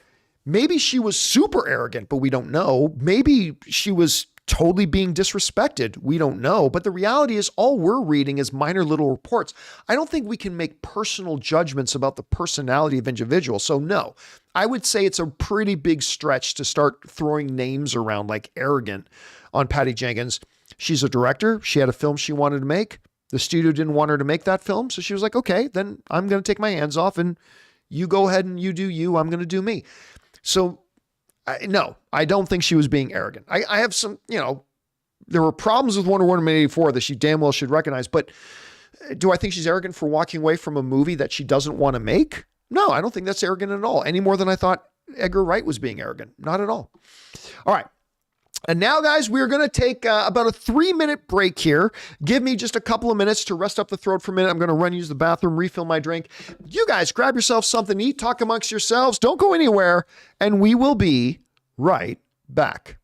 Maybe she was super arrogant, but we don't know. Maybe she was totally being disrespected. We don't know. But the reality is all we're reading is minor little reports. I don't think we can make personal judgments about the personality of individuals. So no, I would say it's a pretty big stretch to start throwing names around like arrogant on Patty Jenkins. She's a director. She had a film she wanted to make. The studio didn't want her to make that film. So she was like, okay, then I'm going to take my hands off and you go ahead and you do you. I'm going to do me. So no, I don't think she was being arrogant. I have some, there were problems with Wonder Woman 84 that she damn well should recognize. But do I think she's arrogant for walking away from a movie that she doesn't want to make? No, I don't think that's arrogant at all. Any more than I thought Edgar Wright was being arrogant. Not at all. All right. And now, guys, we're going to take about a 3-minute break here. Give me just a couple of minutes to rest up the throat for a minute. I'm going to run use the bathroom, refill my drink. You guys grab yourself something to eat, talk amongst yourselves. Don't go anywhere, and we will be right back.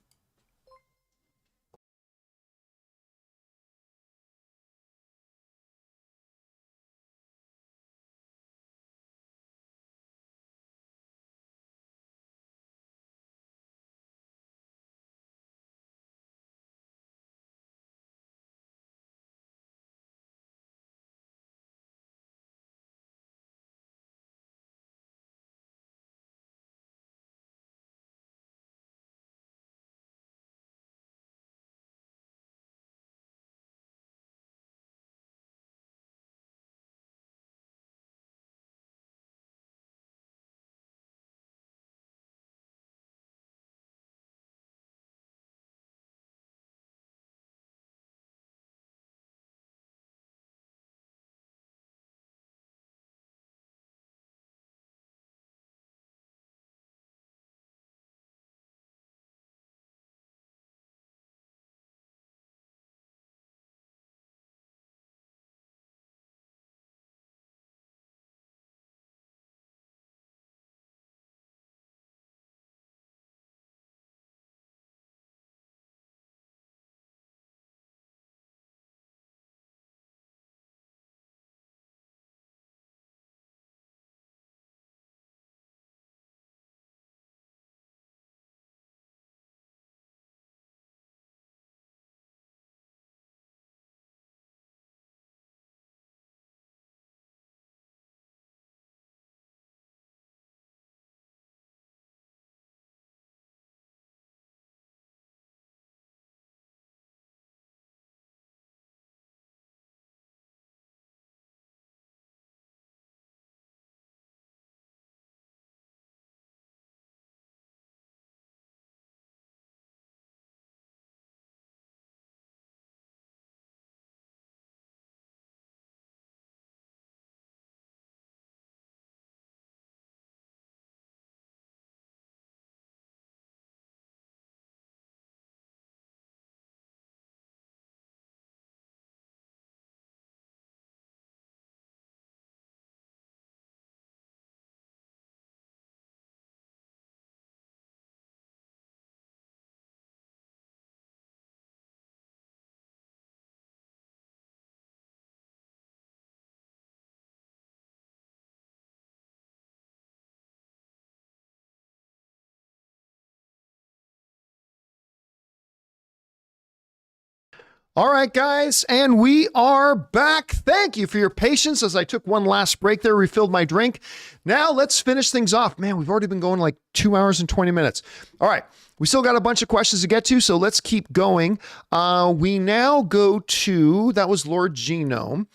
All right, guys, and we are back. Thank you for your patience as I took one last break there, refilled my drink. Now let's finish things off. Man, we've already been going like 2 hours and 20 minutes. All right, we still got a bunch of questions to get to, so let's keep going. We now go to, that was Lord Genome.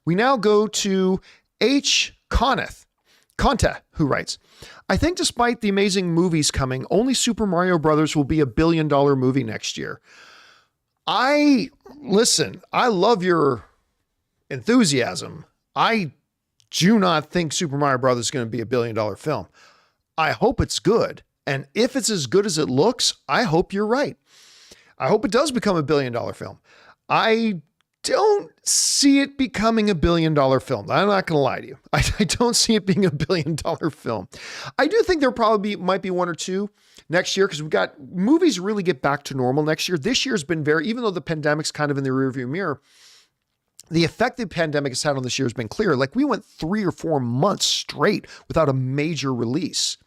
We now go to H. Conta, who writes, I think despite the amazing movies coming, only Super Mario Brothers will be $1 billion movie next year. Listen, I love your enthusiasm. I do not think Super Mario Brothers is going to be $1 billion film. I hope it's good. And if it's as good as it looks, I hope you're right. I hope it does become $1 billion film. I don't see it becoming $1 billion film. I'm not going to lie to you. I don't see it being $1 billion film. I do think there probably might be one or two next year because we've got movies really get back to normal next year. This year's been even though the pandemic's kind of in the rearview mirror, the effect the pandemic has had on this year has been clear. Like we went 3 or 4 months straight without a major release,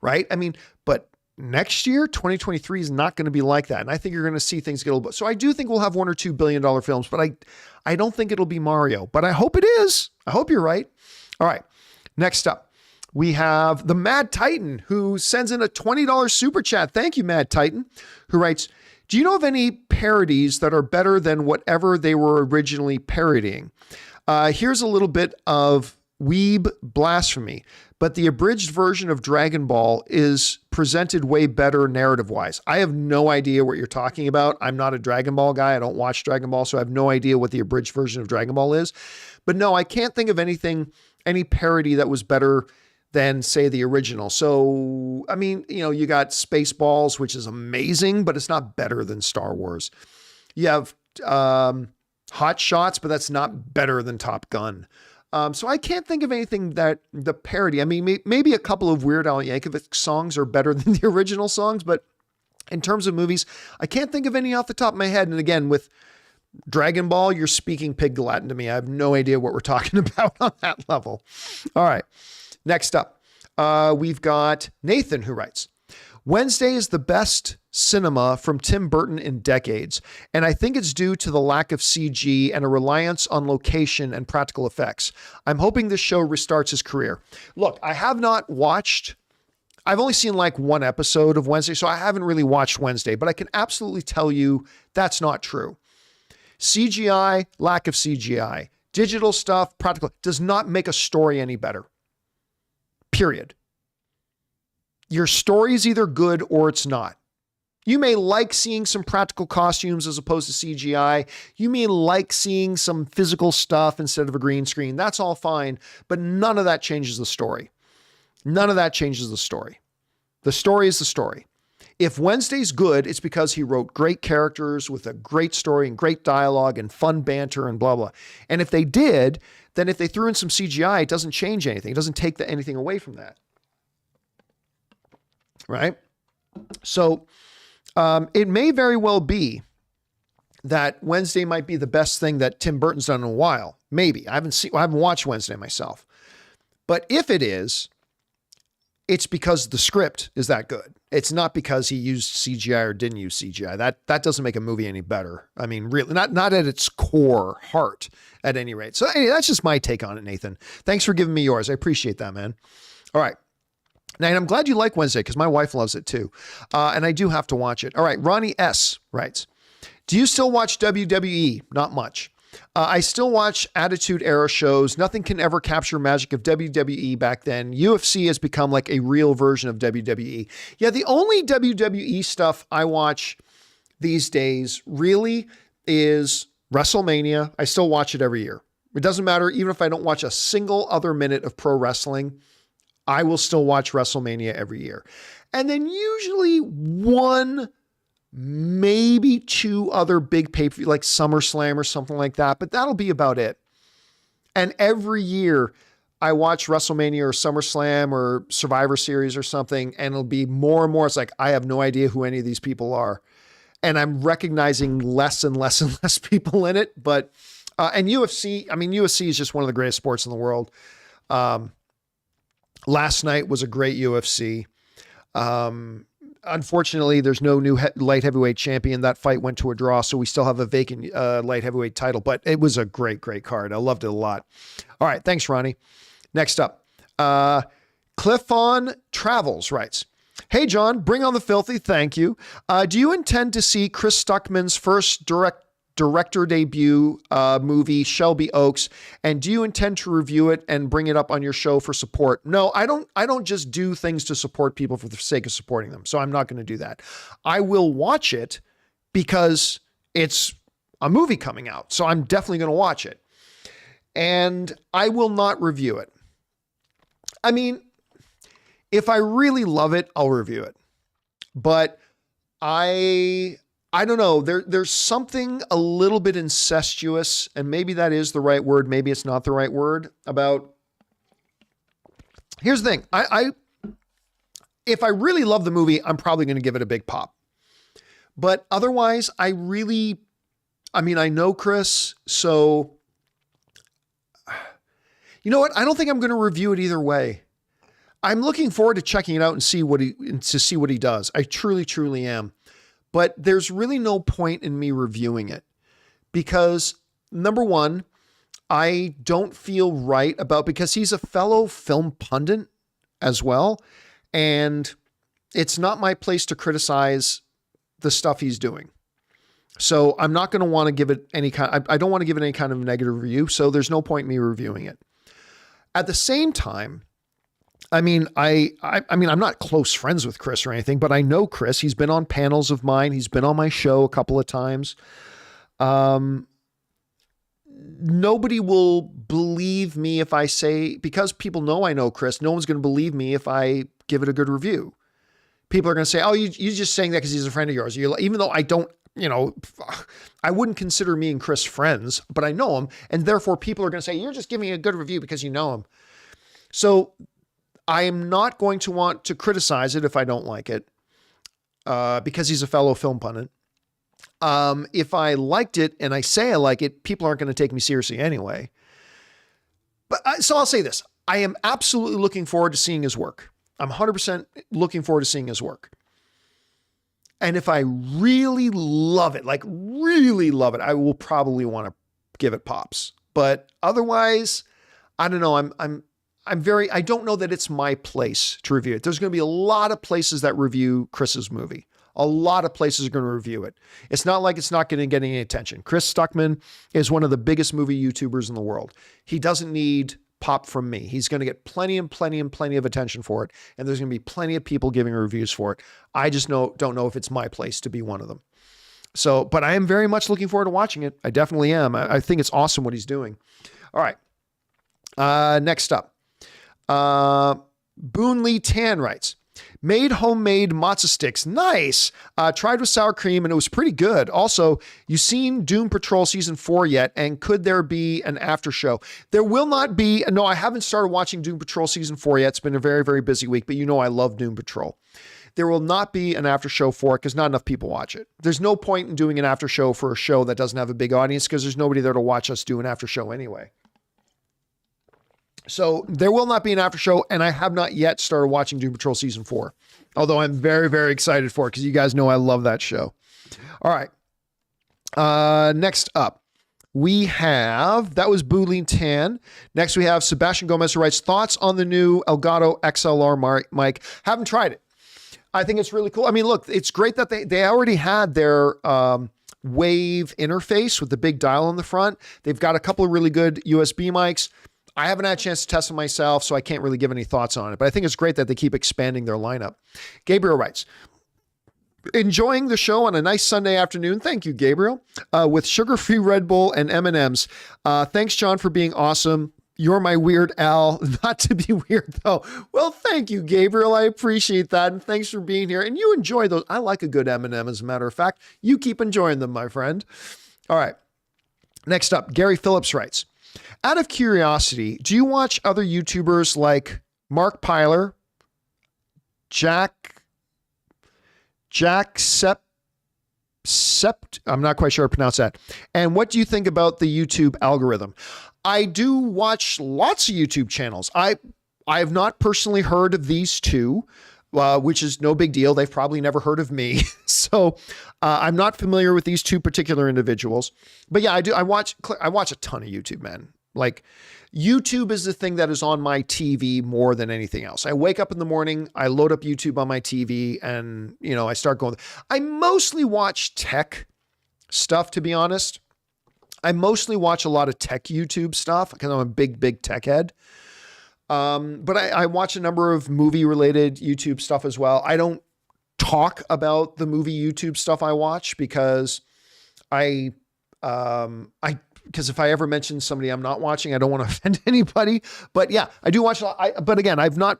right? I mean, but next year, 2023 is not going to be like that. And I think you're going to see things get a little bit. So I do think we'll have 1 or 2 $1 billion films, but I don't think it'll be Mario, but I hope it is. I hope you're right. All right. Next up, we have the Mad Titan who sends in a $20 super chat. Thank you, Mad Titan, who writes, do you know of any parodies that are better than whatever they were originally parodying? Here's a little bit of weeb blasphemy, but the abridged version of Dragon Ball is presented way better narrative-wise. I have no idea what you're talking about. I'm not a Dragon Ball guy. I don't watch Dragon Ball, so I have no idea what the abridged version of Dragon Ball is. But no, I can't think of any parody that was better than say the original. So, I mean, you got Spaceballs, which is amazing, but it's not better than Star Wars. You have Hot Shots, but that's not better than Top Gun. So I can't think of anything that the parody, I mean, maybe a couple of Weird Al Yankovic songs are better than the original songs, but in terms of movies, I can't think of any off the top of my head. And again, with Dragon Ball, you're speaking pig Latin to me. I have no idea what we're talking about on that level. All right. Next up, we've got Nathan, who writes, Wednesday is the best cinema from Tim Burton in decades, and I think it's due to the lack of CG and a reliance on location and practical effects. I'm hoping this show restarts his career. Look, I have not watched, I've only seen like one episode of Wednesday, so I haven't really watched Wednesday, but I can absolutely tell you that's not true. CGI, lack of CGI, digital stuff, practical, does not make a story any better. Period. Your story is either good or it's not. You may like seeing some practical costumes as opposed to CGI. You may like seeing some physical stuff instead of a green screen. That's all fine, but none of that changes the story. None of that changes the story. The story is the story. If Wednesday's good, it's because he wrote great characters with a great story and great dialogue and fun banter and blah, blah. And if they did, then if they threw in some CGI, it doesn't change anything. It doesn't take anything away from that. Right? So it may very well be that Wednesday might be the best thing that Tim Burton's done in a while. Maybe. I haven't watched Wednesday myself. But if it is, it's because the script is that good. It's not because he used CGI or didn't use CGI. That doesn't make a movie any better. I mean, really, not at its core heart, at any rate. So anyway, that's just my take on it, Nathan. Thanks for giving me yours. I appreciate that, man. All right. Now, and I'm glad you like Wednesday because my wife loves it too. And I do have to watch it. All right. Ronnie S. writes, do you still watch WWE? Not much. I still watch Attitude Era shows. Nothing can ever capture magic of WWE back then. UFC has become like a real version of WWE. Yeah, the only WWE stuff I watch these days really is WrestleMania. I still watch it every year. It doesn't matter. Even if I don't watch a single other minute of pro wrestling, I will still watch WrestleMania every year. And then usually one, maybe two other big pay-per-view, like SummerSlam or something like that, but that'll be about it. And every year I watch WrestleMania or SummerSlam or Survivor Series or something, and it'll be more and more. It's like, I have no idea who any of these people are. And I'm recognizing less and less and less people in it. But, and UFC, I mean, UFC is just one of the greatest sports in the world. Last night was a great UFC. Unfortunately, there's no new light heavyweight champion. That fight went to a draw, so we still have a vacant light heavyweight title, but it was a great, great card. I loved it a lot. All right. Thanks, Ronnie. Next up, Cliffon Travels writes, hey, John, bring on the filthy. Thank you. Do you intend to see Chris Stuckman's first director debut movie, Shelby Oaks, and do you intend to review it and bring it up on your show for support? No, I don't just do things to support people for the sake of supporting them. So I'm not going to do that. I will watch it because it's a movie coming out. So I'm definitely going to watch it. And I will not review it. I mean, if I really love it, I'll review it. But I don't know. There's something a little bit incestuous, and maybe that is the right word. Maybe it's not the right word about. Here's the thing. If I really love the movie, I'm probably going to give it a big pop. But otherwise, I know Chris, so you know what? I don't think I'm going to review it either way. I'm looking forward to checking it out and see what he does. I truly, truly am. But there's really no point in me reviewing it because, number one, I don't feel right because he's a fellow film pundit as well. And it's not my place to criticize the stuff he's doing. So I'm not going to want to give it I don't want to give it any kind of negative review. So there's no point in me reviewing it. At the same time, I mean, I'm not close friends with Chris or anything, but I know Chris. He's been on panels of mine. He's been on my show a couple of times. nobody will believe me if I say, because people know I know Chris, no one's going to believe me if I give it a good review. People are going to say, oh, you're just saying that because he's a friend of yours. Even though I don't, I wouldn't consider me and Chris friends, but I know him. And therefore people are going to say, you're just giving a good review because you know him. So I am not going to want to criticize it if I don't like it, because he's a fellow film pundit. If I liked it and I say I like it, people aren't going to take me seriously anyway. So I'll say this. I am absolutely looking forward to seeing his work. I'm 100% looking forward to seeing his work. And if I really love it, like really love it, I will probably want to give it pops. But otherwise, I don't know. I don't know that it's my place to review it. There's going to be a lot of places that review Chris's movie. A lot of places are going to review it. It's not like it's not going to get any attention. Chris Stuckman is one of the biggest movie YouTubers in the world. He doesn't need pop from me. He's going to get plenty of attention for it. And there's going to be plenty of people giving reviews for it. I just don't know if it's my place to be one of them. So, but I am very much looking forward to watching it. I definitely am. I think it's awesome what he's doing. All right. Next up, Boone Lee Tan writes, made homemade matzo sticks. Nice. Tried with sour cream and it was pretty good. Also, you seen Doom Patrol season 4 yet? And could there be an after show? There will not be. No, I haven't started watching Doom Patrol season 4 yet. It's been a very, very busy week, but I love Doom Patrol. There will not be an after show for it because not enough people watch it. There's no point in doing an after show for a show that doesn't have a big audience because there's nobody there to watch us do an after show anyway. So there will not be an after show, and I have not yet started watching Doom Patrol season 4, although I'm very, very excited for it because you guys know I love that show. All right. Next up, we have, that was Boolin Tan. Next, we have Sebastian Gomez who writes, thoughts on the new Elgato XLR mic. Haven't tried it. I think it's really cool. I mean, look, it's great that they already had their wave interface with the big dial on the front. They've got a couple of really good USB mics. I haven't had a chance to test it myself, so I can't really give any thoughts on it, but I think it's great that they keep expanding their lineup. Gabriel writes, enjoying the show on a nice Sunday afternoon. Thank you, Gabriel, with sugar-free Red Bull and M&Ms. Thanks, John, for being awesome. You're my Weird Al. Not to be weird, though. Well, thank you, Gabriel. I appreciate that, and thanks for being here. And you enjoy those. I like a good M&M, as a matter of fact. You keep enjoying them, my friend. All right. Next up, Gary Phillips writes, out of curiosity, do you watch other YouTubers like Mark Pyler, Jack Sept, I'm not quite sure how to pronounce that. And what do you think about the YouTube algorithm? I do watch lots of YouTube channels. I have not personally heard of these two, which is no big deal. They've probably never heard of me. So I'm not familiar with these two particular individuals. But yeah, I do. I watch a ton of YouTube, man. Like, YouTube is the thing that is on my TV more than anything else. I wake up in the morning, I load up YouTube on my TV, and, I start going. I mostly watch tech stuff, to be honest. I mostly watch a lot of tech YouTube stuff because I'm a big tech head. But I watch a number of movie-related YouTube stuff as well. I don't talk about the movie YouTube stuff I watch because because if I ever mention somebody I'm not watching, I don't want to offend anybody. But yeah, I do watch a lot. But again, I'm not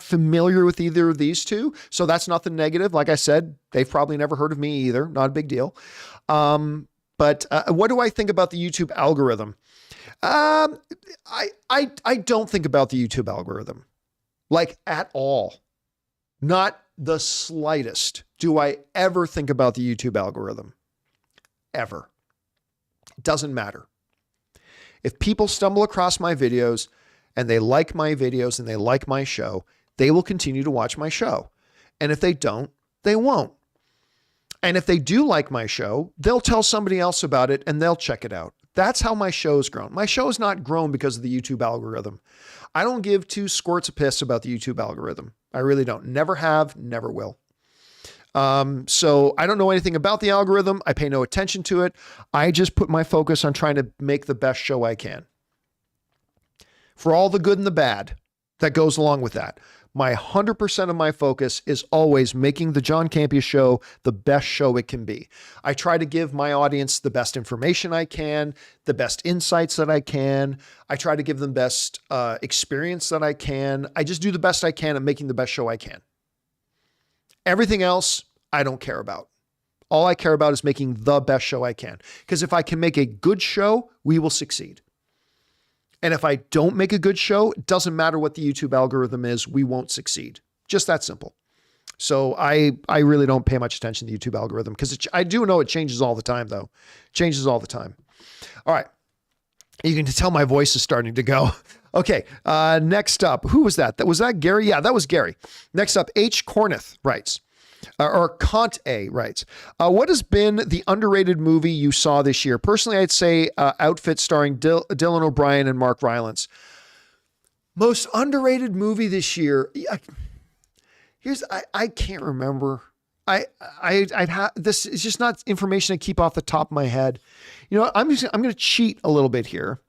familiar with either of these two. So that's nothing negative. Like I said, they've probably never heard of me either. Not a big deal. But what do I think about the YouTube algorithm? I don't think about the YouTube algorithm, like, at all. Not the slightest do I ever think about the YouTube algorithm. Ever. It doesn't matter. If people stumble across my videos and they like my videos and they like my show, they will continue to watch my show. And if they don't, they won't. And if they do like my show, they'll tell somebody else about it and they'll check it out. That's how my show's grown. My show's not grown because of the YouTube algorithm. I don't give two squirts of piss about the YouTube algorithm. I really don't. Never have, never will. So I don't know anything about the algorithm. I pay no attention to it. I just put my focus on trying to make the best show I can. For all the good and the bad that goes along with that. my 100% of my focus is always making the John Campea Show the best show it can be. I try to give my audience the best information I can, the best insights that I can. I try to give them best experience that I can. I just do the best I can at making the best show I can. Everything else, I don't care about. All I care about is making the best show I can. Because if I can make a good show, we will succeed. And if I don't make a good show, it doesn't matter what the YouTube algorithm is, we won't succeed. Just that simple. So I really don't pay much attention to the YouTube algorithm because I do know it changes all the time though. It changes all the time. All right. You can tell my voice is starting to go. Okay. Next up, who was that? Was that Gary? Yeah, that was Gary. Next up, H. Corneth writes, or Kant A writes, what has been the underrated movie you saw this year? Personally, I'd say Outfit starring Dylan O'Brien and Mark Rylance. Most underrated movie this year. I can't remember. I'd have this is just not information I keep off the top of my head. You know, I'm going to cheat a little bit here.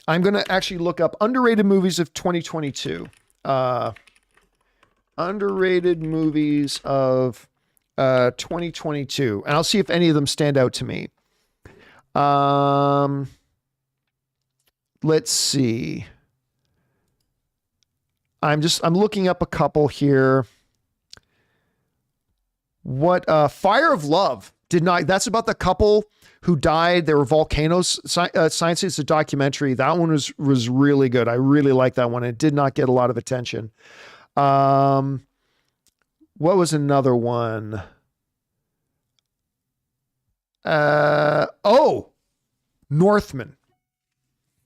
I'm going to actually look up underrated movies of 2022. Underrated movies of 2022, and I'll see if any of them stand out to me. Let's see. I'm looking up a couple here. What Fire of Love did not, that's about the couple who died. There were volcanoes. Science, it's a documentary. That one was really good. I really like that one. It did not get a lot of attention. What was another one? Northman.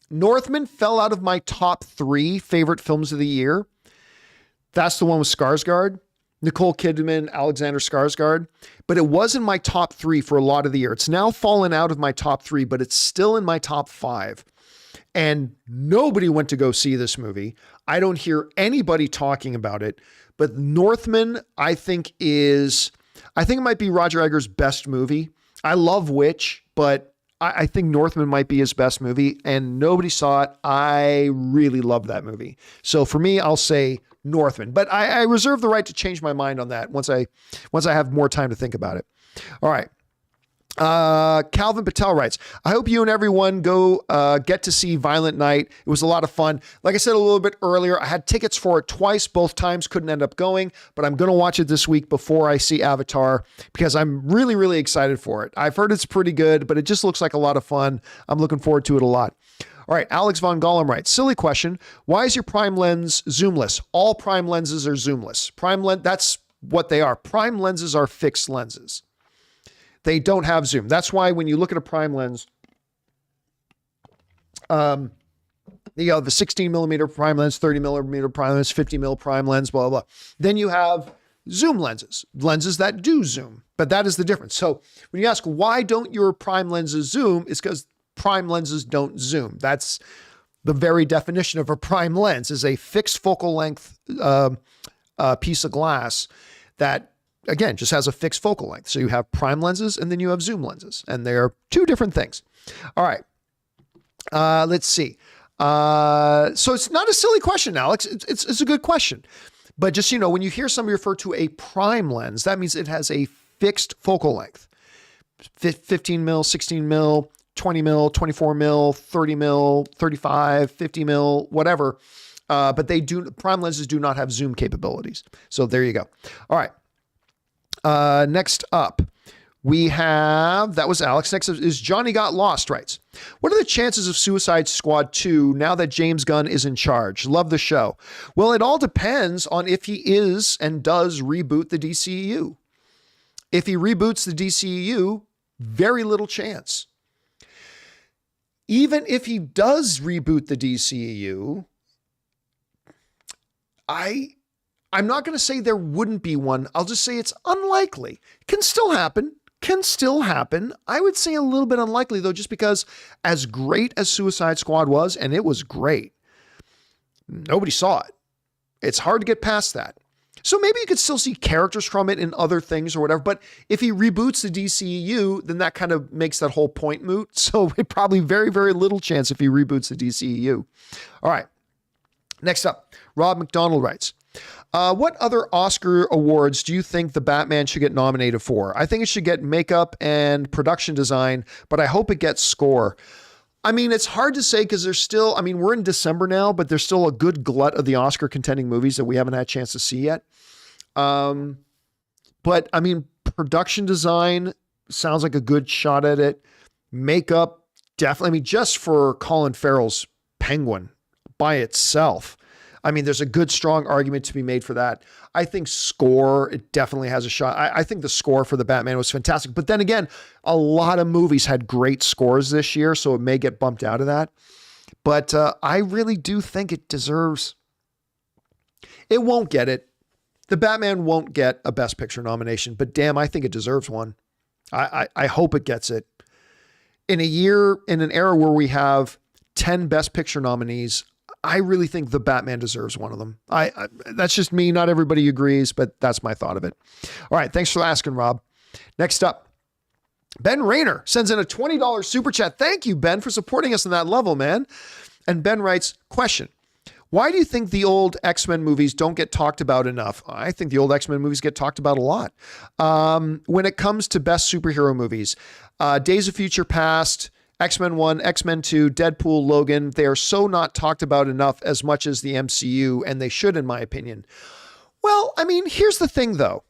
Northman fell out of my top 3 favorite films of the year. That's the one with Skarsgård, Nicole Kidman, Alexander Skarsgård, but it was in my top 3 for a lot of the year. It's now fallen out of my top 3, but it's still in my top 5. And nobody went to go see this movie. I don't hear anybody talking about it, but Northman, I think it might be Roger Eggers' best movie. I love Witch, but I think Northman might be his best movie, and nobody saw it. I really love that movie. So for me, I'll say Northman, but I reserve the right to change my mind on that once I have more time to think about it. All right. Calvin Patel writes, I hope you and everyone go get to see Violent Night. It was a lot of fun. Like I said a little bit earlier, I had tickets for it twice. Both times couldn't end up going, but I'm going to watch it this week before I see Avatar because I'm really, really excited for it. I've heard it's pretty good, but it just looks like a lot of fun. I'm looking forward to it a lot. All right, Alex Von Gollum writes, silly question. Why is your prime lens zoomless? All prime lenses are zoomless. That's what they are. Prime lenses are fixed lenses. They don't have zoom. That's why when you look at a prime lens, the 16 millimeter prime lens, 30 millimeter prime lens, 50 mil prime lens, blah, blah, blah. Then you have zoom lenses that do zoom, but that is the difference. So when you ask, why don't your prime lenses zoom? It's because prime lenses don't zoom. That's the very definition of a prime lens, is a fixed focal length piece of glass that, again, just has a fixed focal length. So you have prime lenses and then you have zoom lenses, and they're two different things. All right. Let's see. So it's not a silly question, Alex. It's a good question. But just, when you hear somebody refer to a prime lens, that means it has a fixed focal length. 15 mil, 16 mil, 20 mil, 24 mil, 30 mil, 35, 50 mil, whatever. But prime lenses do not have zoom capabilities. So there you go. All right. Next up, that was Alex. Next up is Johnny Got Lost writes, what are the chances of Suicide Squad 2 now that James Gunn is in charge? Love the show. Well, it all depends on if he is and does reboot the DCEU. If he reboots the DCEU, very little chance. Even if he does reboot the DCEU, I'm not going to say there wouldn't be one. I'll just say it's unlikely. Can still happen. I would say a little bit unlikely, though, just because as great as Suicide Squad was, and it was great, nobody saw it. It's hard to get past that. So maybe you could still see characters from it in other things or whatever. But if he reboots the DCEU, then that kind of makes that whole point moot. So probably very, very little chance if he reboots the DCEU. All right. Next up, Rob McDonald writes, What other Oscar awards do you think the Batman should get nominated for? I think it should get makeup and production design, but I hope it gets score. I mean, it's hard to say because there's still, I mean, we're in December now, but there's still a good glut of the Oscar contending movies that we haven't had a chance to see yet. But I mean, production design sounds like a good shot at it. Makeup, definitely. I mean, just for Colin Farrell's Penguin by itself, I mean, there's a good, strong argument to be made for that. I think score, it definitely has a shot. I think the score for the Batman was fantastic. But then again, a lot of movies had great scores this year, so it may get bumped out of that. But I really do think it deserves... It won't get it. The Batman won't get a Best Picture nomination, but damn, I think it deserves one. I hope it gets it. In an era where we have 10 Best Picture nominees, I really think the Batman deserves one of them. That's just me. Not everybody agrees, but that's my thought of it. All right. Thanks for asking, Rob. Next up, Ben Rayner sends in a $20 super chat. Thank you, Ben, for supporting us on that level, man. And Ben writes, question, why do you think the old X-Men movies don't get talked about enough? I think the old X-Men movies get talked about a lot. When it comes to best superhero movies, Days of Future Past, X-Men 1, X-Men 2, Deadpool, Logan, they are so not talked about enough as much as the MCU, and they should, in my opinion. Well, I mean, here's the thing, though.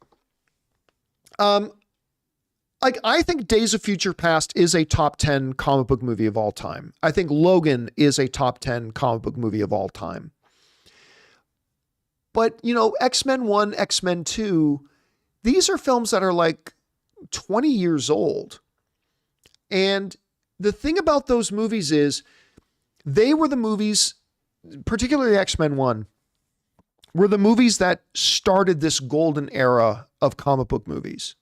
I think Days of Future Past is a top 10 comic book movie of all time. I think Logan is a top 10 comic book movie of all time. But, you know, X-Men 1, X-Men 2, these are films that are like 20 years old. And the thing about those movies is they were the movies, particularly X-Men 1, were the movies that started this golden era of comic book movies.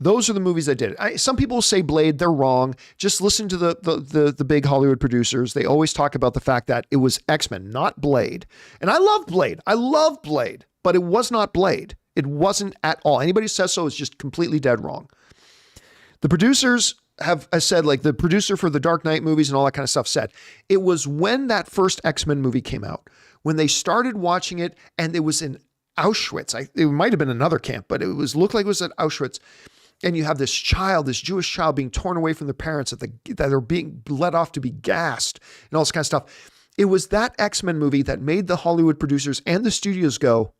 Those are the movies that did it. Some people say Blade, they're wrong. Just listen to the big Hollywood producers. They always talk about the fact that it was X-Men, not Blade. And I love Blade. I love Blade, but it was not Blade. It wasn't at all. Anybody who says so is just completely dead wrong. The producers have said, like the producer for the Dark Knight movies and all that kind of stuff said, it was when that first X-Men movie came out, when they started watching it, and it was in Auschwitz. It might have been another camp, but looked like it was at Auschwitz. And you have this Jewish child being torn away from their parents that are being let off to be gassed and all this kind of stuff. It was that X-Men movie that made the Hollywood producers and the studios go,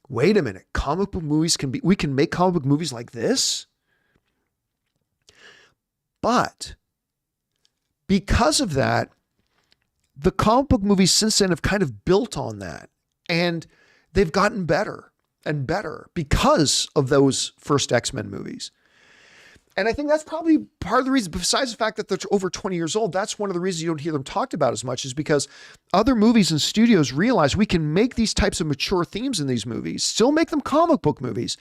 wait a minute, comic book movies we can make comic book movies like this? But because of that, the comic book movies since then have kind of built on that, and they've gotten better and better because of those first X-Men movies. And I think that's probably part of the reason, besides the fact that they're over 20 years old, that's one of the reasons you don't hear them talked about as much, is because other movies and studios realize we can make these types of mature themes in these movies, still make them comic book movies,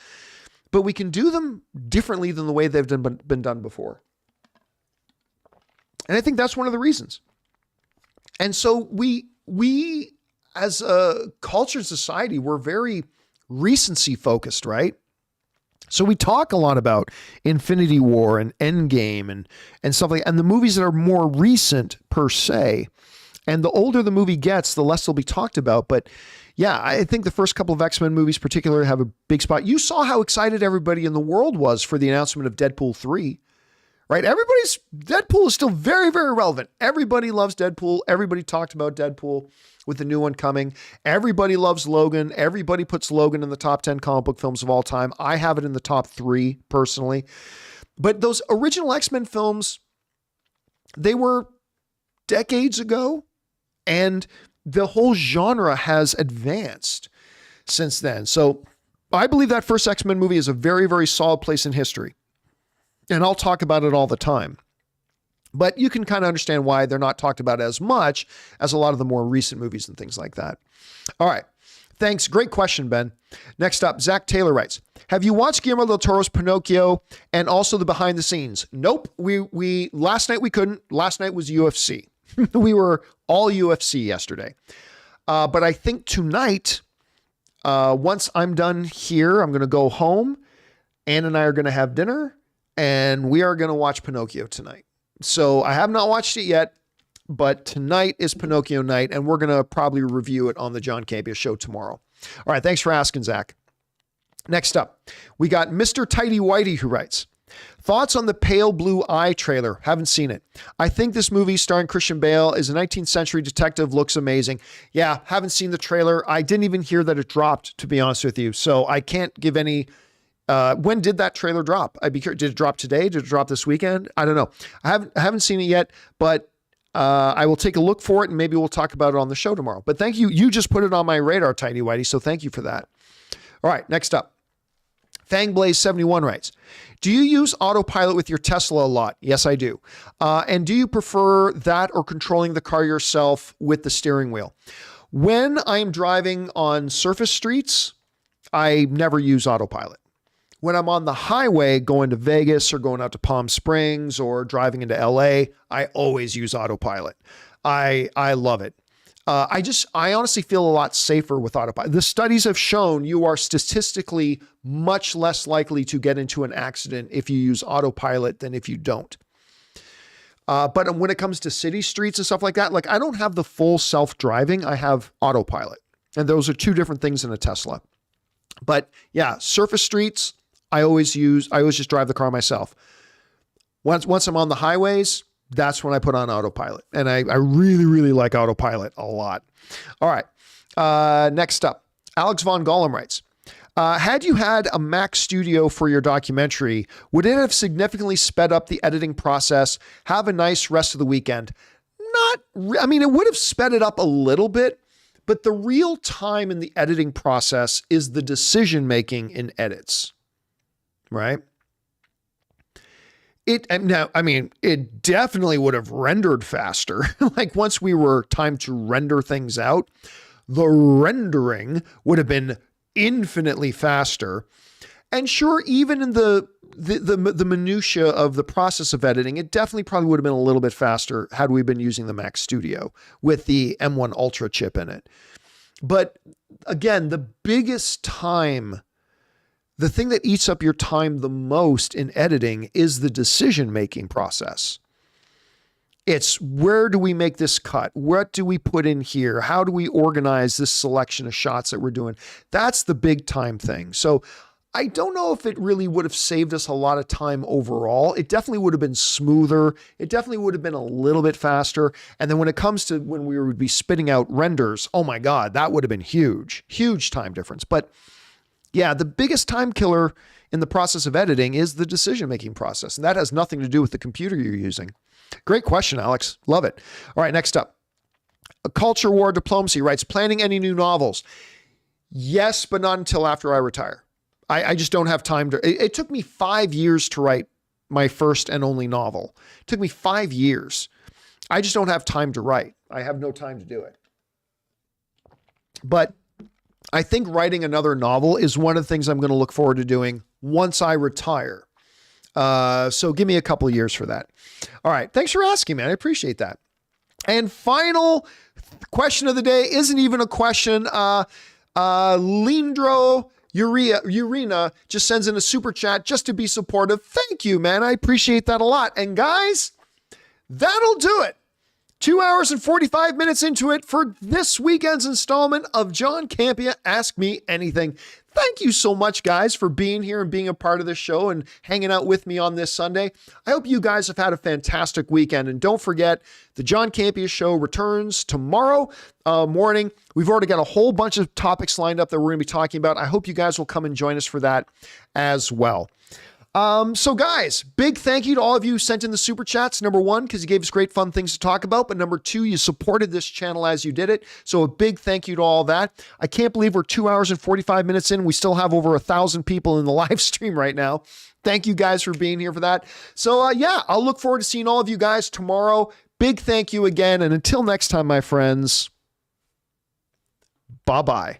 but we can do them differently than the way they've been done before. And I think that's one of the reasons. And so we as a culture and society, we're very recency focused, right? So we talk a lot about Infinity War and Endgame and stuff like that, and the movies that are more recent per se. And the older the movie gets, the less they'll be talked about. But yeah, I think the first couple of X-Men movies particularly have a big spot. You saw how excited everybody in the world was for the announcement of Deadpool 3. Right? Deadpool is still very, very relevant. Everybody loves Deadpool. Everybody talked about Deadpool with the new one coming. Everybody loves Logan. Everybody puts Logan in the top 10 comic book films of all time. I have it in the top 3 personally. But those original X-Men films, they were decades ago, and the whole genre has advanced since then. So I believe that first X-Men movie is a very, very solid place in history. And I'll talk about it all the time. But you can kind of understand why they're not talked about as much as a lot of the more recent movies and things like that. All right. Thanks. Great question, Ben. Next up, Zach Taylor writes, have you watched Guillermo del Toro's Pinocchio and also the behind the scenes? Nope. We last night we couldn't. Last night was UFC. We were all UFC yesterday. But I think tonight, once I'm done here, I'm going to go home. Ann and I are going to have dinner. And we are going to watch Pinocchio tonight. So I have not watched it yet, but tonight is Pinocchio night, and we're going to probably review it on the John Campea Show tomorrow. All right, thanks for asking, Zach. Next up, we got Mr. Tighty Whitey, who writes, thoughts on the Pale Blue Eye trailer? Haven't seen it. I think this movie starring Christian Bale is a 19th century detective. Looks amazing. Yeah, haven't seen the trailer. I didn't even hear that it dropped, to be honest with you. So I can't give any... when did that trailer drop? Did it drop today? Did it drop this weekend? I don't know. I haven't seen it yet, but I will take a look for it and maybe we'll talk about it on the show tomorrow. But thank you. You just put it on my radar, Tighty Whitey. So thank you for that. All right, next up. Fangblaze71 writes, do you use autopilot with your Tesla a lot? Yes, I do. And do you prefer that or controlling the car yourself with the steering wheel? When I'm driving on surface streets, I never use autopilot. When I'm on the highway going to Vegas or going out to Palm Springs or driving into LA, I always use autopilot. I love it. I honestly feel a lot safer with autopilot. The studies have shown you are statistically much less likely to get into an accident if you use autopilot than if you don't. But when it comes to city streets and stuff like that, like I don't have the full self-driving, I have autopilot. And those are two different things in a Tesla. But yeah, surface streets, I always just drive the car myself. Once I'm on the highways, that's when I put on autopilot. And I really, really like autopilot a lot. All right. Next up, Alex Von Gollum writes, had you had a Mac Studio for your documentary, would it have significantly sped up the editing process? Have a nice rest of the weekend. I mean, it would have sped it up a little bit, but the real time in the editing process is the decision-making in edits, right? It definitely would have rendered faster. Like once we were time to render things out, the rendering would have been infinitely faster. And sure, even in the minutia of the process of editing, it definitely probably would have been a little bit faster had we been using the Mac Studio with the M1 Ultra chip in it. But again, the biggest time, the thing that eats up your time the most in editing is the decision-making process. It's where do we make this cut? What do we put in here? How do we organize this selection of shots that we're doing? That's the big time thing. So I don't know if it really would have saved us a lot of time overall. It definitely would have been smoother. It definitely would have been a little bit faster. And then when it comes to when we would be spitting out renders, oh my God, that would have been huge, huge time difference. But yeah, the biggest time killer in the process of editing is the decision-making process. And that has nothing to do with the computer you're using. Great question, Alex. Love it. All right, next up. A Culture War Diplomacy writes, planning any new novels? Yes, but not until after I retire. I just don't have time to. It took me 5 years to write my first and only novel. It took me 5 years. I just don't have time to write. I have no time to do it. But I think writing another novel is one of the things I'm going to look forward to doing once I retire. So give me a couple of years for that. All right. Thanks for asking, man. I appreciate that. And final question of the day isn't even a question. Lindro Urena just sends in a super chat just to be supportive. Thank you, man. I appreciate that a lot. And guys, that'll do it. 2 hours and 45 minutes into it for this weekend's installment of John Campea Ask Me Anything. Thank you so much, guys, for being here and being a part of this show and hanging out with me on this Sunday. I hope you guys have had a fantastic weekend. And don't forget, the John Campea Show returns tomorrow morning. We've already got a whole bunch of topics lined up that we're going to be talking about. I hope you guys will come and join us for that as well. So guys, big thank you to all of you who sent in the super chats. Number one, because you gave us great fun things to talk about. But number two, you supported this channel as you did it. So a big thank you to all that. I can't believe we're 2 hours and 45 minutes in. We still have over 1,000 people in the live stream right now. Thank you guys for being here for that. So yeah, I'll look forward to seeing all of you guys tomorrow. Big thank you again. And until next time, my friends, bye-bye.